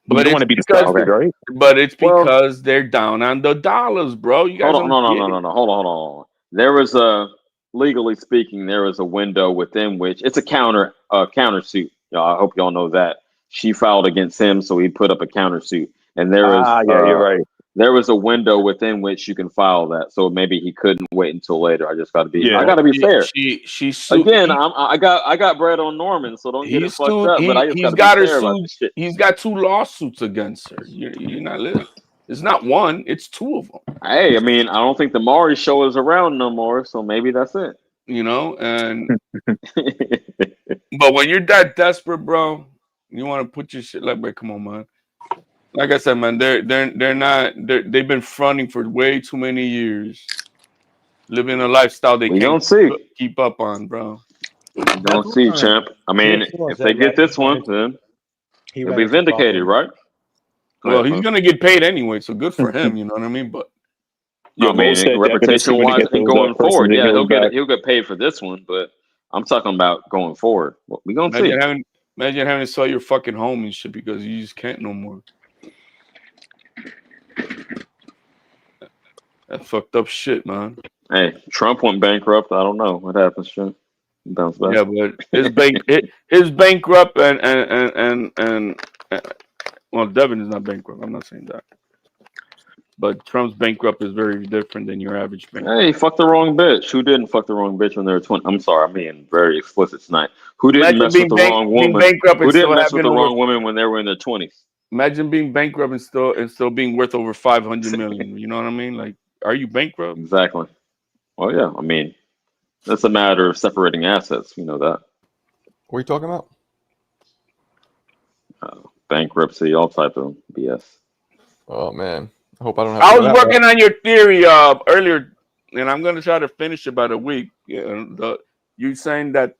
but you don't want to be distracted, right? But it's because they're down on the dollars, bro. You guys hold on. Hold on. There was legally speaking, there was a window within which it's a countersuit. I hope y'all know that. She filed against him, so he put up a countersuit. And there was you're right. There was a window within which you can file that. So maybe he couldn't wait until later. I just got to be. I got to be fair. She again. I got bread on Norman, so don't get it fucked up. But I just got to be fair about this shit. He's got 2 lawsuits against her. You're not listening. It's not 1; it's 2 of them. Hey, I mean, I don't think the Maury show is around no more, so maybe that's it. And but when you're that desperate, bro, you want to put your shit like, come on, man. Like I said, man, they've been fronting for way too many years, living a lifestyle they can't keep up on, bro. We don't see, champ. I mean, if they get this one, then he'll be vindicated, right? Well, he's gonna get paid anyway, so good for him. You know what I mean? But I mean, reputation-wise and going forward, yeah, he'll get paid for this one. But I'm talking about going forward. We gonna see. Imagine having to sell your fucking home and shit because you just can't no more. That fucked up shit, man. Hey, Trump went bankrupt. I don't know what happens, Trump. Bounce back. Yeah, but his bankrupt and well, Devin is not bankrupt. I'm not saying that. But Trump's bankrupt is very different than your average bankrupt. Hey, fuck the wrong bitch. Who didn't fuck the wrong bitch when they were 20? I'm sorry, I'm being very explicit tonight. Who didn't mess with the wrong woman? Who didn't mess with the wrong woman when they were in their 20s? Imagine being bankrupt and still being worth over $500 million. You know what I mean? Like, are you bankrupt? Exactly. Well, yeah. I mean, it's a matter of separating assets. You know that. What are you talking about? Bankruptcy, all type of BS. Oh man, I hope I don't have. I was working on your theory earlier, and I'm gonna try to finish about a week. You saying that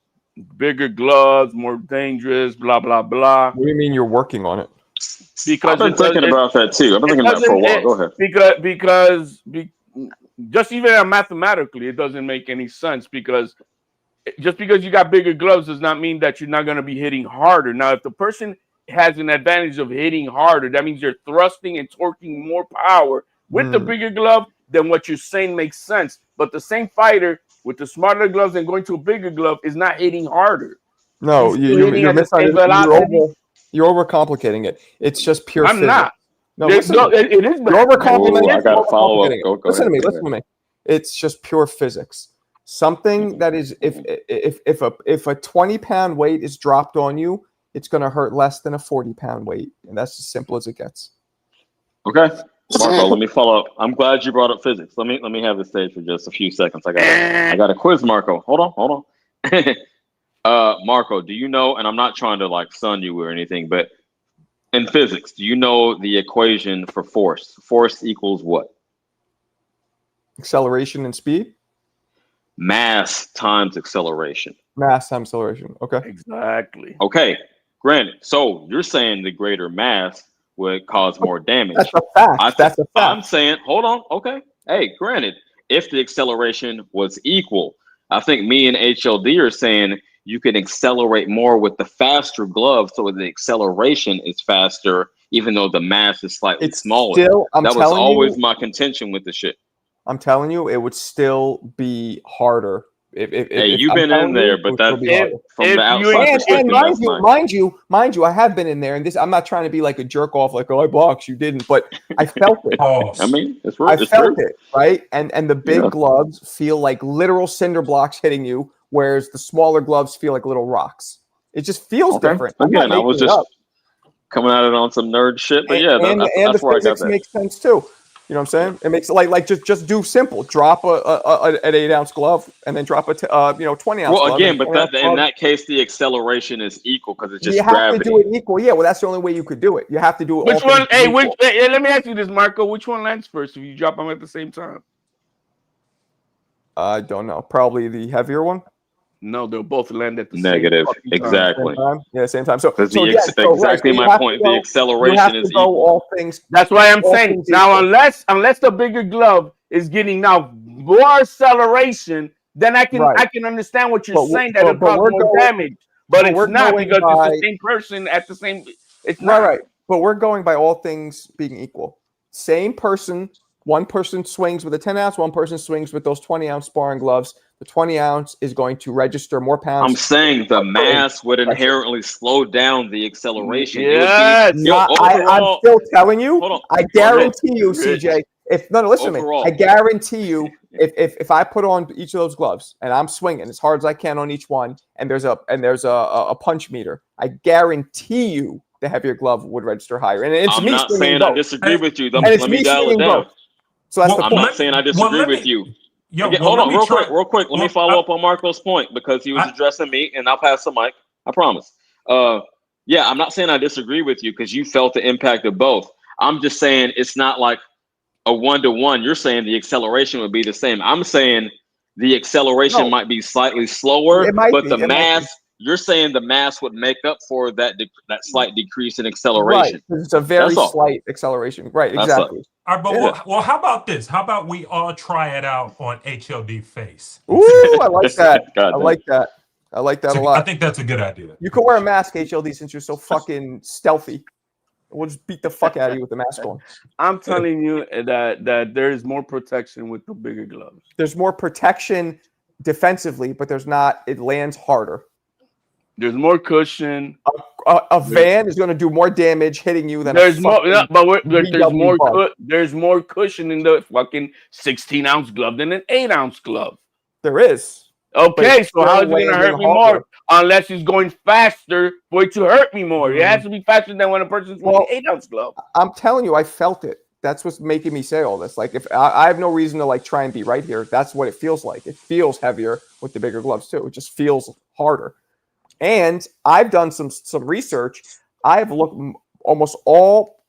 bigger gloves, more dangerous, blah blah blah. What do you mean you're working on it? Because I've been thinking about that too. I've been thinking about it for a while. Go ahead. Because just even mathematically, it doesn't make any sense. Because just because you got bigger gloves does not mean that you're not going to be hitting harder. Now, if the person has an advantage of hitting harder, that means you're thrusting and torquing more power with the bigger glove. Then what you're saying makes sense. But the same fighter with the smaller gloves and going to a bigger glove is not hitting harder. No, you're overcomplicating it. It's just pure. I'm not. No, it is. You're overcomplicating. I got to follow up. Go listen to me. It's just pure physics. Something that is, if a 20-pound weight is dropped on you, it's going to hurt less than a 40-pound weight, and that's as simple as it gets. Okay, Marco, let me follow up. I'm glad you brought up physics. Let me have the stage for just a few seconds. I got a quiz, Marco. Hold on. Marco, do you know? And I'm not trying to like sun you or anything, but in physics, do you know the equation for force? Force equals what? Acceleration and speed. Mass times acceleration. Mass times acceleration. Okay. Exactly. Okay. Granted. So you're saying the greater mass would cause more damage. That's a fact. That's a fact. I'm saying, hold on. Okay. Hey, granted, if the acceleration was equal, I think me and HLD are saying you can accelerate more with the faster glove, so the acceleration is faster, even though the mass is slightly smaller. Still, that was always my contention with the shit. I'm telling you, it would still be harder. Hey, you've been in there, but that from the outside perspective, mind you, I have been in there, and this I'm not trying to be like a jerk off, like I boxed, you didn't, but I felt it. I mean, it's real. I felt it, right? And the big gloves feel like literal cinder blocks hitting you, whereas the smaller gloves feel like little rocks. It just feels different. Again, I was just coming at it on some nerd shit, but that's where I got that. Makes sense too. You know what I'm saying? It makes like just do simple. Drop an 8-ounce glove and then drop a 20-ounce. Well, again, but in that case, the acceleration is equal because it's just gravity. You have to do it equal. Yeah, well, that's the only way you could do it. You have to do it. Which one? Hey, let me ask you this, Marco. Which one lands first if you drop them at the same time? I don't know. Probably the heavier one. No, they'll both land at the negative. Same exactly. Same time. So exactly my point. The acceleration is equal. All things. That's why I'm saying now, unless the bigger glove is getting now more acceleration, then I can understand what you're saying that it'll cause more damage. But it's not because it's the same person at the same. It's not right. But we're going by all things being equal. Same person. One person swings with a 10-ounce. One person swings with those 20-ounce sparring gloves. The 20-ounce is going to register more pounds. I'm saying the mass would inherently slow down the acceleration. Yes. I'm still telling you. I guarantee you, CJ. Listen to me. I guarantee you, if I put on each of those gloves and I'm swinging as hard as I can on each one, and there's a punch meter, I guarantee you the heavier glove would register higher. And it's I'm not saying I disagree with you. Let me dial it down. So that's I'm not saying I disagree with you. Hold on, real quick. Let me follow up on Marco's point because he was addressing me, and I'll pass the mic. I promise. I'm not saying I disagree with you because you felt the impact of both. I'm just saying it's not like a 1-to-1. You're saying the acceleration would be the same. I'm saying the acceleration might be slightly slower, but the mass. You're saying the mass would make up for that slight decrease in acceleration. Right. It's a very slight acceleration. Right, exactly. All right, but well, how about this? How about we all try it out on HLD Face? Ooh, I like that. I like that. I like that a lot. I think that's a good idea. You could wear a mask, HLD, since you're so fucking stealthy. We'll just beat the fuck out of you with the mask on. I'm telling you that there's more protection with the bigger gloves. There's more protection defensively, but there's not. It lands harder. There's more cushion. A van is going to do more damage hitting you than there's more. There's more cushion in the fucking 16-ounce glove than an 8-ounce glove. There is. Okay, so how is it going to hurt me more? Unless it's going faster for it to hurt me more. It has to be faster than when a person's wearing an 8-ounce glove. I'm telling you, I felt it. That's what's making me say all this. Like, if I have no reason to try and be right here, that's what it feels like. It feels heavier with the bigger gloves too. It just feels harder. And I've done some research. I've looked almost all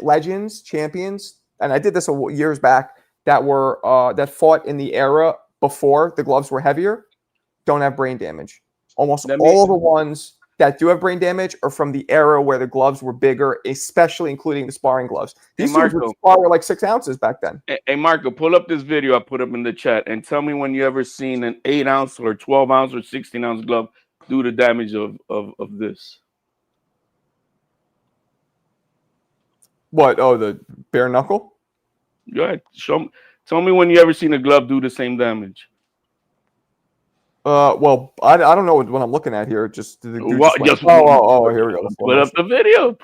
legends, champions, and I did this years back that fought in the era before the gloves were heavier, don't have brain damage. Almost all the ones that do have brain damage are from the era where the gloves were bigger, especially including the sparring gloves. These were like 6 ounces back then. Hey, Marco, pull up this video I put up in the chat and tell me when you ever seen an 8-ounce or 12-ounce or 16-ounce glove do the damage of this. What? Oh, the bare knuckle? Go ahead. Tell me when you ever seen a glove do the same damage. Well, I don't know what I'm looking at here. Here we go. Put up the video.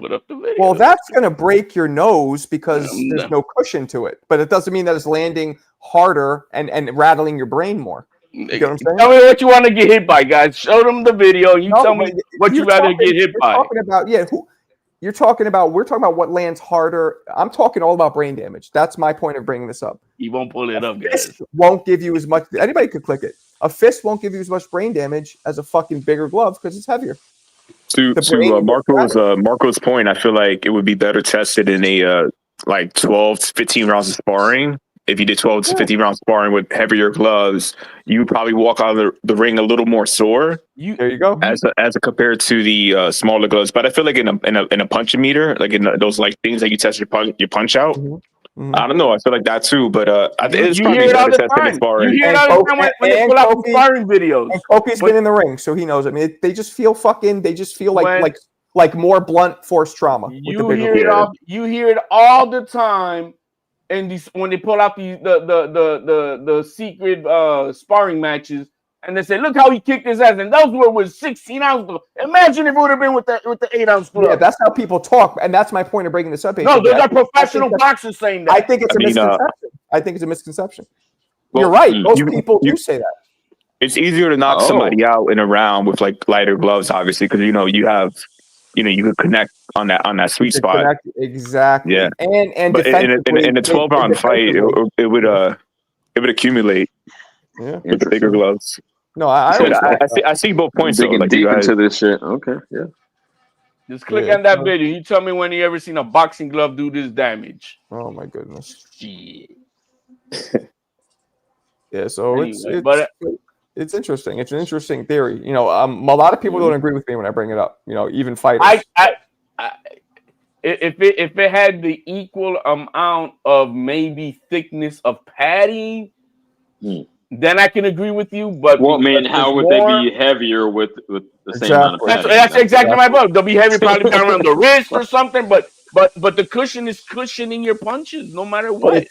Well, that's gonna break your nose because there's no cushion to it. But it doesn't mean that it's landing harder and rattling your brain more. You know what I'm saying? Tell me what you want to get hit by, guys. Show them the video. Tell me what you rather get hit by. We're talking about what lands harder. I'm talking all about brain damage. That's my point of bringing this up. He won't pull it up, guys. Won't give you as much. Anybody could click it. A fist won't give you as much brain damage as a fucking bigger glove because it's heavier. To Marco's point, I feel like it would be better tested in a 12 to 15 rounds of sparring. If you did 12 to 15 rounds sparring with heavier gloves, you would probably walk out of the ring a little more sore. There you go. As compared to the smaller gloves, but I feel like in a punch meter, like in those things that you test your punch out, I don't know. I feel like that too, but it's you probably hear it all better the testing time. sparring. You hear it all the time when they pull out the sparring videos. And Kofi's been in the ring, so he knows. I mean, they just feel like more blunt force trauma. You hear it all. You hear it all the time, and when they pull out the secret sparring matches, and they say, "Look how he kicked his ass," and those were with 16 ounces. Imagine if it would have been with the 8-ounce club. Yeah, that's how people talk, and that's my point of breaking this up. No, those are professional boxers saying that. I think it's a misconception. I think it's a misconception. You're right. Most people do say that. It's easier to knock somebody out in a round with like lighter gloves, obviously, because you could connect on that sweet spot. Exactly. Yeah. And but in a 12-round fight, it would accumulate. Yeah. With the bigger gloves. No, I see both points. Digging like deep into this shit. Okay, yeah. Just click on that video. You tell me when you ever seen a boxing glove do this damage. Oh my goodness. Shit. Yeah, so it's interesting. It's an interesting theory. A lot of people don't agree with me when I bring it up. Even fighters. If it had the equal amount of maybe thickness of padding, then I can agree with you. But how would they be heavier with the same amount of padding? That's exactly my point. They'll be heavy probably down around the wrist or something, but the cushion is cushioning your punches no matter what.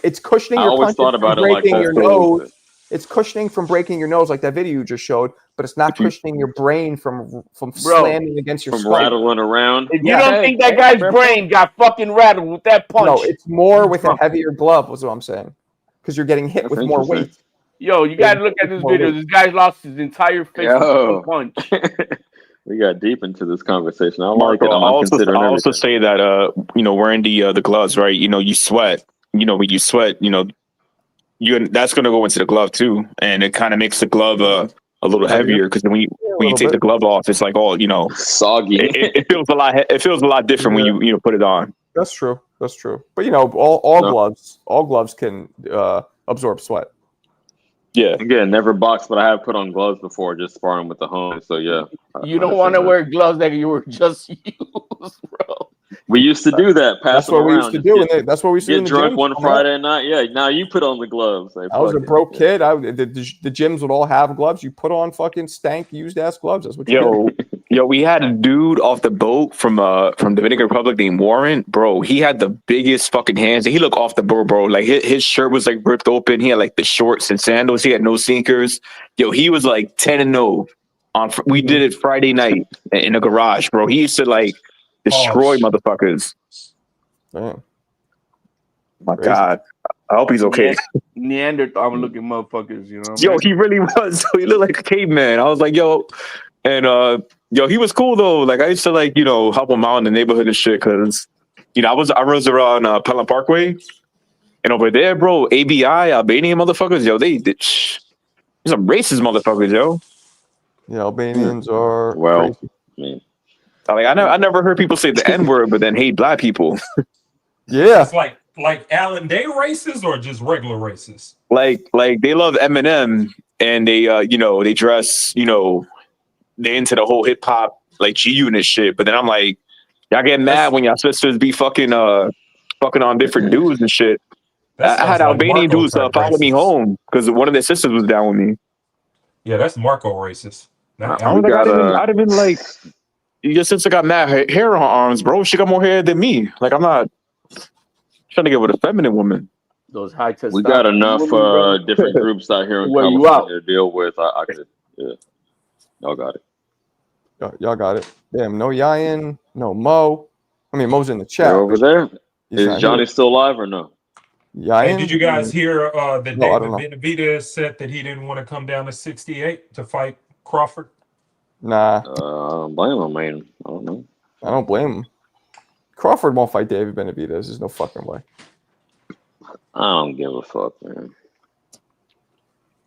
It's cushioning your punches from breaking your nose. It's cushioning from breaking your nose, like that video you just showed, but it's not cushioning your brain from slamming against your skull. Rattling around. If you don't think that guy's brain got fucking rattled with that punch. No, it's more with a heavier glove, was what I'm saying. Because you're getting hit with more weight. Yo, you gotta look at this video. This guy lost his entire face with one punch. We got deep into this conversation. I Marco, like it. I'll also say that wearing the gloves, right? You sweat. When you sweat, that's going to go into the glove too, and it kind of makes the glove a little heavier because when you take the glove off, it's like soggy. It feels a lot. It feels a lot different when you put it on. That's true. But all gloves can absorb sweat. Yeah. Again, never boxed, but I have put on gloves before, just sparring with the home. So yeah. You don't want to wear gloves that you were just used, bro. We used to do that. That's what we used to do. That's what we used to do. Get drunk one Friday night. Yeah. Now you put on the gloves. I was a broke kid. The gyms would all have gloves. You put on fucking stank used ass gloves. That's what you did. Yo, we had a dude off the boat from Dominican Republic named Warren. Bro, he had the biggest fucking hands. He looked off the boat, bro. Like his shirt was like ripped open. He had like the shorts and sandals. He had no sneakers. Yo, he was like 10-0. We did it Friday night in a garage, bro. He used to like destroy motherfuckers. Damn. My God. I hope he's okay. Neanderthal looking motherfuckers, Yo, he really was. He looked like a caveman. I was like, yo. And he was cool though. Like I used to help him out in the neighborhood and shit because I was around Pelham Parkway, and over there, bro, ABI Albanian motherfuckers, yo, there's some racist motherfuckers, yo. Yeah, Albanians are crazy. Like I never heard people say the N-word, but then hate black people. Yeah, it's like Alan Day racist or just regular racist. Like they love Eminem and they they dress they into the whole hip hop like G-Unit shit, but then I'm like, y'all getting mad when y'all sisters be fucking on different dudes and shit. I had Albanian dudes follow me home because one of their sisters was down with me. Yeah, that's Marco racist. I'd have been like, your sister got mad hair on her arms, bro. She got more hair than me. Like I'm not trying to get with a feminine woman. Those high testosterone. We got enough different groups out here in California to deal with. I could, yeah. Y'all got it. Y'all got it. Damn, no Yayan, no Mo. I mean, Mo's in the chat. They're over there. Is Johnny still alive or no? Yayan? Hey, did you guys hear that David Benavidez said that he didn't want to come down to 68 to fight Crawford? Nah. I don't blame him, man. I don't know. I don't blame him. Crawford won't fight David Benavidez. There's no fucking way. I don't give a fuck, man.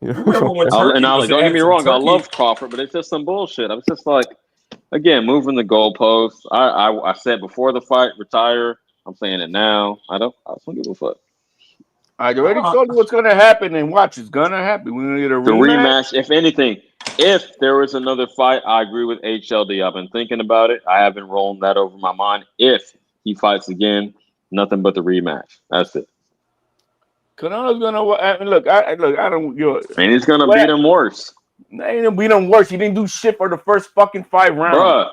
Don't get me wrong, I love Crawford, but it's just some bullshit. I was just like, again, moving the goalposts. I said before the fight, retire. I'm saying it now. I don't give a fuck. I already told you what's gonna happen, and watch, it's gonna happen. We're gonna get a rematch. If anything, if there was another fight, I agree with HLD. I've been thinking about it. I haven't rolled that over my mind. If he fights again, Nothing but the rematch. That's it. Canelo's gonna look. I don't. And he's gonna beat him worse. He didn't beat him worse. He didn't do shit for the first fucking 5 rounds. Bruh,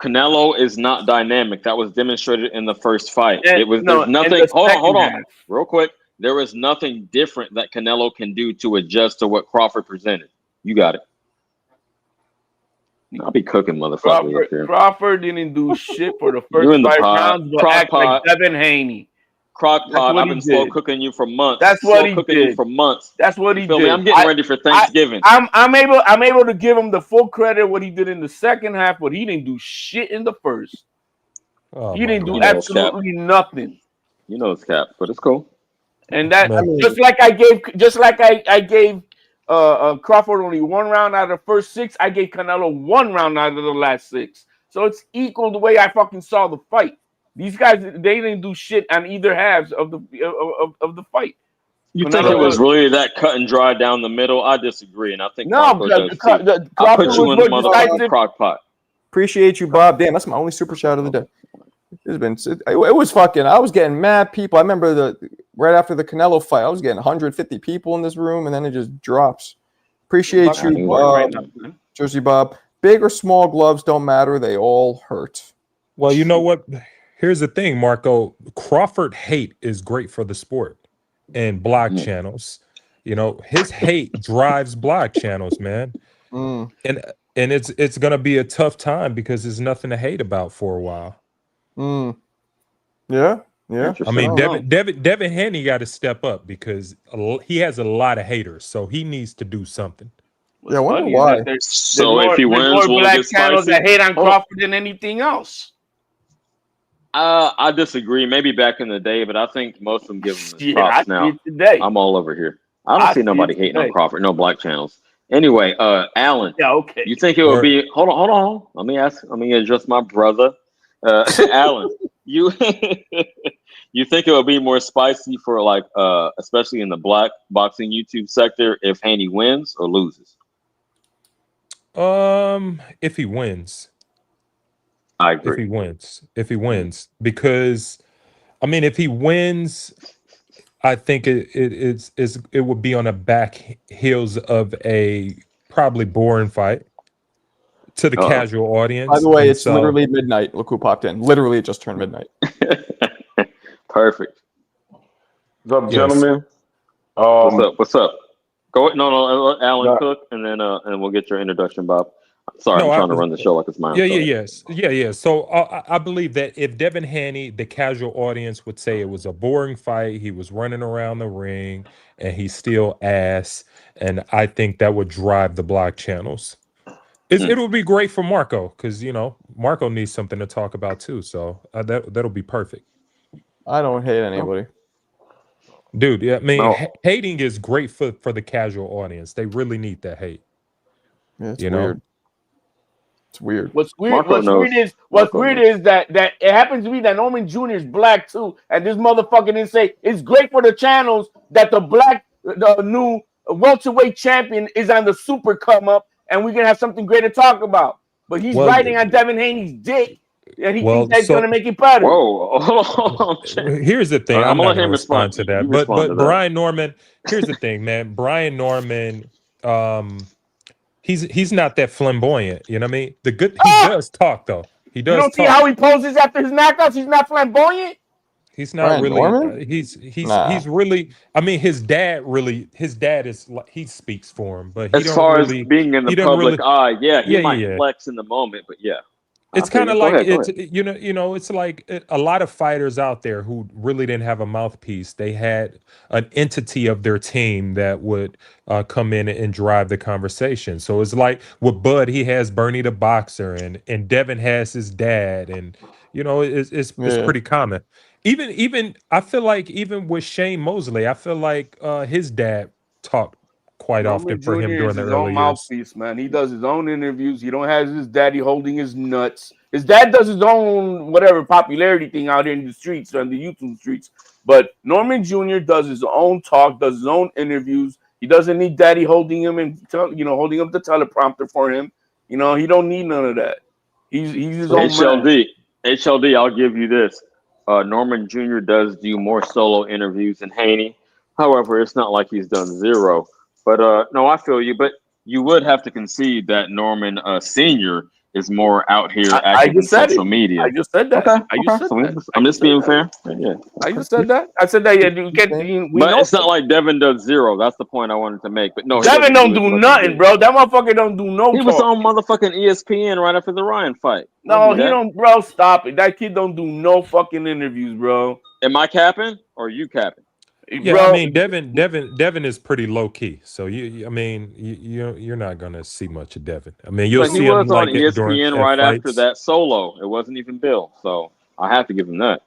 Canelo is not dynamic. That was demonstrated in the first fight. There's nothing. Hold on, real quick. There was nothing different that Canelo can do to adjust to what Crawford presented. You got it. I'll be cooking, motherfucker. Crawford didn't do shit for the first 5 rounds. But act like Devin Haney. Crockpot, I've been slow cooking you for months. That's what he did. You for months. That's what he did. I'm getting ready for Thanksgiving. I'm able to give him the full credit what he did in the second half, but he didn't do shit in the first. He didn't do absolutely nothing. You know it's cap, but it's cool. And that just like I gave Crawford only 1 round out of the first 6, I gave Canelo 1 round out of the last 6. So it's equal the way I fucking saw the fight. These guys, they didn't do shit on either halves of the fight. You think it was really that cut and dry down the middle? I disagree, and I think I'll put you in the motherfucking crockpot. Appreciate you, Bob. Damn, that's my only super shout of the day. It was fucking. I was getting mad people. I remember right after the Canelo fight, I was getting 150 people in this room, and then it just drops. Appreciate you, Jersey Bob. Big or small gloves don't matter. They all hurt. Well, you know what? Here's the thing, Marco. Crawford hate is great for the sport and block channels. You know, his hate drives block channels, man. And it's gonna be a tough time because there's nothing to hate about for a while. Yeah. I mean, Devin Haney got to step up because he has a lot of haters, so he needs to do something. Yeah, I wonder why. So if he wins, more black channels that hate on Crawford than anything else. I disagree. Maybe back in the day, but I think most of them give him the props now. I'm all over here. I don't see nobody hating on Crawford. No black channels. Anyway, Alan. Yeah, okay. You think it would be? Hold on. Let me adjust my brother. Alan, you think it would be more spicy for especially in the black boxing YouTube sector if Haney wins or loses? If he wins. I agree. If he wins, because I mean, if he wins, I think it would be on the back heels of a probably boring fight to the casual audience. By the way, it's literally midnight. Look who popped in. Literally, it just turned midnight. Perfect. What's up, gentlemen? What's up? Go no, Alan Cook, and then and we'll get your introduction, Bob. Sorry, I'm trying to run the show like it's mine. Yeah. So I believe that if Devin Haney, the casual audience would say it was a boring fight, he was running around the ring, and he's still ass, and I think that would drive the block channels. It would be great for Marco because Marco needs something to talk about too. So that'll be perfect. I don't hate anybody, dude. Yeah, I mean, hating is great for the casual audience. They really need that hate. Yeah, it's weird. It's weird. What's weird is that it happens to be that Norman Jr. is black too, and this motherfucker didn't say it's great for the channels that the new welterweight champion is on the super come up, and we're gonna have something great to talk about. But he's riding on Devin Haney's dick, and he thinks that's gonna make it better. Whoa! Here's the thing. I'm not gonna respond to that. But Brian Norman. Here's the thing, man. Brian Norman. He's not that flamboyant, you know what I mean? He does talk though. He does. You don't see how he poses after his knockouts? He's not flamboyant. He's not really. He's really. I mean, his dad is like he speaks for him, but as far as being in the public eye, he might flex in the moment, but yeah. It's kind of like it's like a lot of fighters out there who really didn't have a mouthpiece. They had an entity of their team that would come in and drive the conversation. So it's like with Bud, he has Bernie the boxer, and Devin has his dad, and it's pretty common. Even I feel like even with Shane Mosley, I feel like his dad talked quite often for him during the early years. Mouthpiece, man. He does his own interviews. He don't have his daddy holding his nuts. His dad does his own whatever popularity thing out here in the streets, on the YouTube streets. But Norman Jr. does his own talk, does his own interviews. He doesn't need daddy holding him and holding up the teleprompter for him. He don't need none of that. He's his own man. HLD, I'll give you this. Norman Jr. does do more solo interviews than Haney. However, it's not like he's done zero. But no, I feel you. But you would have to concede that Norman Sr. is more out here active in social media. I just said that. Okay. I'm just being fair. Yeah. I just said that. I said that. Yeah, but it's not like Devin does zero. That's the point I wanted to make. But no, Devin don't do nothing, bro. That motherfucker don't do no. He was on motherfucking ESPN right after the Ryan fight. No, he don't, bro. Stop it. That kid don't do no fucking interviews, bro. Am I capping or are you capping? Yeah, bro. I mean Devin is pretty low key, so you're not gonna see much of Devin. I mean, you'll see him on ESPN right after that solo. It wasn't even Bill, so I have to give him that.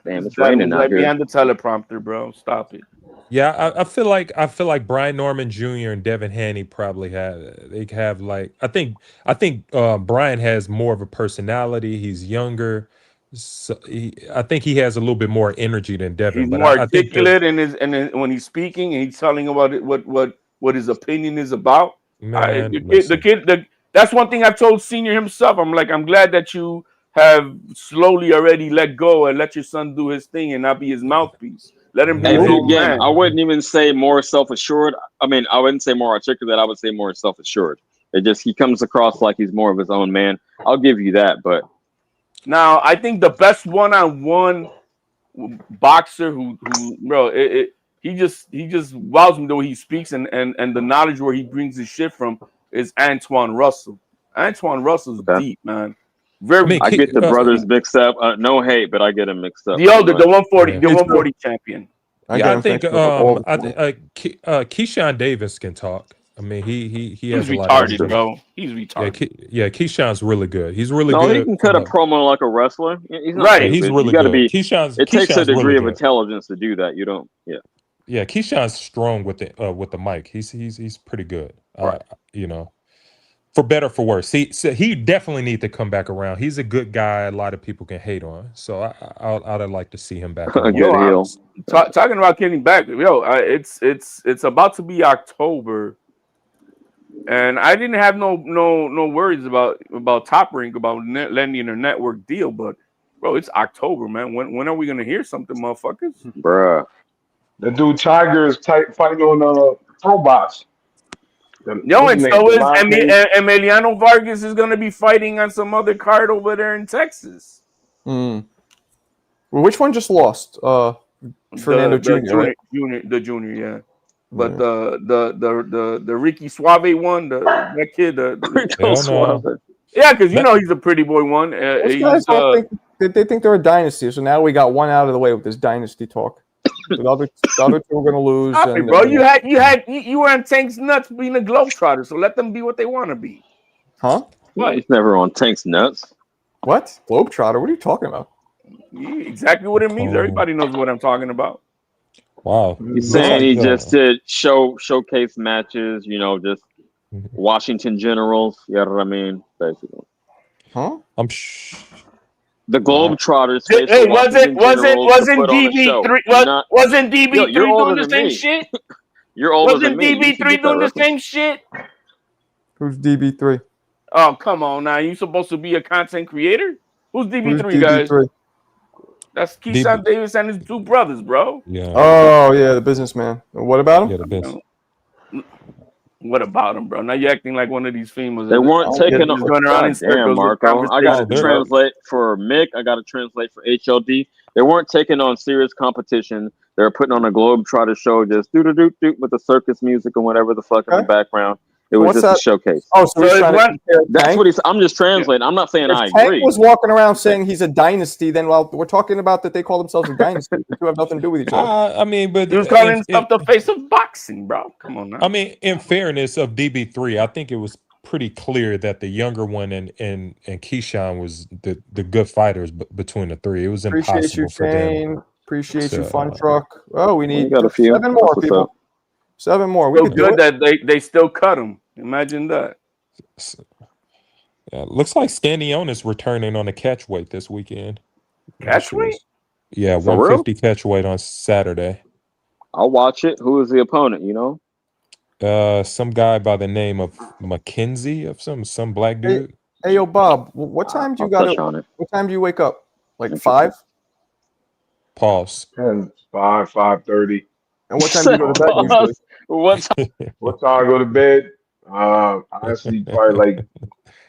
Damn, it's raining out here. Behind the teleprompter, bro. Stop it. Yeah, I feel like Brian Norman Jr. and Devin Haney probably have like I think Brian has more of a personality. He's younger. So I think he has a little bit more energy than Devin. He's but more articulate when he's speaking and he's telling about it, what his opinion is about. Man, the kid. That's one thing I told Senior himself. I'm like, I'm glad that you have slowly already let go and let your son do his thing and not be his mouthpiece. Let him be his own man. I wouldn't even say more self-assured. I mean, I wouldn't say more articulate. I would say more self-assured. He comes across like he's more of his own man. I'll give you that, but. Now, I think the best one-on-one boxer who bro, he just wows me the way he speaks and the knowledge where he brings his shit from is Antoine Russell. Antoine Russell's deep, man. I get the brothers mixed up. No hate, but I get them mixed up. The 140 champion. I think Keyshawn Davis can talk. I mean, he's retarded, bro. He's retarded. Yeah, Keyshawn's really good. He's really good. No, he can cut a promo like a wrestler. He's not right. He's really good. It takes a degree of intelligence to do that. You don't. Yeah. Yeah, Keyshawn's strong with the mic. He's pretty good. Right. For better for worse. He definitely needs to come back around. He's a good guy. A lot of people can hate on. So I'd like to see him back. Talking about getting back, it's about to be October. And I didn't have no worries about Top Rank, about lending a network deal, but bro, it's October, man. When are we gonna hear something, motherfuckers? Bruh. The dude Tiger is fighting on Tobots. Yo, and so is Emiliano Vargas is gonna be fighting on some other card over there in Texas. Well, which one just lost? Fernando Jr. Right? The junior, yeah. But the Ricky Suave one, that kid, Rico Suave. Yeah, because he's a pretty boy one. Those guys they think they're a dynasty, so now we got one out of the way with this dynasty talk. The other two are gonna lose. Bro, you were on Tank's nuts being a globetrotter, so let them be what they want to be. Huh? What? He's never on Tank's nuts. What? Globetrotter? What are you talking about? Yeah, exactly what it means. Everybody knows what I'm talking about. Wow. He's saying he just did showcase matches, just Washington Generals. You know what I mean? Basically. Huh? The Globetrotters. Hey, wasn't DB3 wasn't DB3 doing the same shit? You're older than me. Wasn't DB3 doing the same shit? Who's DB3? Oh, come on now. You supposed to be a content creator? Who's DB3, guys? That's Keyshawn Davis and his two brothers, bro. Yeah. Oh, yeah, the businessman. What about him? Yeah, the business. What about him, bro? Now you're acting like one of these famous. They weren't taking on. Damn, Marco. I got to translate for Mick. I got to translate for HLD. They weren't taking on serious competition. They were putting on a Globetrotter show, just do with the circus music and whatever the fuck in the background. It was just a showcase. Oh, so that's what he's. I'm just translating. I'm not saying I agree. Tank was walking around saying he's a dynasty. Then, we're talking about that they call themselves a dynasty. The two have nothing to do with each other. I mean, but he was calling himself the face of boxing, bro. Come on now. I mean, in fairness of DB3, I think it was pretty clear that the younger one and Keyshawn was the good fighters between the three. It was impossible for them. Appreciate you, Fun Truck. Oh, we need got a few. 7 more people. 7 more. So good that they still cut him. Imagine that. Yeah, looks like Stannion is returning on the catch weight this weekend. Catch weight? Yeah, 150 catch weight on Saturday. I'll watch it. Who is the opponent? Some guy by the name of McKenzie of some black dude. Hey, yo, Bob. What time do you What time do you wake up? Like 5? Pause. 10, 5, 5:30. And what time do you go to bed usually? What time? What time I go to bed? I sleep probably like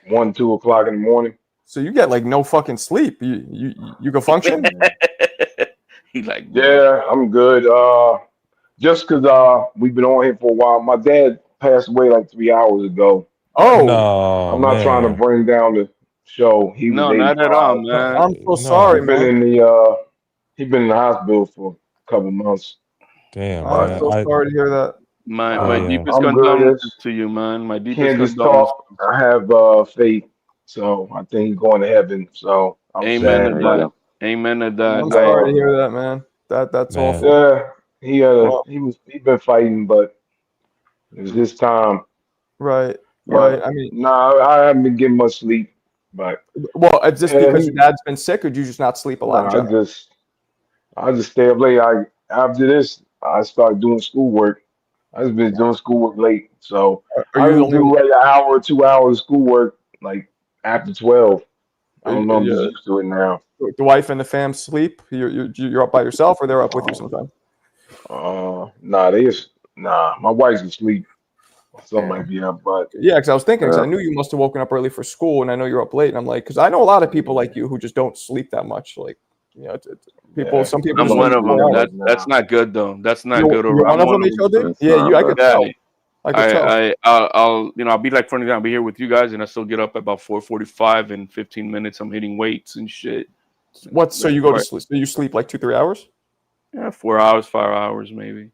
1, 2 o'clock in the morning. So you get like no fucking sleep. You can function? He like, Yeah, I'm good. Just because we've been on here for a while. My dad passed away like 3 hours ago. Oh, no, I'm not trying to man. bring down the show. He was no, not at all, 85. man. I'm so No. sorry, He's been man. in the he's been in the hospital for a couple months. Damn, I'm man. so sorry to hear that. My Yeah. deepest I'm good. condolences to you, man. My deepest Can't just condolences. talk. I have faith, so I think he's going to heaven. So I'm Amen to sad, There you but that. Amen to that. I'm uh, sorry to hear that, man. That's Man. awful. yeah, Well, he's been fighting, but it was his time. right. But I mean, I haven't been getting much sleep. But well, is this yeah, because your dad's been sick, or do you just not sleep a lot in general? I just stay up late. After this, I started doing schoolwork. I just been doing schoolwork late, so Are I you the just only? do like an hour or 2 hours of schoolwork like after 12. I don't know. I'm just The used to it now. wife and the fam sleep? You're up by yourself, or they're up with you sometimes? My wife's asleep. Some Yeah. might be up, but Yeah, because I was thinking, because I knew you must have woken up early for school, and I know you're up late, and I'm like, because I know a lot of people like you who just don't sleep that much. Like, people, some people I'm just one sleep of 4 them. hours. That's not good though. That's not good. You're one I'm of them, one of them. HLD? Yeah, I could tell. I could tell. I'll be like, for example, I'll be here with you guys, and I still get up at about 4:45 in 15 minutes. I'm hitting weights and shit. So you go to sleep? So you sleep like 2-3 hours? Yeah, 4 hours, 5 hours, maybe.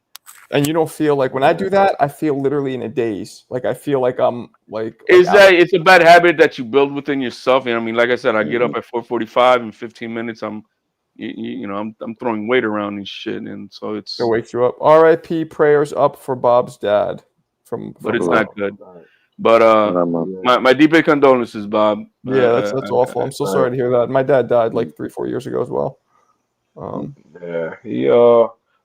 And you don't feel like when I do that, I feel literally in a daze. Like I feel like I'm like. It's a bad habit that you build within yourself. I mean, like I said, I get up at 4:45 in 15 minutes. I'm throwing weight around and shit, and so it's. It wakes you up. R.I.P. Prayers up for Bob's dad. But it's not good. But my deepest condolences, Bob. Yeah, that's awful. I'm so sorry to hear that. My dad died like 3-4 years ago as well.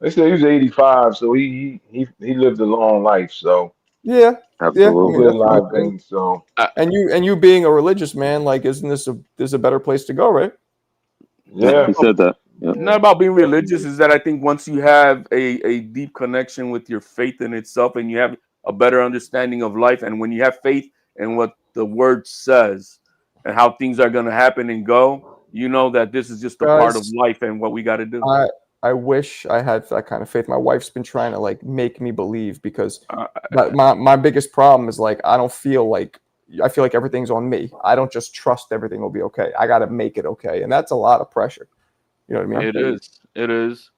They said he was 85, so he lived a long life. So yeah, absolutely. I mean, a lot of things. So and you being a religious man, like, isn't this a better place to go, right? Yeah, he said that. Yeah. Not about being religious, is that I think once you have a deep connection with your faith in itself, and you have a better understanding of life, and when you have faith in what the word says and how things are going to happen and go, you know that this is just a part of life and what we got to do. I wish I had that kind of faith. My wife's been trying to like make me believe, because my biggest problem is like I feel like everything's on me. I don't just trust everything will be okay. I got to make it okay, and that's a lot of pressure. You know what I mean? It is.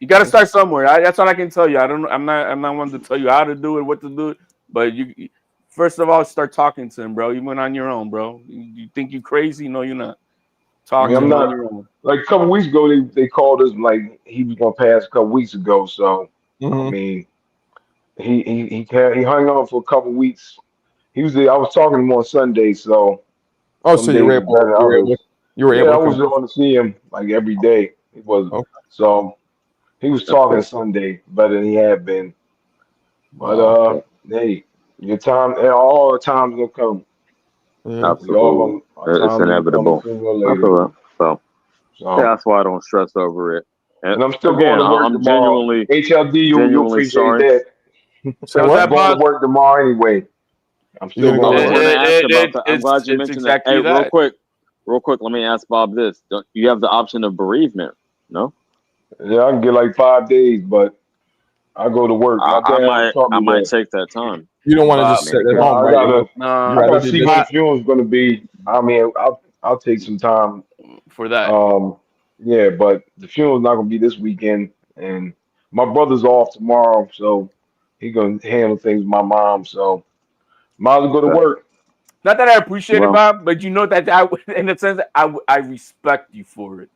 You got to start somewhere. That's all I can tell you. I'm not one to tell you how to do it, what to do, but you first of all start talking to him, bro. You went on your own, bro. You think you crazy? No, you're not. I'm not. Like a couple weeks ago, they called us like he was gonna pass a couple weeks ago. So I mean, he hung on for a couple weeks. I was talking to him on Sunday, so. So you were able. I was going to see him like every day. It was so he was talking Sunday better than he had been. But hey, your time, all the times will come. Absolutely, it's inevitable. So that's why I don't stress over it. And I'm still going to work I'm tomorrow. HLD, you'll appreciate that. So I'm going to work tomorrow anyway. I'm still going to work. I was going to ask about that. I'm glad you mentioned that. Hey, that. real quick, let me ask Bob this. You have the option of bereavement, no? Yeah, I can get like 5 days, but I go to work. I might take that time. You don't want to just sit at home, right? I gotta see what the funeral's going to be. I mean, I'll take some time for that. Yeah, but the funeral's not going to be this weekend, and my brother's off tomorrow, so he's going to handle things with my mom. So might as well go to work. Not that I appreciate it, Bob, but you know that in a sense, I respect you for it.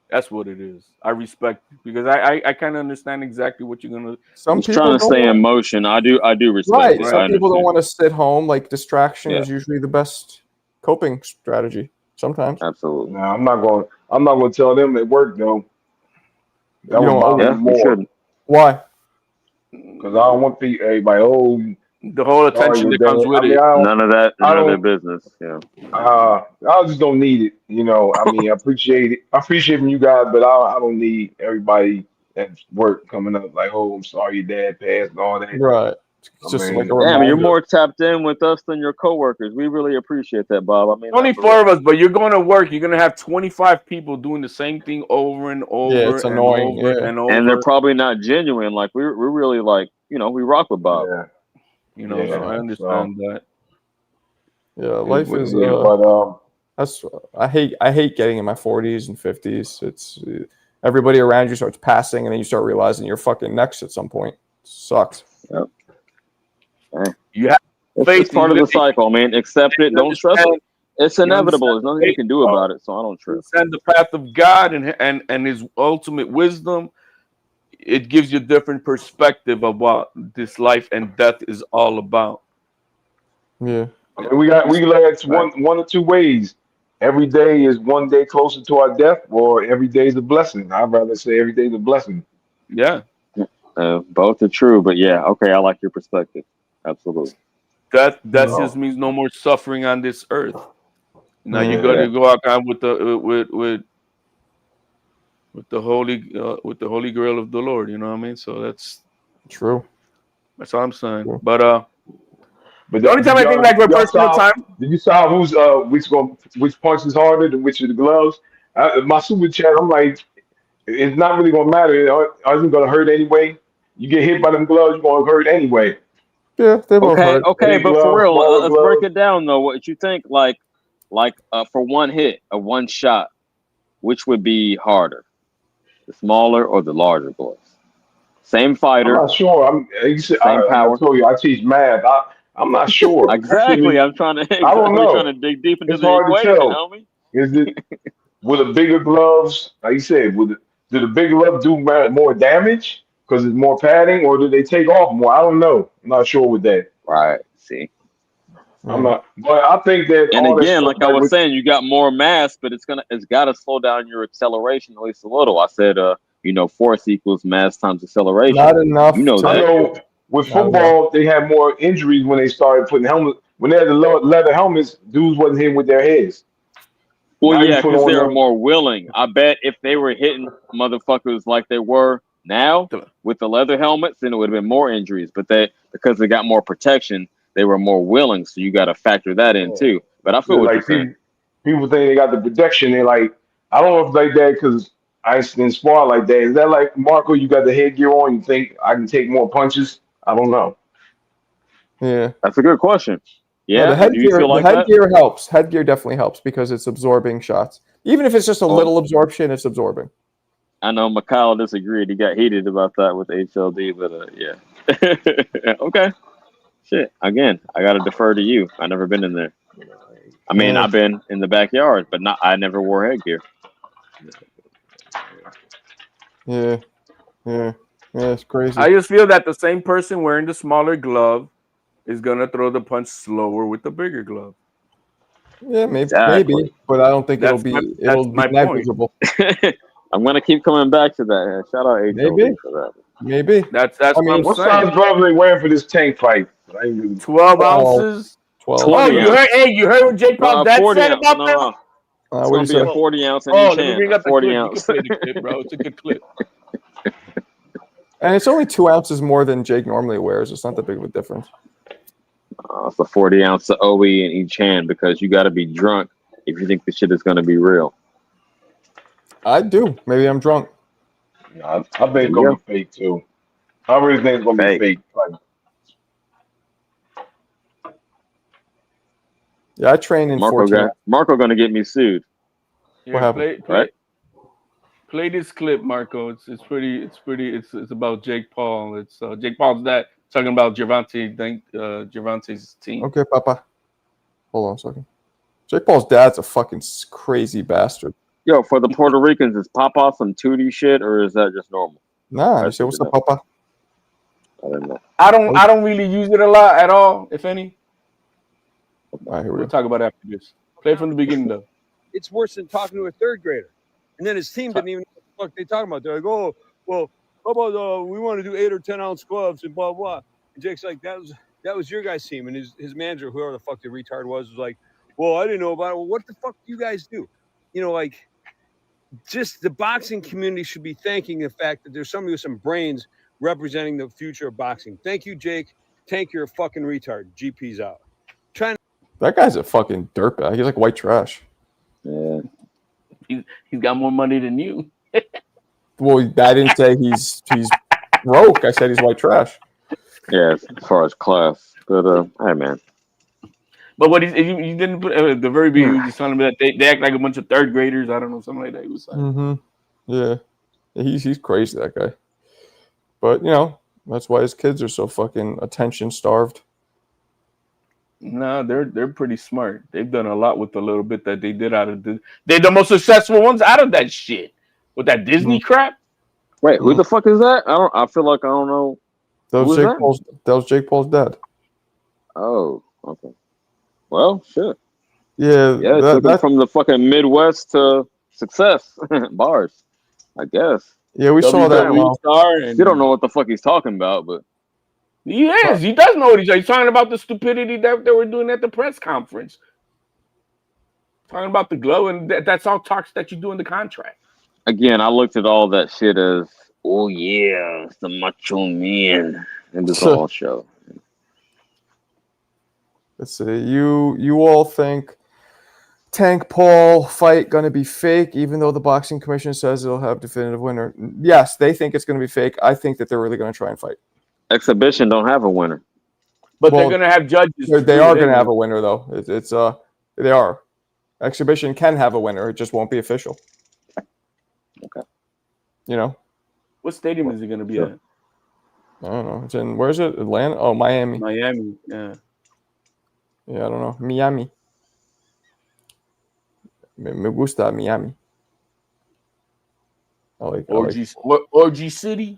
That's what it is. I respect you because I kind of understand exactly what you're gonna. Some people trying to stay in motion. I do respect. Right. It. Some people don't want to sit home. Like distraction is usually the best coping strategy. Sometimes. Absolutely. No, I'm not going to tell them at work though. That you should. Why? Because I don't want everybody. The whole attention that comes with it. None of that. None of their business. Yeah. I just don't need it. You know, I mean, I appreciate it. I appreciate you guys, but I don't need everybody at work coming up like, oh, I'm sorry your dad passed and all that. Right. It's just like a reminder. Damn, you're more tapped in with us than your coworkers. We really appreciate that, Bob. I mean, 24 of us, but you're going to work. You're going to have 25 people doing the same thing over and over. Yeah, it's annoying. And over and over. And they're probably not genuine. Like we're really like, you know, we rock with Bob. Yeah. You know, so I understand that. Yeah, life is. That's I hate getting in my 40s and 50s. It's everybody around you starts passing, and then you start realizing you're fucking next at some point. Sucks. Yep. You have it's part of the cycle, man. Accept it. Don't stress it. It's inevitable. There's nothing you can do about it, so I don't trip. And the path of God and His ultimate wisdom, it gives you a different perspective of what this life and death is all about. Yeah. And we learn one or two ways. Every day is one day closer to our death, or every day is a blessing. I'd rather say every day is a blessing. Yeah. Both are true, but yeah, okay, I like your perspective. Absolutely. That just means no more suffering on this earth. Now you got to go out with the holy grail of the Lord. You know what I mean? So that's true. That's all I'm saying. True. But the only time I think like we're personal time. Did you saw which punch is harder than which of the gloves? My super chat, I'm like, it's not really gonna matter. Isn't gonna hurt anyway. You get hit by them gloves, you're gonna hurt anyway. Yeah, they both hurt. Okay, but for real, let's break it down though. What you think, like for one hit, one shot, which would be harder, the smaller or the larger gloves? Same fighter. I'm not sure. I told you I teach math. I'm not sure. Exactly. I'm trying to. I don't know. Trying to dig deep into it's the hard equation. To tell. Homie. Is it with the bigger gloves? Like you said, do the bigger gloves do more damage because it's more padding, or do they take off more? I don't know. I'm not sure with that. Right. See. I'm not. But I think that. And again, like I was saying, you got more mass, but it's got to slow down your acceleration at least a little. I said, force equals mass times acceleration. Not enough. You know that. I know with football, they had more injuries when they started putting helmets. When they had the leather helmets, dudes wasn't hitting with their heads. Well, yeah, because they were more willing. I bet if they were hitting motherfuckers like they were now with the leather helmets, then it would have been more injuries. But because they got more protection, they were more willing. So you got to factor that in too. But I feel what you're saying. People think they got the protection. They're like, I don't know if like that because I didn't spar like that. Is that like Marco? You got the headgear on. You think I can take more punches? I don't know. Yeah, that's a good question. Yeah, the headgear helps. Headgear definitely helps because it's absorbing shots. Even if it's just a little absorption, it's absorbing. I know Mikhail disagreed. He got heated about that with HLD, but yeah. Okay. Shit. Again, I got to defer to you. I never been in there. I mean, I've been in the backyard, but I never wore headgear. Yeah, it's crazy. I just feel that the same person wearing the smaller glove is gonna throw the punch slower with the bigger glove. Yeah, maybe, but I don't think it'll be negligible. I'm gonna keep coming back to that. Shout out HLD for that. Maybe that's what I'm saying. What size glove are they wearing for this tank fight? 12 ounces. 12. Oh, you heard what Jake Paul's dad said about that? It's gonna be a 40 ounce in each hand. Bring up 40 ounce. You can play the clip, bro. It's a good clip. And it's only 2 ounces more than Jake normally wears. It's not that big of a difference. It's a 40 ounce of OE in each hand because you got to be drunk if you think the shit is going to be real. I do. Maybe I'm drunk. I think it's going to be fake too. I really think it's going to be fake. Yeah, I train in Marco going to get me sued. Yeah, what happened? Play this clip, Marco. It's about Jake Paul. It's Jake Paul's dad talking about Gervonta's team. Okay, Papa. Hold on a second. Jake Paul's dad's a fucking crazy bastard. Yo, for the Puerto Ricans, is Papa some Tootie shit or is that just normal? Nah, I say what's up, Papa? I don't know. I don't really use it a lot at all, if any. All right, here we'll talk about after this. Play from the beginning though. It's worse than talking to a third grader. And then his team didn't even know what the fuck they talking about. They're like, oh, well, how about we want to do 8 or 10 ounce gloves and blah blah. And Jake's like, That was your guys' team, and his manager, whoever the fuck the retard was like, well, I didn't know about it. Well, what the fuck do you guys do? You know, like, just the boxing community should be thanking the fact that there's somebody with some brains representing the future of boxing. Thank you, Jake. Tank, you're a fucking retard. GP's out. That guy's a fucking dirtbag. He's like white trash. Yeah. He's got more money than you. Well, I didn't say he's broke. I said he's white trash. Yeah, as far as class. But hey, man. But what you didn't put at the very beginning, you were just telling me that they act like a bunch of third graders. I don't know, something like that. He was saying. Mm-hmm. Yeah, he's crazy, that guy. But you know, that's why his kids are so fucking attention starved. No, they're pretty smart. They've done a lot with the little bit that they did out of they're the most successful ones out of that shit. With that Disney crap. Wait, who the fuck is that? I feel like I don't know. That was Jake Paul's dad. Oh, okay. Well, shit. Yeah, took him from the fucking Midwest to success. Bars, I guess. Yeah, we saw that. You don't know what the fuck he's talking about, but he is. He does know what he's talking about. The stupidity that they were doing at the press conference. Talking about the glow, and that's all talks that you do in the contract. Again, I looked at all that shit as, oh yeah, it's the macho man in this whole show. Let's see. You all think Tank Paul fight going to be fake, even though the boxing commission says it'll have definitive winner? Yes, they think it's going to be fake. I think that they're really going to try and fight. Exhibition don't have a winner, but they're going to have judges. They are going to have a winner, though. They are. Exhibition can have a winner. It just won't be official. Okay. You know. What stadium is it going to be at? I don't know. It's in, where is it? Atlanta? Oh, Miami. Miami. Yeah. Yeah, I don't know. Miami. Me gusta Miami. I like OG City.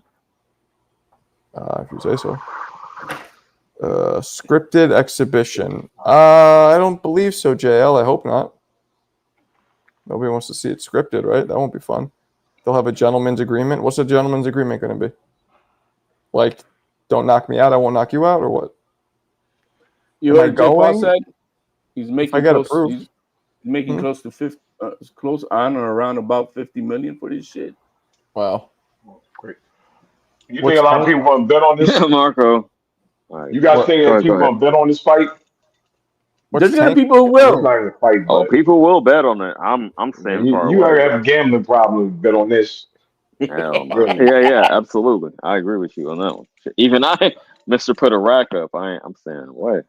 If you say so. Scripted exhibition. I don't believe so, JL. I hope not. Nobody wants to see it scripted, right? That won't be fun. They'll have a gentleman's agreement. What's a gentleman's agreement going to be? Like, don't knock me out, I won't knock you out, or what? You heard Jake Paul said he's making close to 50, close on or around about 50 million for this shit. Wow. Great. You think a lot of people going to bet on this? Yeah, Marco. Right. You guys think that people going to bet on this fight? There's gonna be people who will. Fight, people will bet on it. I'm saying you have a gambling problem. Bet on this. Hell no. Yeah, absolutely. I agree with you on that one. Even I, Mr. Put a rack up. I'm saying what?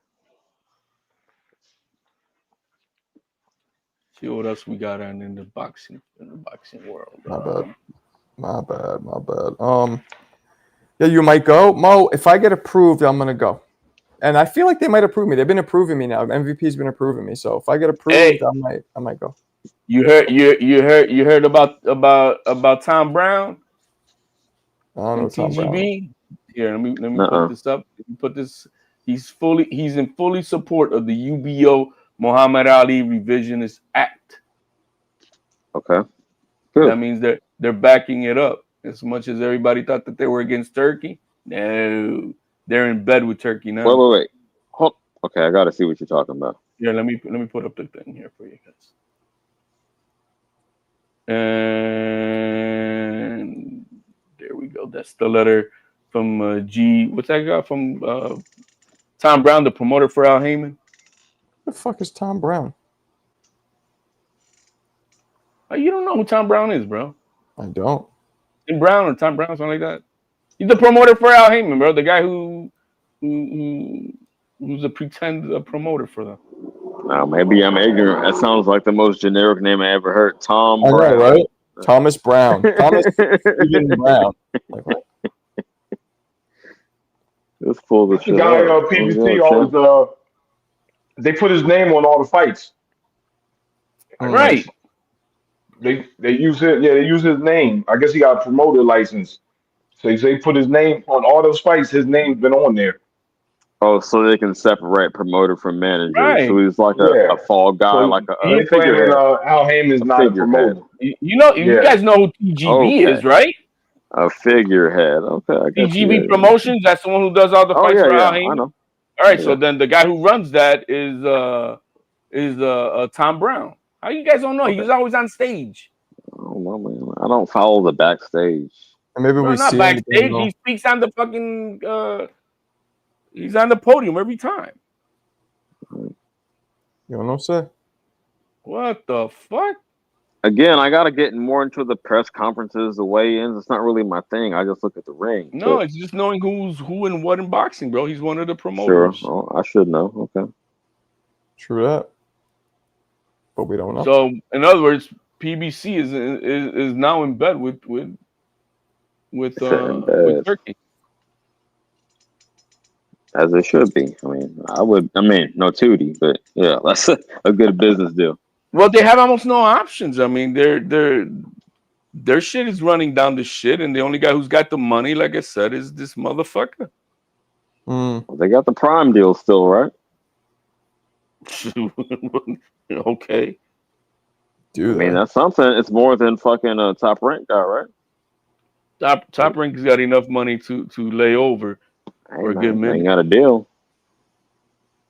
See what else we got on in the boxing world. My bad. Yeah, you might go, Mo. If I get approved, I'm gonna go. And I feel like they might approve me. They've been approving me now. MVP's been approving me. So if I get approved, I might go. You heard about Tom Brown? I don't know Tom TGB. Brown. Here, let me put this up. He's in fully support of the UBO Muhammad Ali Revisionist Act. Okay. Good. That means they're backing it up. As much as everybody thought that they were against Turkey, no. They're in bed with Turkey now. Wait. Okay, I got to see what you're talking about. Yeah, let me put up the thing here for you guys. And there we go. That's the letter from G. What's that guy from Tom Brown, the promoter for Al Heyman? Who the fuck is Tom Brown? You don't know who Tom Brown is, bro. I don't. Tim Brown or Tom Brown, something like that. He's the promoter for Al Heyman, bro. The guy who's a pretend promoter for them. Now, maybe I'm ignorant. That sounds like the most generic name I ever heard. Tom Brown. Know, right? Thomas Brown. Thomas Brown. Like, what? Let's pull this guy PBC always they put his name on all the fights. Right. They use it. Yeah, they use his name. I guess he got a promoter license. So they put his name on all those fights. His name's been on there. Oh, so they can separate promoter from manager. Right. So he's like a fall guy, so like a figurehead. Al Heyman's not a promoter. You guys know who TGB is, right? A figurehead. Okay. TGB Promotions. That's the one who does all the fights for Al Heyman. I know. All right, so then the guy who runs that is Tom Brown. How you guys don't know? He's always on stage. Oh, well, man. I don't follow the backstage. And maybe Bro, we not see backstage. He speaks on the fucking. He's on the podium every time. You don't know, sir? What the fuck? Again, I gotta get more into the press conferences, the weigh-ins. It's not really my thing. I just look at the ring. No, it's just knowing who's who and what in boxing, bro. He's one of the promoters. Sure, oh, I should know. Okay, True that, but we don't know. So, in other words, PBC is now in bed with Turkey, as it should be. I mean, no Tootie, but yeah, that's a good business deal. Well, they have almost no options. I mean, their shit is running down the shit, and the only guy who's got the money, like I said, is this motherfucker. Well, they got the Prime deal still, right? Okay. Dude, I mean, that's something. It's more than fucking a Top Rank guy, right? Top Rank's got enough money to lay over for a good minute. Ain't got a deal.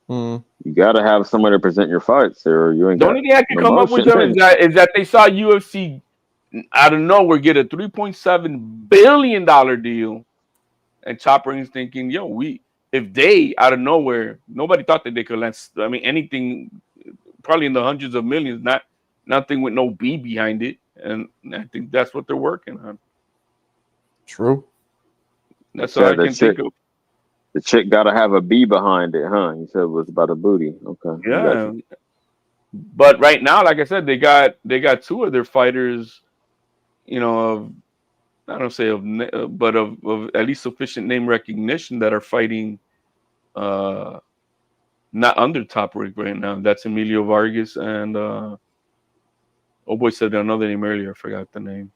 You got to have somebody to present your fights, or you ain't. The only thing I can come up with them is that they saw UFC out of nowhere get a $3.7 billion deal, and Top Rank's thinking, yo, if they out of nowhere, nobody thought that they could land. I mean, anything probably in the hundreds of millions, nothing with no B behind it, and I think that's what they're working on. True. That's all I can think of. The chick got to have a B behind it, huh? You said it was about a booty. Okay. Yeah. But right now, like I said, they got two of their fighters, you know, I don't say but of at least sufficient name recognition that are fighting not under Top Rank right now. That's Emilio Vargas and said another name earlier. I forgot the name.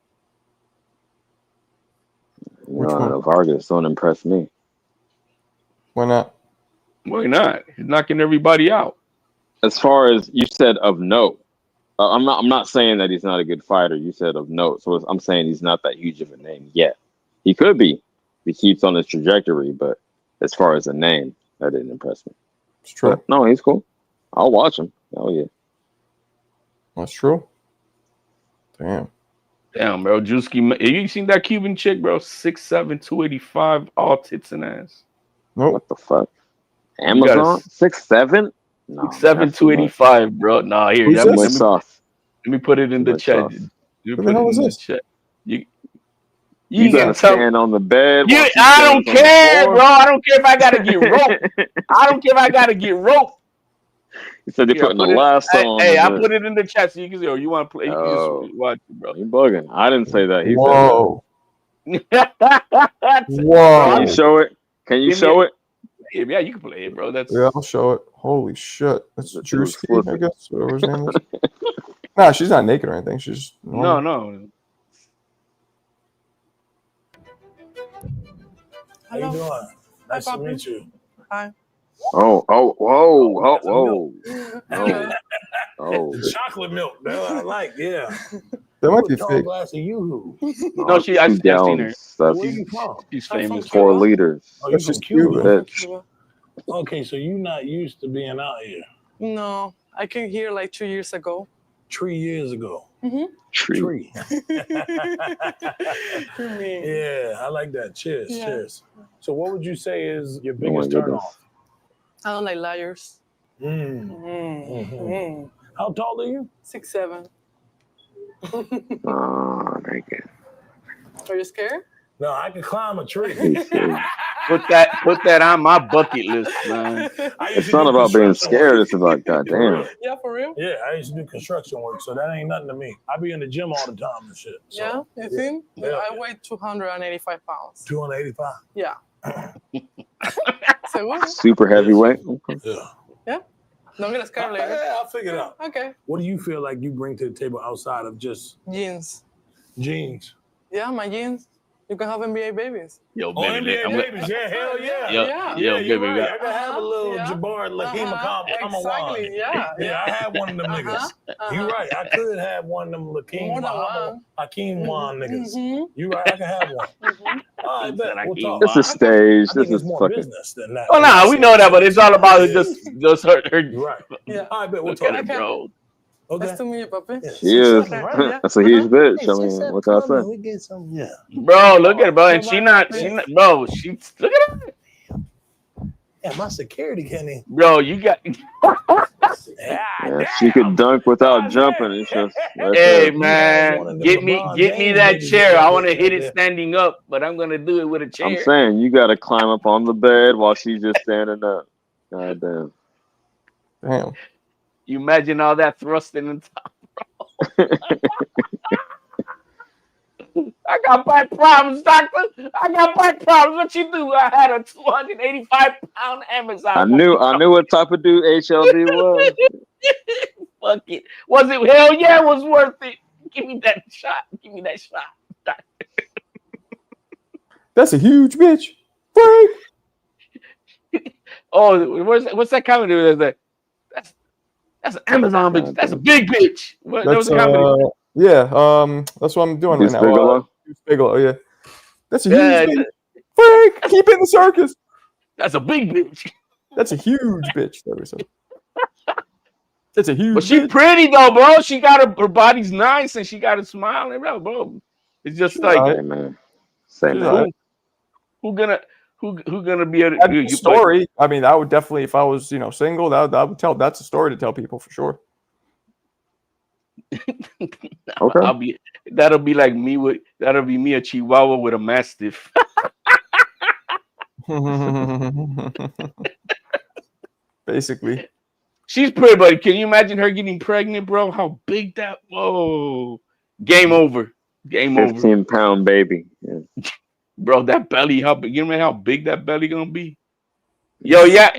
Which one? Vargas don't impress me. Why not? Why not? He's knocking everybody out. As far as you said of note, I'm not saying that he's not a good fighter. You said of note, so I'm saying he's not that huge of a name yet. He could be if he keeps on his trajectory, but as far as a name, that didn't impress me. It's true. But, no, he's cool. I'll watch him. Oh yeah, that's true. Damn, bro. Drewski, you seen that Cuban chick, bro? 6'7", 285, all tits and ass. Nope. What the fuck? Amazon 6'7"? No, 6'7", 285, bro. Nah, here. Let me put it in the chat. What the hell is this? You gotta stand on the bed. I don't care, bro. I don't care if I gotta get roped. I don't care if I gotta get roped. He said they're putting the last on. Hey, I put it in the chat so you can see. You want to play? You can just watch it, bro. You bugging? I didn't say that. He Whoa. said that. Whoa. Can you show it? Can you show it? Yeah, you can play it, bro. Yeah, I'll show it. Holy shit. That's Drewski, I guess, whatever his name is. Nah, she's not naked or anything. She's normal. No. How you doing? Nice to meet you. Hi. Whoa. Chocolate milk, though. I like, yeah. That might be fake. Glass of Yoo-hoo. No, I've seen her. Where you from? She's famous. 4 liters. Oh, you're from Cuba. Okay, so you're not used to being out here. No, I came here like 2 years ago. 3 years ago. Mm-hmm. Tree. Yeah, I like that. Cheers. Yeah. Cheers. So what would you say is your biggest turnoff? I don't like liars. How tall are you? 6'7". Oh, very good. Are you scared? No, I can climb a tree. Put that on my bucket list, man. It's not about being scared. It's about goddamn. Yeah, for real? Yeah, I used to do construction work, so that ain't nothing to me. I be in the gym all the time and shit. So, yeah, you think? Yeah. I weigh 285 pounds. 285? Yeah. So what? Super heavyweight. Yeah. Yeah. Don't get scared later. Yeah, I'll figure it out. Okay. What do you feel like you bring to the table outside of just jeans? Jeans. Yeah, my jeans. You can have NBA babies. Yo, baby, babies, yeah, hell yeah. Yo, you're baby, right. I can have a little Jabbar Lakeem Exactly, yeah. I had one of them niggas. You're right. I could have one of them Hakeem Wan niggas. You're right. I can have one. I bet we'll talk. This is stage. I this think is it's more fucking. business than that. Oh no, we know that, but it's all about just her. You're right. Yeah. I bet we'll Look at talk. it, bro. Okay. Nice to meet you, Papi. Yeah, She is. 6-7, right? Yeah. That's a huge bitch. Hey, I mean, 6-7, what can I come on, say? we get some. Yeah. Bro, look at it, bro. And she not, bro, look at her. Yeah, my security can't even. Bro, you got. Yeah, she could dunk without jumping. It's just. Hey man, get me that chair. I want to hit it standing up, but I'm gonna do it with a chair. I'm saying you got to climb up on the bed while she's just standing up. God damn. Damn. You imagine all that thrusting in top, bro. I got back problems, doctor. I got back problems. What you do? I had a 285-pound Amazon. I knew what type of dude HLD was. Fuck it. Was it? Hell yeah, it was worth it. Give me that shot. Give me that shot. Doctor. That's a huge bitch. Frank. Oh, what's that comedy? That's an Amazon bitch. That's a big bitch. That was a comedy. Yeah, that's what I'm doing right now. Bigelow? Bigelow, yeah. That's a huge bitch. Frank, keep it in the circus. That's a big bitch. That's a huge bitch. That's a huge. But she pretty though, bro. She got her body's nice and she got a smile and bro. It's just like, hey, man. Say no. Who gonna be able to story? I mean, I would definitely, if I was, single, that would tell. That's a story to tell people for sure. Okay. That'll be me a Chihuahua with a Mastiff. Basically. She's pretty, but can you imagine her getting pregnant, bro? How big that? Whoa! Game over. 15-pound baby. Yeah. Bro, that belly, how big? You know how big that belly gonna be? Yo, yeah,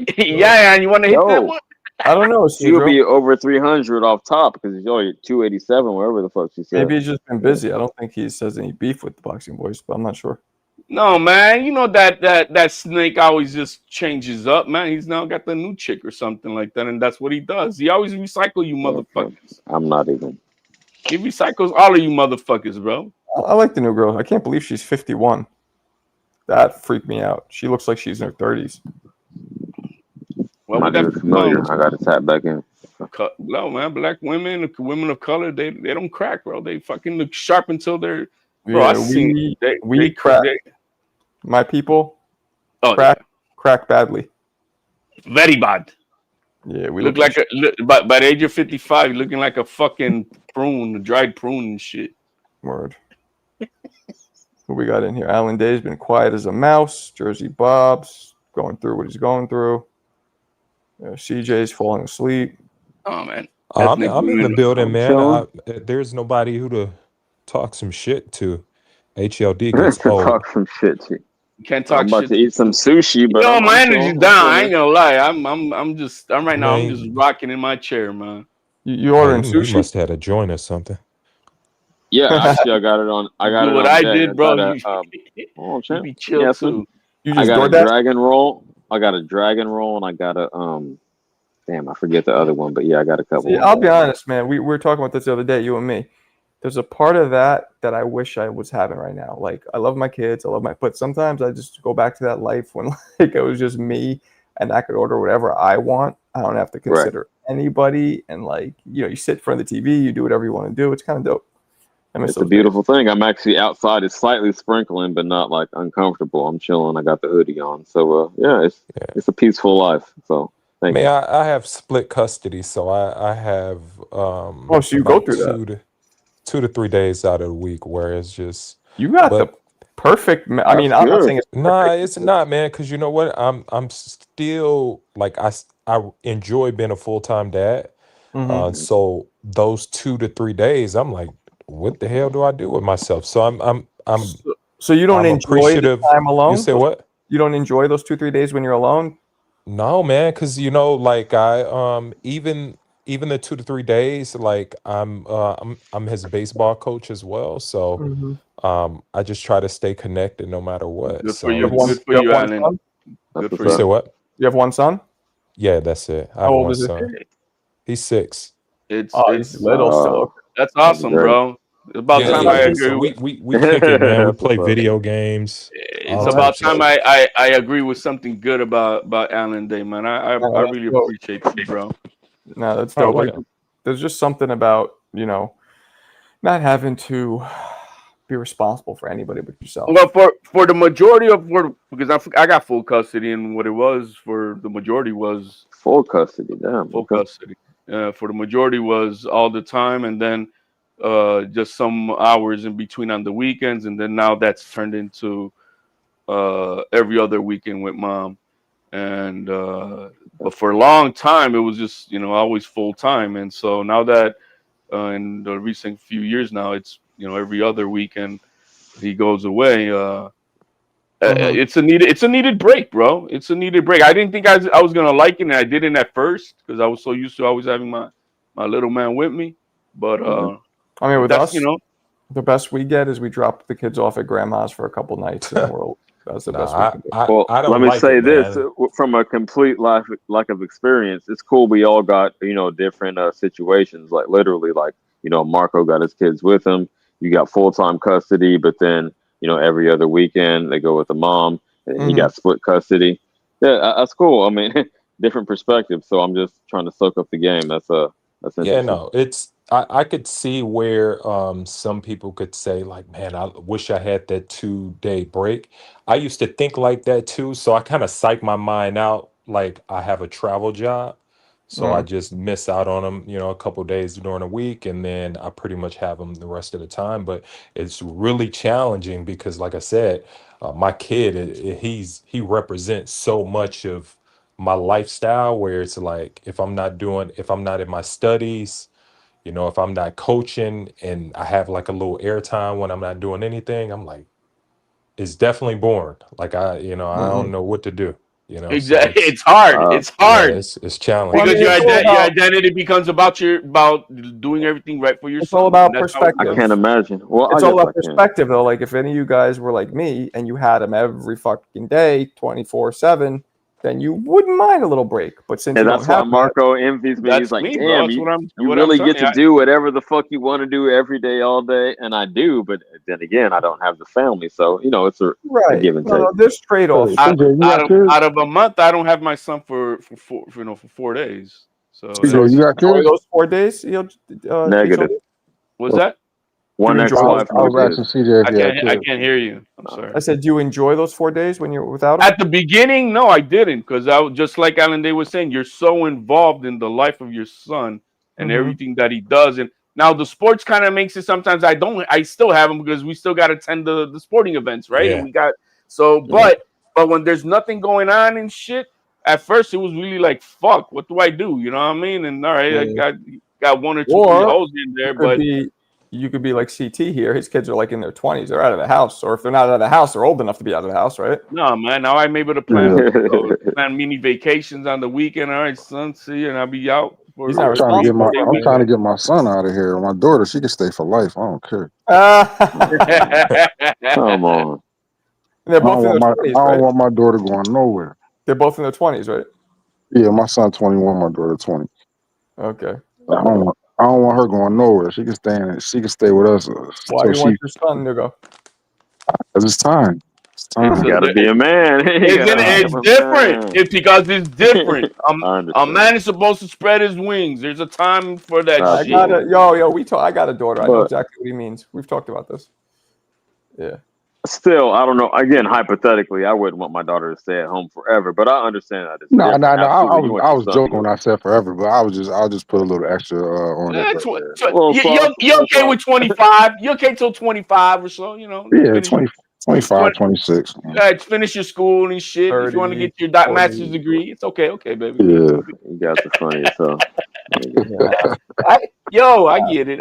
you want to hit that one? I don't know. She would be over 300 off top because he's only 287, wherever the fuck she said. Maybe he's just been busy. I don't think he says any beef with the boxing boys, but I'm not sure. No, man. You know that snake always just changes up, man. He's now got the new chick or something like that, and that's what he does. He always recycle you motherfuckers. I'm not even. He recycles all of you motherfuckers, bro. I like the new girl. I can't believe she's 51. That freaked me out. She looks like she's in her 30s. I'm not even familiar. I got to tap back in. No, man. Black women of color, they don't crack, bro. They fucking look sharp until they're. Bro, yeah, we crack. My people crack badly. Very bad. Yeah, we look like by the age of 55, looking like a fucking prune, a dried prune and shit. Word. Who we got in here? Alan Day's been quiet as a mouse. Jersey Bob's going through what he's going through. CJ's falling asleep. Oh man, I'm in the building, man. There's nobody who to talk some shit to. HLD gets old. Talk some shit to. Can't talk. I'm about to eat some sushi, but my energy's down. I ain't gonna lie. I'm right now. I'm just rocking in my chair, man. You ordering sushi? You must have had a joint or something. Yeah, actually, I got it on. I got it. What on I did, bro. You be chill too. I got a dragon roll. I got a dragon roll, and I got a Damn, I forget the other one, but yeah, I got a couple. See, I'll be honest, man. We were talking about this the other day, you and me. There's a part of that I wish I was having right now. Like, I love my kids, but sometimes I just go back to that life when like it was just me and I could order whatever I want. I don't have to consider anybody, and like, you sit in front of the TV, you do whatever you want to do. It's kind of dope. It's a beautiful thing. I'm actually outside. It's slightly sprinkling, but not like uncomfortable. I'm chilling. I got the hoodie on, so it's a peaceful life. So. I have split custody, so I have. So you go through that 2 to 3 days out of the week, where it's just you got the perfect. I mean, I'm not saying it's perfect. Nah, it's not, man. Because you know what, I'm still like I enjoy being a full-time dad. Mm-hmm. So those 2 to 3 days, I'm like, what the hell do I do with myself? So I'm. So you don't enjoy the time alone? You say what? You don't enjoy those 2-3 days when you're alone? No, man, because like I even the 2 to 3 days, like I'm his baseball coach as well, so I just try to stay connected no matter what. Good for you, Alan. Good for you. Say what? You have one son? Yeah, that's it. I have one son. He's 6. It's little, so that's awesome, bro. About time I agree. We kick it, man. We play video games. It's about time I agree with something good about Alan Day, man. I really appreciate you, bro. No, that's dope. Like, there's just something about, you know, not having to be responsible for anybody but yourself. Well, for the majority of because I got full custody, and what it was for the majority was full custody. Damn, full custody. For the majority was all the time, and then just some hours in between on the weekends, and then now that's turned into every other weekend with mom. And but for a long time it was just, you know, always full time, and so now that in the recent few years now it's, you know, every other weekend he goes away. It's a needed break, bro. It's a needed break. I didn't think I was gonna like it, and I didn't at first because I was so used to always having my little man with me. But I mean, with us, you know, the best we get is we drop the kids off at grandma's for a couple nights, and that's the best we can do. Well, let me say this from a complete lack of experience. It's cool. We all got, you know, different situations. Like literally, like, you know, Marco got his kids with him. You got full-time custody, but then, you know, every other weekend they go with the mom, and he got split custody. Yeah, that's cool. I mean, different perspective. So I'm just trying to soak up the game. That's interesting. Yeah, no, I could see where some people could say, like, man, I wish I had that 2-day break. I used to think like that too, so I kind of psych my mind out like I have a travel job, so I just miss out on them, you know, a couple days during the week, and then I pretty much have them the rest of the time. But it's really challenging because, like I said, my kid, he represents so much of my lifestyle, where it's like if I'm not in my studies, you know, if I'm not coaching and I have like a little airtime when I'm not doing anything, I'm like, it's definitely boring. Like I don't know what to do. You know, exactly. So it's hard. It's hard. Yeah, it's challenging because your identity becomes about doing everything right for yourself. It's all about perspective. I can't imagine. Well, it's all about perspective, though. Like if any of you guys were like me and you had them every fucking day, 24/7. Then you wouldn't mind a little break, but since you that's don't why have Marco envies me. He's like, "Damn, you what really get to do whatever the fuck you want to do every day, all day." And I do, but then again, I don't have the family, so you know, it's a give and take. No, there's trade-offs. Out of a month, I don't have my son for 4 days. So you got kids? Those 4 days, negative. What's that? One ex-wife. I can't hear you. I'm sorry. I said, do you enjoy those 4 days when you're without him? At the beginning, no, I didn't, because I was just like Alan Day was saying, you're so involved in the life of your son and everything that he does. And now the sports kind of makes it sometimes I still have him because we still got to attend the sporting events, right? Yeah. And we got but when there's nothing going on and shit, at first it was really like, fuck, what do I do? You know what I mean? And all right, I got one or two holes in there, but you could be like CT here. His kids are like in their 20s. They're out of the house. Or if they're not out of the house, they're old enough to be out of the house, right? No, man. Now I'm able to plan mini vacations on the weekend. All right, son, see you, and I'll be out. I'm trying to get my son out of here. My daughter, she can stay for life. I don't care. Come on. They're both in their 20s, I don't want my daughter going nowhere. They're both in their 20s, right? Yeah, my son 21, my daughter 20. Okay. I don't want her going nowhere. She can stay with us. Why do you want your son to go? Because it's time. It's time. You gotta be a man. It's different. It's because it's different. A man is supposed to spread his wings. There's a time for that shit. I got a daughter. I know exactly what he means. We've talked about this. Yeah. Still, I don't know. Again, hypothetically, I wouldn't want my daughter to stay at home forever, but I understand that. No. I was joking when I said forever, but I'll just put a little extra on it. You're okay with 25? You're okay till 25 or so, you know? Yeah, 25, 26. Finish your school and shit. 30, if you want to get your master's degree, it's okay. Okay, baby. Yeah. You got the funny yourself. I get it.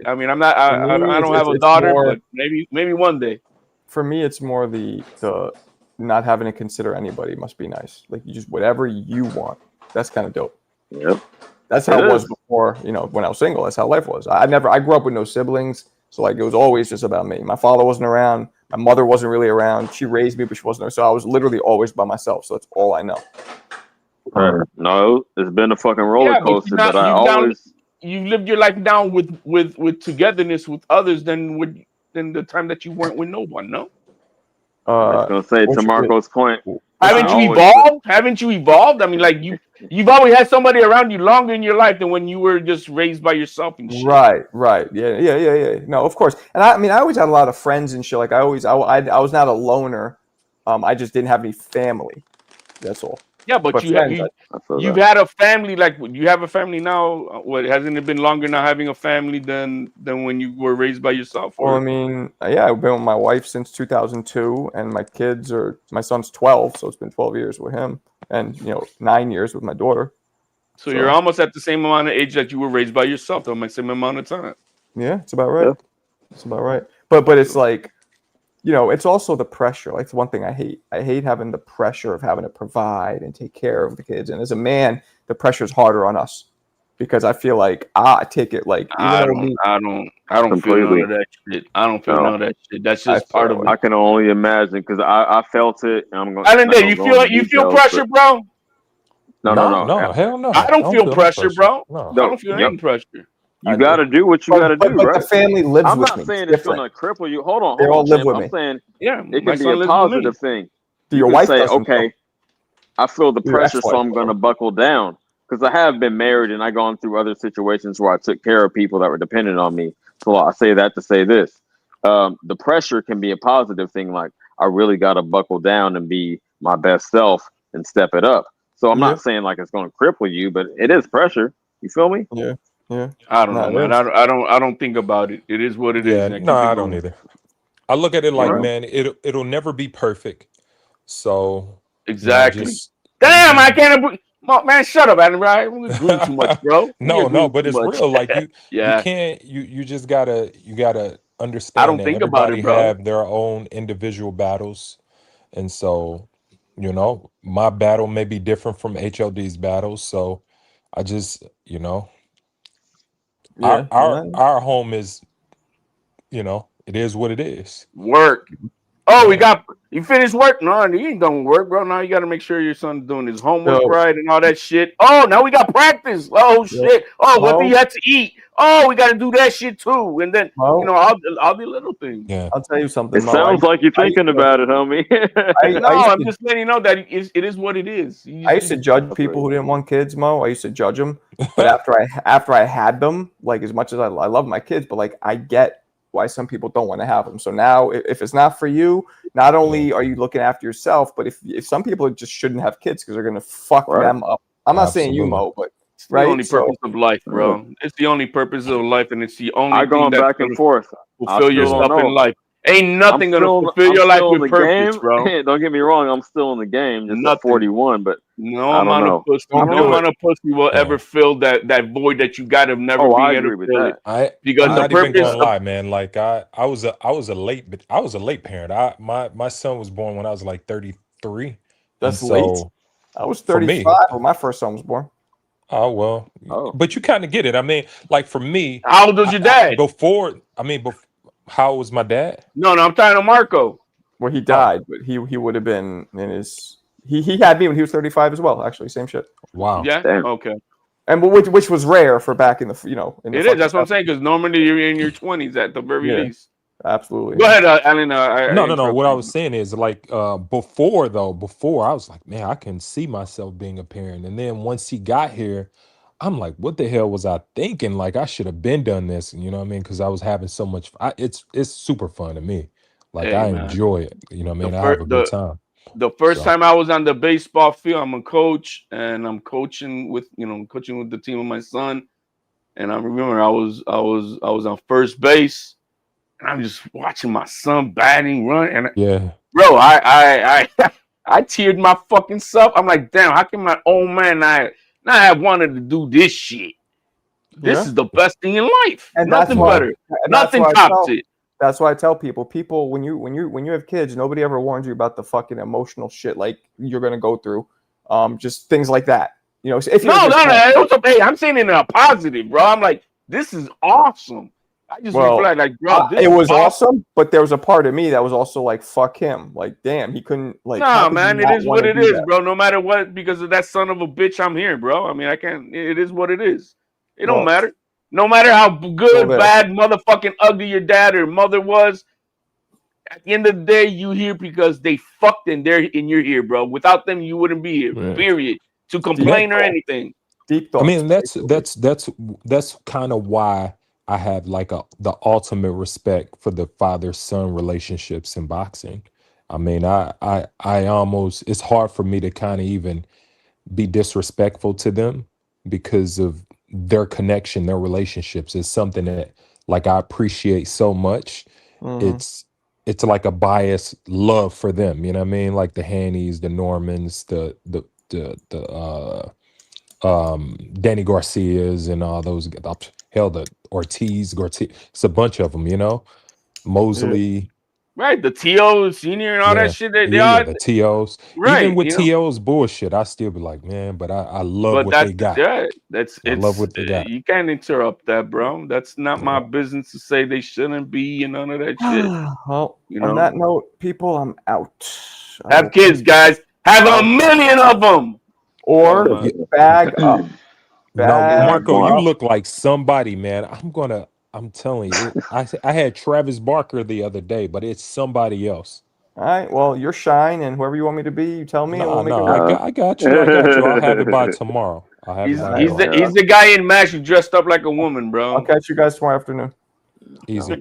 I mean, I'm not. I don't have a daughter, but maybe one day. For me, it's more the not having to consider anybody must be nice. Like you just whatever you want. That's kind of dope. Yep. That's how it was before. You know, when I was single, that's how life was. I grew up with no siblings, so like it was always just about me. My father wasn't around. My mother wasn't really around. She raised me, but she wasn't there. So I was literally always by myself. So that's all I know. No, it's been a fucking roller coaster, but I always you've lived your life down with togetherness with others than the time that you weren't with no one. No. I was gonna say to Marco's point. Haven't you evolved? Haven't you evolved? I mean, like you've always had somebody around you longer in your life than when you were just raised by yourself and shit. Right. Yeah. No, of course. And I mean, I always had a lot of friends and shit. Like I was not a loner. I just didn't have any family. That's all. Yeah, but you've had a family. Like you have a family now. What hasn't it been longer now having a family than when you were raised by yourself? Well, I mean, yeah, I've been with my wife since 2002, and my son's 12, so it's been 12 years with him, and 9 years with my daughter. So you're almost at the same amount of age that you were raised by yourself, the same amount of time. Yeah, it's about right. Yeah. It's about right. But it's like, it's also the pressure. Like, it's one thing I hate. I hate having the pressure of having to provide and take care of the kids. And as a man, the pressure is harder on us because I feel like I take it like I don't feel none of that shit. I don't feel none of that shit. That's just part of it. I can only imagine because I felt it. And I'm going. Alan, you feel pressure, bro? No, hell no. I don't feel pressure, bro. No. I don't feel any pressure. You got to do what you got to do, right? The family lives with me. I'm not saying it's going to cripple you. Hold on. They all live with me. I'm saying it can be a positive thing. Your wife say, okay, I feel the pressure, so I'm going to buckle down. Because I have been married and I've gone through other situations where I took care of people that were dependent on me. So I say that to say this. The pressure can be a positive thing. Like, I really got to buckle down and be my best self and step it up. So I'm not saying like it's going to cripple you, but it is pressure. You feel me? Yeah. I don't know, man. I don't think about it. It is what it is. No, I don't either. I look at it like, man, it'll never be perfect. So exactly. Damn, I can't. Man, shut up, Adam. Right? We're doing too much, bro. No, but it's real. Like you can't. You just gotta understand. I don't think about it, bro. Have their own individual battles, and so my battle may be different from HLD's battles. So I just our home is, it is what it is. Work. You finished work? No, you ain't done work, bro. Now you got to make sure your son's doing his homework right and all that shit. Oh, now we got practice. Oh shit. Oh, what do you have to eat? Oh, we got to do that shit too. And then all the little things. Yeah, I'll tell you something. It sounds like you're thinking about it, homie. I'm just letting you know that it is what it is. I used to judge people who didn't want kids, Mo. I used to judge them, but after I had them, like as much as I love my kids, but like I get why some people don't want to have them. So now, if it's not for you, not only are you looking after yourself, but if some people just shouldn't have kids because they're gonna fuck them up. I'm not saying you, Mo, but it's the only purpose of life, bro. It's the only purpose of life, and it's the only thing that's back and forth. Fulfill your stuff in life. Ain't nothing gonna fulfill your life with purpose, bro. Don't get me wrong, I'm still in the game, just at 41, but no amount of pussy will ever fill that void that you got to never be able to fill it. Because I'm not even gonna lie, man. Like I was a late parent. My son was born when I was like 33. That's late. I was 35 when my first son was born. Oh well, but you kind of get it. I mean, like for me, how old was your dad? Before how was my dad? No, I'm talking to Marco. Well, he died, but he would have been in his. He had me when he was 35 as well. Actually, same shit. Wow. Yeah. Damn. Okay. And which was rare for back in the In the it is. That's what I'm saying. Because normally you're in your 20s at the very least. Absolutely. Go ahead, Alan. No. What I was saying is like before I was like, man, I can see myself being a parent. And then once he got here, I'm like, what the hell was I thinking? Like, I should have been done this. You know what I mean? Because I was having so much. It's super fun to me. Like, I enjoy it. You know what I mean? I have a good time. The first time I was on the baseball field, I'm a coach, and I'm coaching with the team with my son. And I remember I was on first base, and I'm just watching my son batting, run, and bro, I teared my fucking self. I'm like, damn, how can my old man not have wanted to do this shit? This is the best thing in life. And nothing better. Nothing tops it. That's why I tell people when you have kids, nobody ever warns you about the fucking emotional shit like you're gonna go through. Just things like that. If hey, I'm saying it in a positive, bro. I'm like, this is awesome. I just reflect like, bro, it was awesome, but there was a part of me that was also like, fuck him. Like, damn, he couldn't Nah, man, it is what it is, bro. No matter what, because of that son of a bitch, I'm here, bro. I mean, I can't. It is what it is. It don't matter. No matter how good, bad, motherfucking ugly your dad or mother was, at the end of the day, you here because they fucked and you're here, bro. Without them, you wouldn't be here. Right. Period. To complain or anything. Deep thoughts. I mean, that's kind of why I have like the ultimate respect for the father-son relationships in boxing. I mean, I almost, it's hard for me to kind of even be disrespectful to them because of their connection, their relationships is something that like I appreciate so much. It's like a biased love for them, you know what I mean? Like the Haneys, the Normans, the Danny Garcias and all those, hell, the Ortiz, it's a bunch of them, you know, Mosley. Right, the T.O. Senior and all that shit. They are the T.O.s. Right, even with T.O.'s bullshit, I still be like, man, but I love what they got. I love what they got. You can't interrupt that, bro. That's not my business to say they shouldn't be and none of that shit. Well, on that note, people, I'm out. Have kids, guys. Have 1,000,000 of them. Or bag up. Marco, you look like somebody, man. I'm telling you, I had Travis Barker the other day, but it's somebody else. All right. Well, you're Shine, and whoever you want me to be, you tell me. I got you. I'll have it by tomorrow. He's the guy in MASH who dressed up like a woman, bro. I'll catch you guys tomorrow afternoon. Easy.